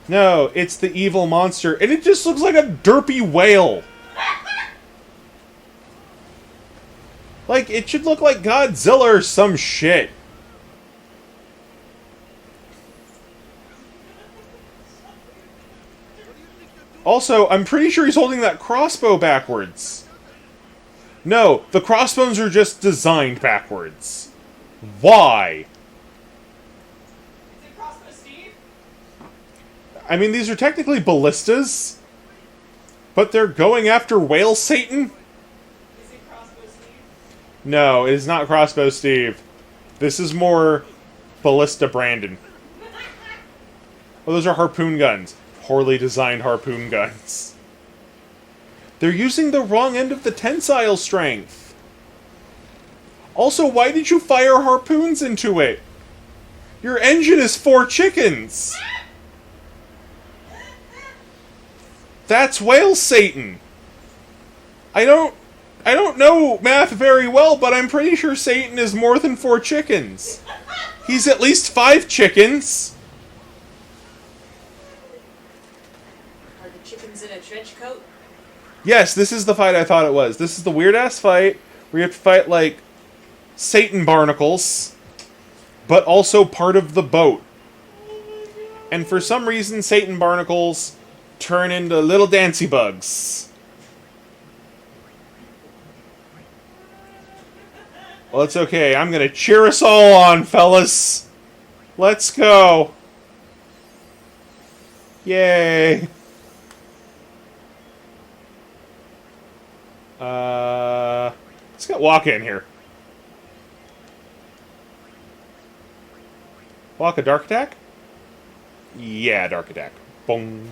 S1: No, it's the evil monster, and it just looks like a derpy whale. Like, it should look like Godzilla or some shit. Also, I'm pretty sure he's holding that crossbow backwards. No, the crossbows are just designed backwards. Why? I mean, these are technically ballistas, but they're going after Whale Satan?
S2: Is it Crossbow Steve?
S1: No, it is not Crossbow Steve. This is more Ballista Brandon. Oh, those are harpoon guns. Poorly designed harpoon guns. They're using the wrong end of the tensile strength. Also, why did you fire harpoons into it? Your engine is 4 chickens. That's Whale Satan. I don't know math very well, but I'm pretty sure Satan is more than 4 chickens. He's at least 5 chickens.
S3: Are the chickens in a trench coat?
S1: Yes, this is the fight I thought it was. This is the weird-ass fight where you have to fight, like, Satan barnacles, but also part of the boat. And for some reason, Satan barnacles turn into little dancy bugs. Well, it's okay. I'm gonna cheer us all on, fellas. Let's go. Yay. Let's get Waka in here. Waka, Dark Attack? Yeah, Dark Attack. Boom.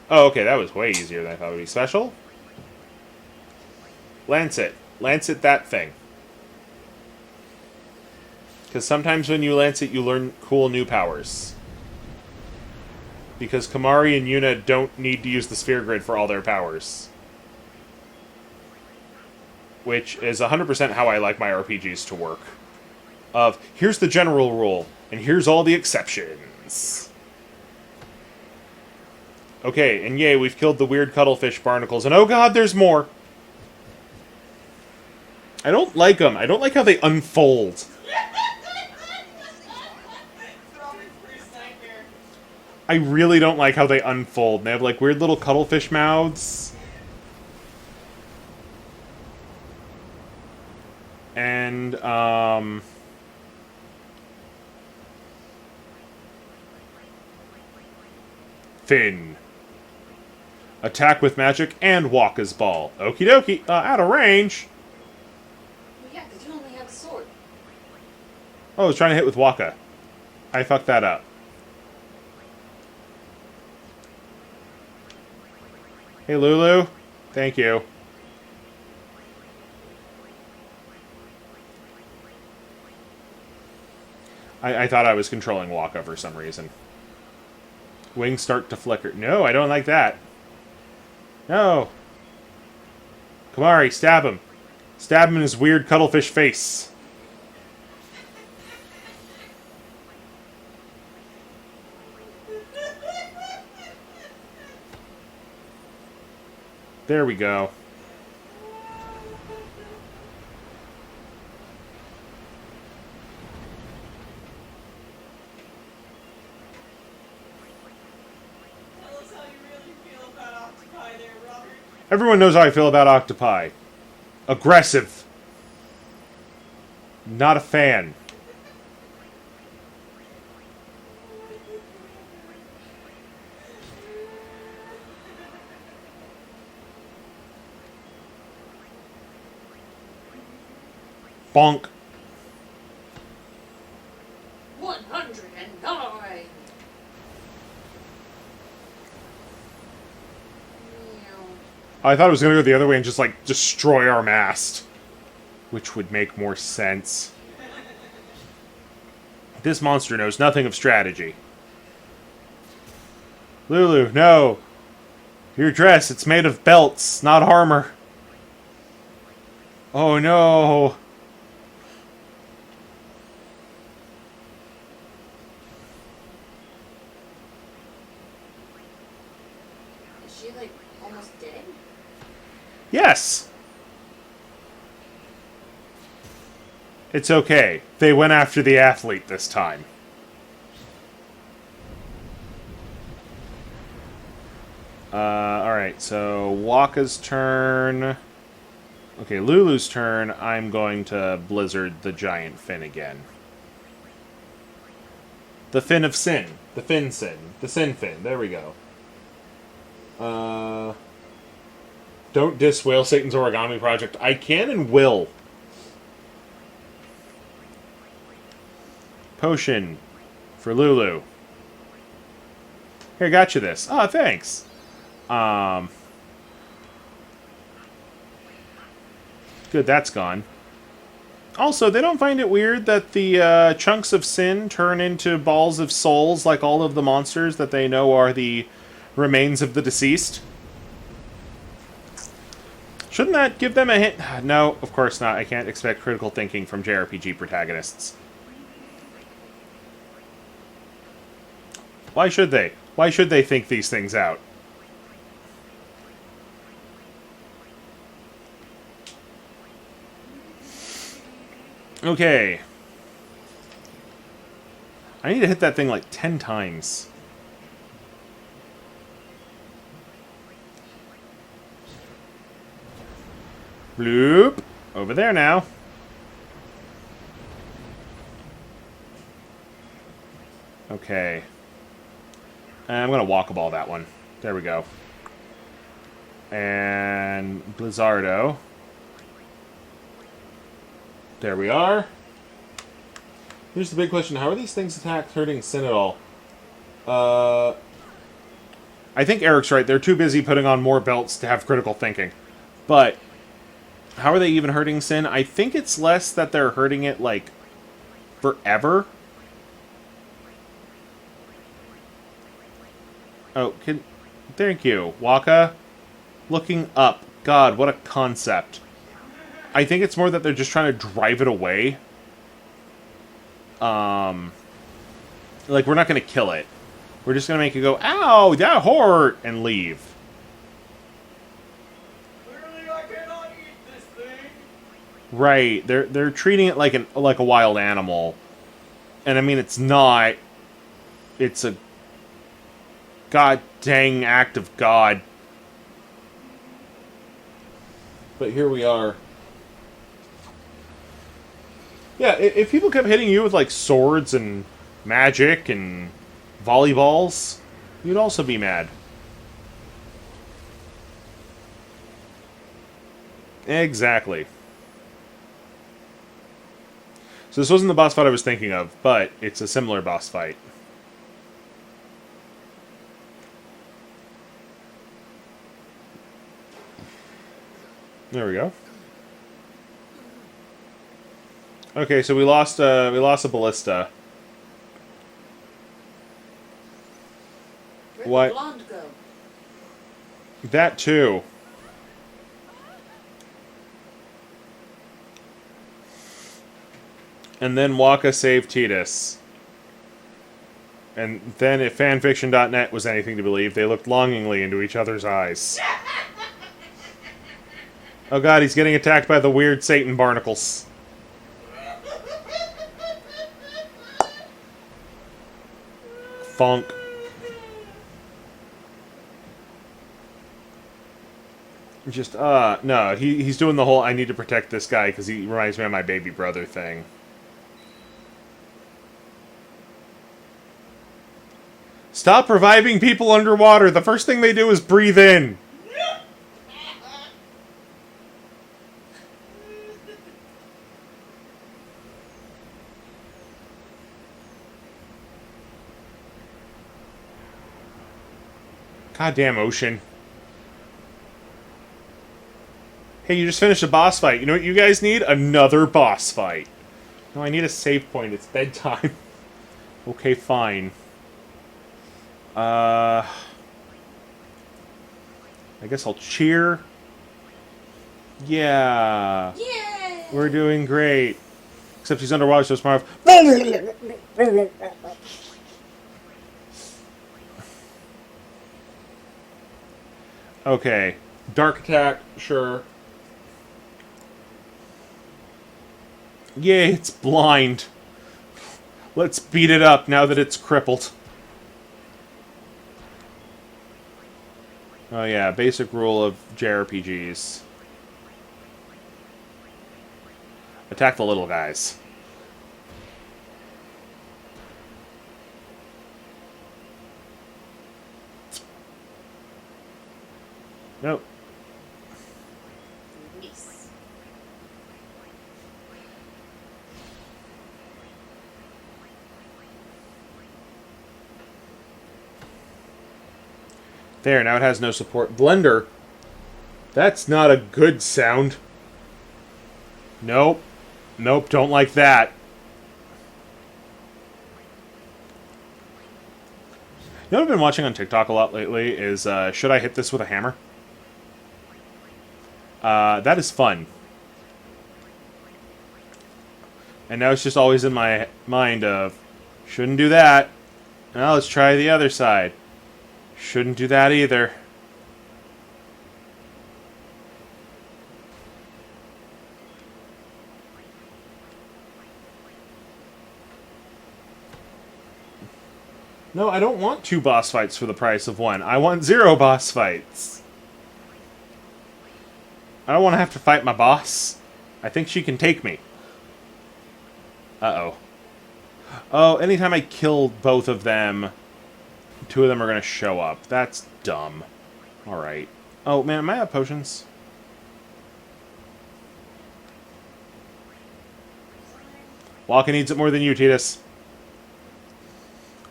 S1: Oh, okay, that was way easier than I thought it would be. Special? Lancet. Lancet that thing. Because sometimes when you Lancet, you learn cool new powers. Because Kamari and Yuna don't need to use the Sphere Grid for all their powers. Which is 100% how I like my RPGs to work. Of, here's the general rule, and here's all the exceptions. Okay, and yay, we've killed the weird cuttlefish barnacles, and oh god, there's more! I don't like them. I don't like how they unfold.
S2: Robin's worst nightmare.
S1: I really don't like how they unfold. They have, like, weird little cuttlefish mouths. And, Finn. Attack with magic and Waka's ball. Okie dokie. Out of range.
S3: Well, yeah, because you only have a sword.
S1: Oh, I was trying to hit with Waka. I fucked that up. Hey, Lulu. Thank you. I thought I was controlling Waka for some reason. Wings start to flicker. No, I don't like that. No. Kamari, stab him. Stab him in his weird cuttlefish face. There we go.
S2: Tell us how you really feel about Octopi there, Robert.
S1: Everyone knows how I feel about octopi. Aggressive. Not a fan. Bonk.
S3: 109!
S1: I thought it was going to go the other way and just, like, destroy our mast. Which would make more sense. This monster knows nothing of strategy. Lulu, no. Your dress, it's made of belts, not armor. Oh, no.
S3: Is she, like, almost dead?
S1: Yes. It's okay. They went after the athlete this time. Alright, so Waka's turn. Okay, Lulu's turn. I'm going to Blizzard the giant fin again. The Fin of Sin. The Fin Sin. The Sin Fin. There we go. Don't diss Whale Satan's Origami Project. I can and will. Potion for Lulu. Here, got you this. Oh, thanks. Good, that's gone. Also, they don't find it weird that the chunks of sin turn into balls of souls like all of the monsters that they know are the remains of the deceased? Shouldn't that give them a hint? No, of course not. I can't expect critical thinking from JRPG protagonists. Why should they? Why should they think these things out? Okay. I need to hit that thing like 10 times. Bloop. Over there now. Okay. I'm going to walk-a-ball that one. There we go. And Blizzardo. There we are. Here's the big question. How are these things attacked hurting Sin at all? I think Eric's right. They're too busy putting on more belts to have critical thinking. But how are they even hurting Sin? I think it's less that they're hurting it, like, forever. Oh, thank you. Waka. Looking up. God, what a concept. I think it's more that they're just trying to drive it away. Like, we're not going to kill it. We're just going to make it go, ow, that hurt, and leave.
S2: Clearly I cannot eat this thing.
S1: Right. They're treating it like a wild animal. And I mean, it's not. It's a god dang act of God. But here we are. Yeah, if people kept hitting you with, like, swords and magic and volleyballs, you'd also be mad. Exactly. So this wasn't the boss fight I was thinking of, but it's a similar boss fight. There we go. Okay, so we lost a ballista.
S3: Where'd
S1: What?
S3: the blonde go?
S1: That too. And then Waka saved Tidus. And then, if fanfiction.net was anything to believe, they looked longingly into each other's eyes. Oh god, he's getting attacked by the weird Satan barnacles. Funk. Just, no, he's doing the whole I need to protect this guy because he reminds me of my baby brother thing. Stop reviving people underwater. The first thing they do is breathe in. Goddamn ocean. Hey, you just finished a boss fight. You know what you guys need? Another boss fight. No, I need a save point. It's bedtime. Okay, fine. I guess I'll cheer. Yeah.
S3: Yay!
S1: We're doing great. Except he's underwater, so it's more of... Okay. Dark attack, sure. Yay, it's blind. Let's beat it up now that it's crippled. Oh yeah, basic rule of JRPGs. Attack the little guys. Nope.
S3: Nice.
S1: There, now it has no support. Blender. That's not a good sound. Nope. Nope, don't like that. You know what I've been watching on TikTok a lot lately is, should I hit this with a hammer? That is fun. And now it's just always in my mind of, shouldn't do that. Now let's try the other side. Shouldn't do that either. No, I don't want 2 boss fights for the price of 1. I want 0 boss fights. I don't want to have to fight my boss. I think she can take me. Uh-oh. Oh, anytime I kill both of them, 2 of them are going to show up. That's dumb. Alright. Oh, man, am I out of potions? Waka needs it more than you, Titus.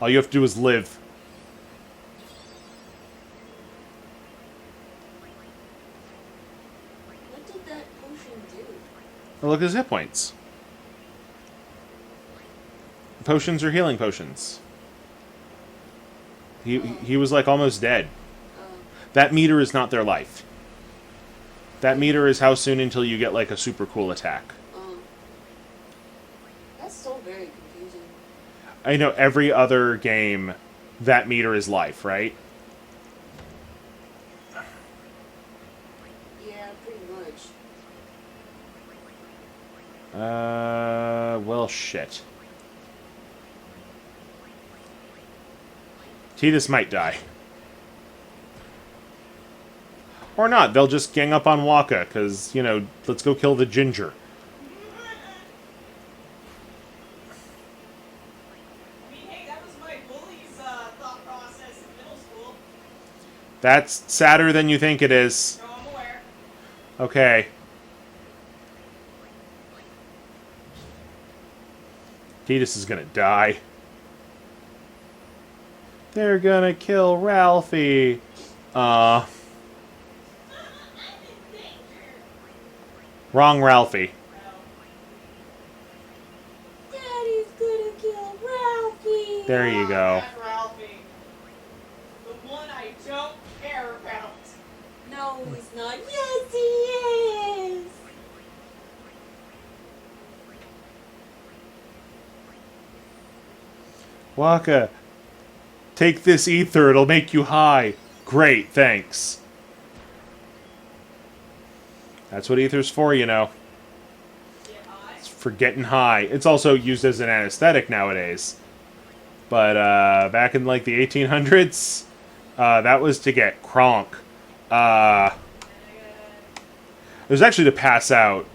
S1: All you have to do is live.
S3: What did that potion do?
S1: Oh, look at his hit points. Potions are healing potions. He was like almost dead. That meter is not their life. That meter is how soon until you get like a super cool attack.
S3: That's so very confusing.
S1: I know every other game, that meter is life, right?
S3: Yeah, pretty much.
S1: Well, shit. Titus might die. Or not, they'll just gang up on Waka, because, you know, let's go kill the ginger.
S2: I mean, hey, that was my bully's thought process in middle school.
S1: That's sadder than you think it is.
S2: No, I'm aware.
S1: Okay. Titus is gonna die. They're gonna kill Ralphie. Wrong Ralphie.
S3: Daddy's gonna kill Ralphie!
S1: There you go.
S2: That's Ralphie. The one I don't care about.
S3: No, he's not. Yes, he is!
S1: Waka, take this ether, it'll make you high. Great, thanks. That's what ether's for, you know.
S2: Get high.
S1: It's for getting high. It's also used as an anesthetic nowadays. But back in like the 1800s, that was to get cronk. It was actually to pass out,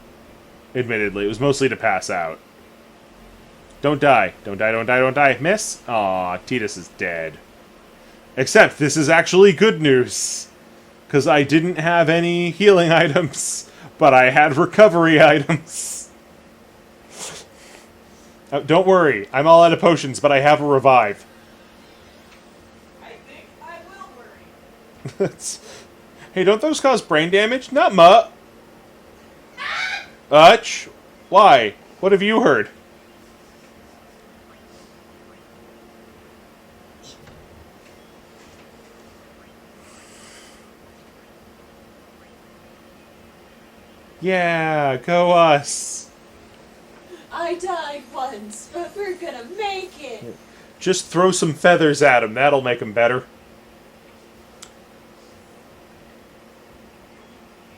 S1: admittedly. It was mostly to pass out. Don't die. Don't die, don't die, don't die. Miss? Aw, Titus is dead. Except this is actually good news. Because I didn't have any healing items, but I had recovery items. Don't worry, I'm all out of potions, but I have a revive.
S2: I think I will worry.
S1: Hey, don't those cause brain damage? Not much. Alch? Why? What have you heard? Yeah, go us.
S3: I died once, but we're gonna make it!
S1: Just throw some feathers at him. That'll make him better.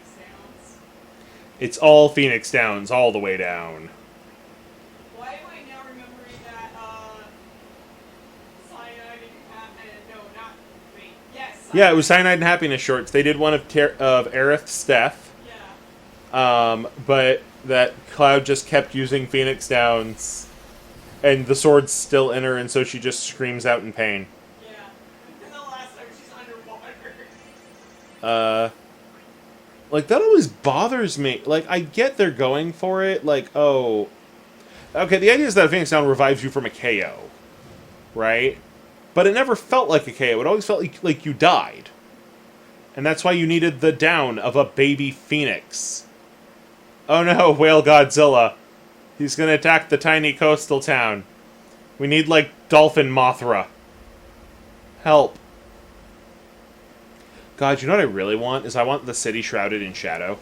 S2: Sounds.
S1: It's all Phoenix Downs, all the way down.
S2: Why am I now remembering that, cyanide and no, not, wait, yes.
S1: Yeah, it was Cyanide and Happiness shorts. They did one of Aerith's death.
S2: Yeah.
S1: But that Cloud just kept using Phoenix Downs, and the sword's still in her, and so she just screams out in pain.
S2: Yeah. And the last time she's underwater.
S1: Like, that always bothers me. Like, I get they're going for it. Like, oh... Okay, the idea is that a Phoenix Down revives you from a KO. Right? But it never felt like a KO. It always felt like you died. And that's why you needed the down of a baby Phoenix. Oh no, Whale Godzilla. He's gonna attack the tiny coastal town. We need, like, Dolphin Mothra. Help. God, you know what I really want? Is I want the city shrouded in shadow.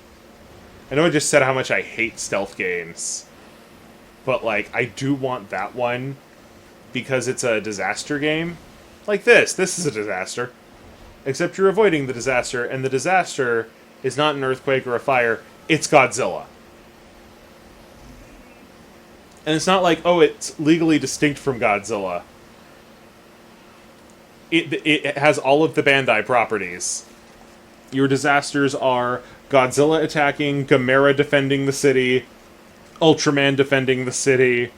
S1: I know I just said how much I hate stealth games. But, like, I do want that one because it's a disaster game. Like this. This is a disaster. Except you're avoiding the disaster, and the disaster is not an earthquake or a fire. It's Godzilla. And it's not like, oh, it's legally distinct from Godzilla. It has all of the Bandai properties. Your disasters are Godzilla attacking, Gamera defending the city, Ultraman defending the city,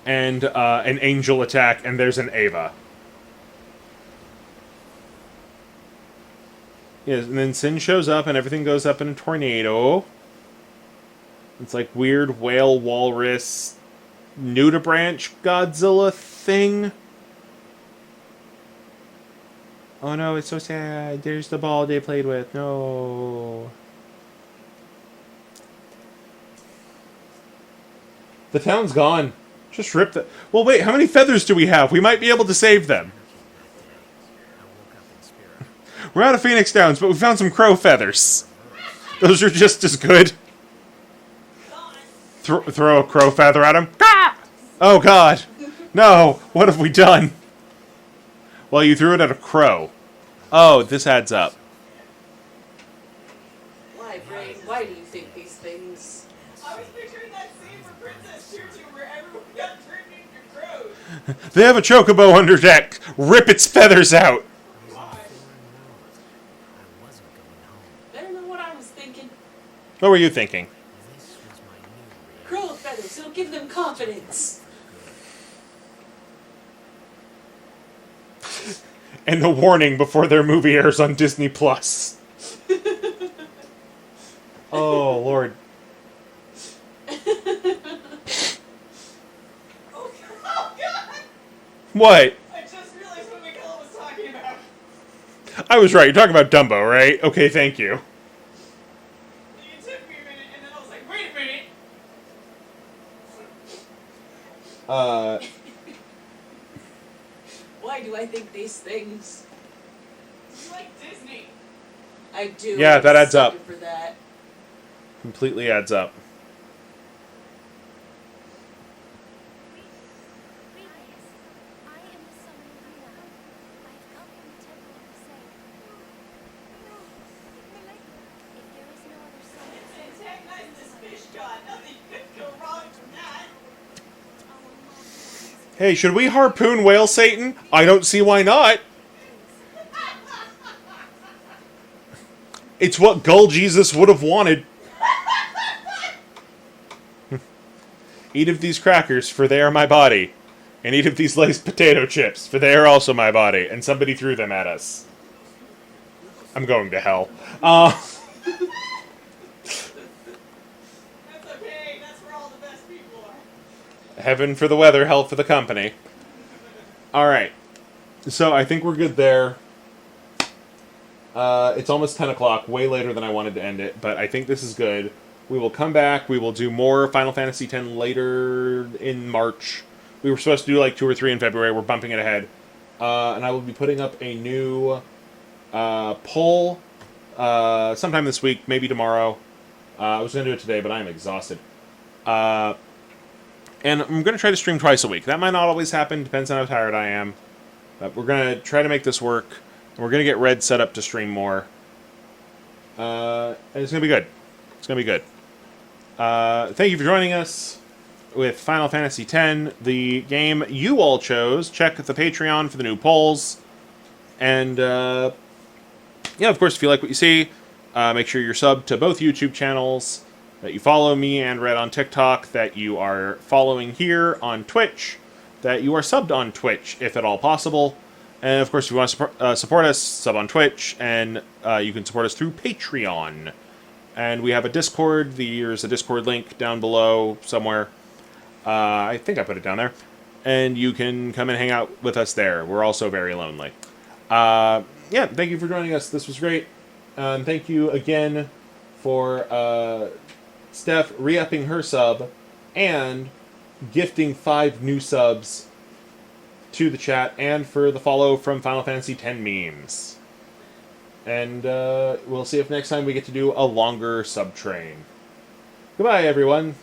S1: and an angel attack, and there's an Eva. Yes, and then Sin shows up, and everything goes up in a tornado. It's like weird whale, walrus, nudibranch Godzilla thing. Oh no, it's so sad. There's the ball they played with. No. The town's gone. Just rip the... Well, wait, how many feathers do we have? We might be able to save them. We're out of Phoenix Downs, but we found some crow feathers. Those are just as good. Throw a crow feather at him. Oh, God. No, what have we done? Well, you threw it at a crow. Oh, this adds up.
S3: Why, Brain? Why do you think these things?
S2: I was picturing that scene from Princess Tutu where everyone got turned into crows.
S1: They have a chocobo under deck. Rip its feathers out.
S3: Better know what I was thinking.
S1: What were you thinking?
S3: Crow feathers, it'll give them confidence.
S1: And a warning before their movie airs on Disney Plus. Oh, Lord.
S2: Oh God!
S1: What?
S2: I just realized what Mikella was talking about.
S1: I was right. You're talking about Dumbo, right? Okay, thank you.
S2: It took me a minute, and then I was like, wait a minute.
S3: Why do I think these things?
S2: You like Disney.
S3: I do.
S1: Yeah,
S3: I'm
S1: that adds up.
S3: sucker for that.
S1: Completely adds up.
S2: It's antagonized this fish god. Nothing could go wrong from that.
S1: Hey, should we harpoon Whale Satan? I don't see why not. It's what Gull Jesus would have wanted. Eat of these crackers, for they are my body. And eat of these laced potato chips, for they are also my body. And somebody threw them at us. I'm going to hell.
S2: That's okay. That's where all the best people are.
S1: Heaven for the weather, hell for the company. Alright. So I think we're good there. It's almost 10 o'clock, way later than I wanted to end it, but I think this is good. We will come back, we will do more Final Fantasy X later in March. We were supposed to do like 2 or 3 in February, we're bumping it ahead. And I will be putting up a new poll sometime this week, maybe tomorrow. I was going to do it today, but I'm exhausted. And I'm going to try to stream twice a week. That might not always happen, depends on how tired I am. But we're going to try to make this work. We're going to get Red set up to stream more. And it's going to be good. It's going to be good. Thank you for joining us with Final Fantasy X, the game you all chose. Check the Patreon for the new polls. And, yeah, of course, if you like what you see, make sure you're subbed to both YouTube channels, that you follow me and Red on TikTok, that you are following here on Twitch, that you are subbed on Twitch, if at all possible. And of course, if you want to support us, sub on Twitch, and you can support us through Patreon. And we have a Discord. There's a Discord link down below somewhere. I think I put it down there. And you can come and hang out with us there. We're also very lonely. Yeah, thank you for joining us. This was great. Thank you again for Steph re-upping her sub and gifting 5 new subs to the chat, and for the follow from Final Fantasy X memes. And we'll see if next time we get to do a longer sub train. Goodbye, everyone.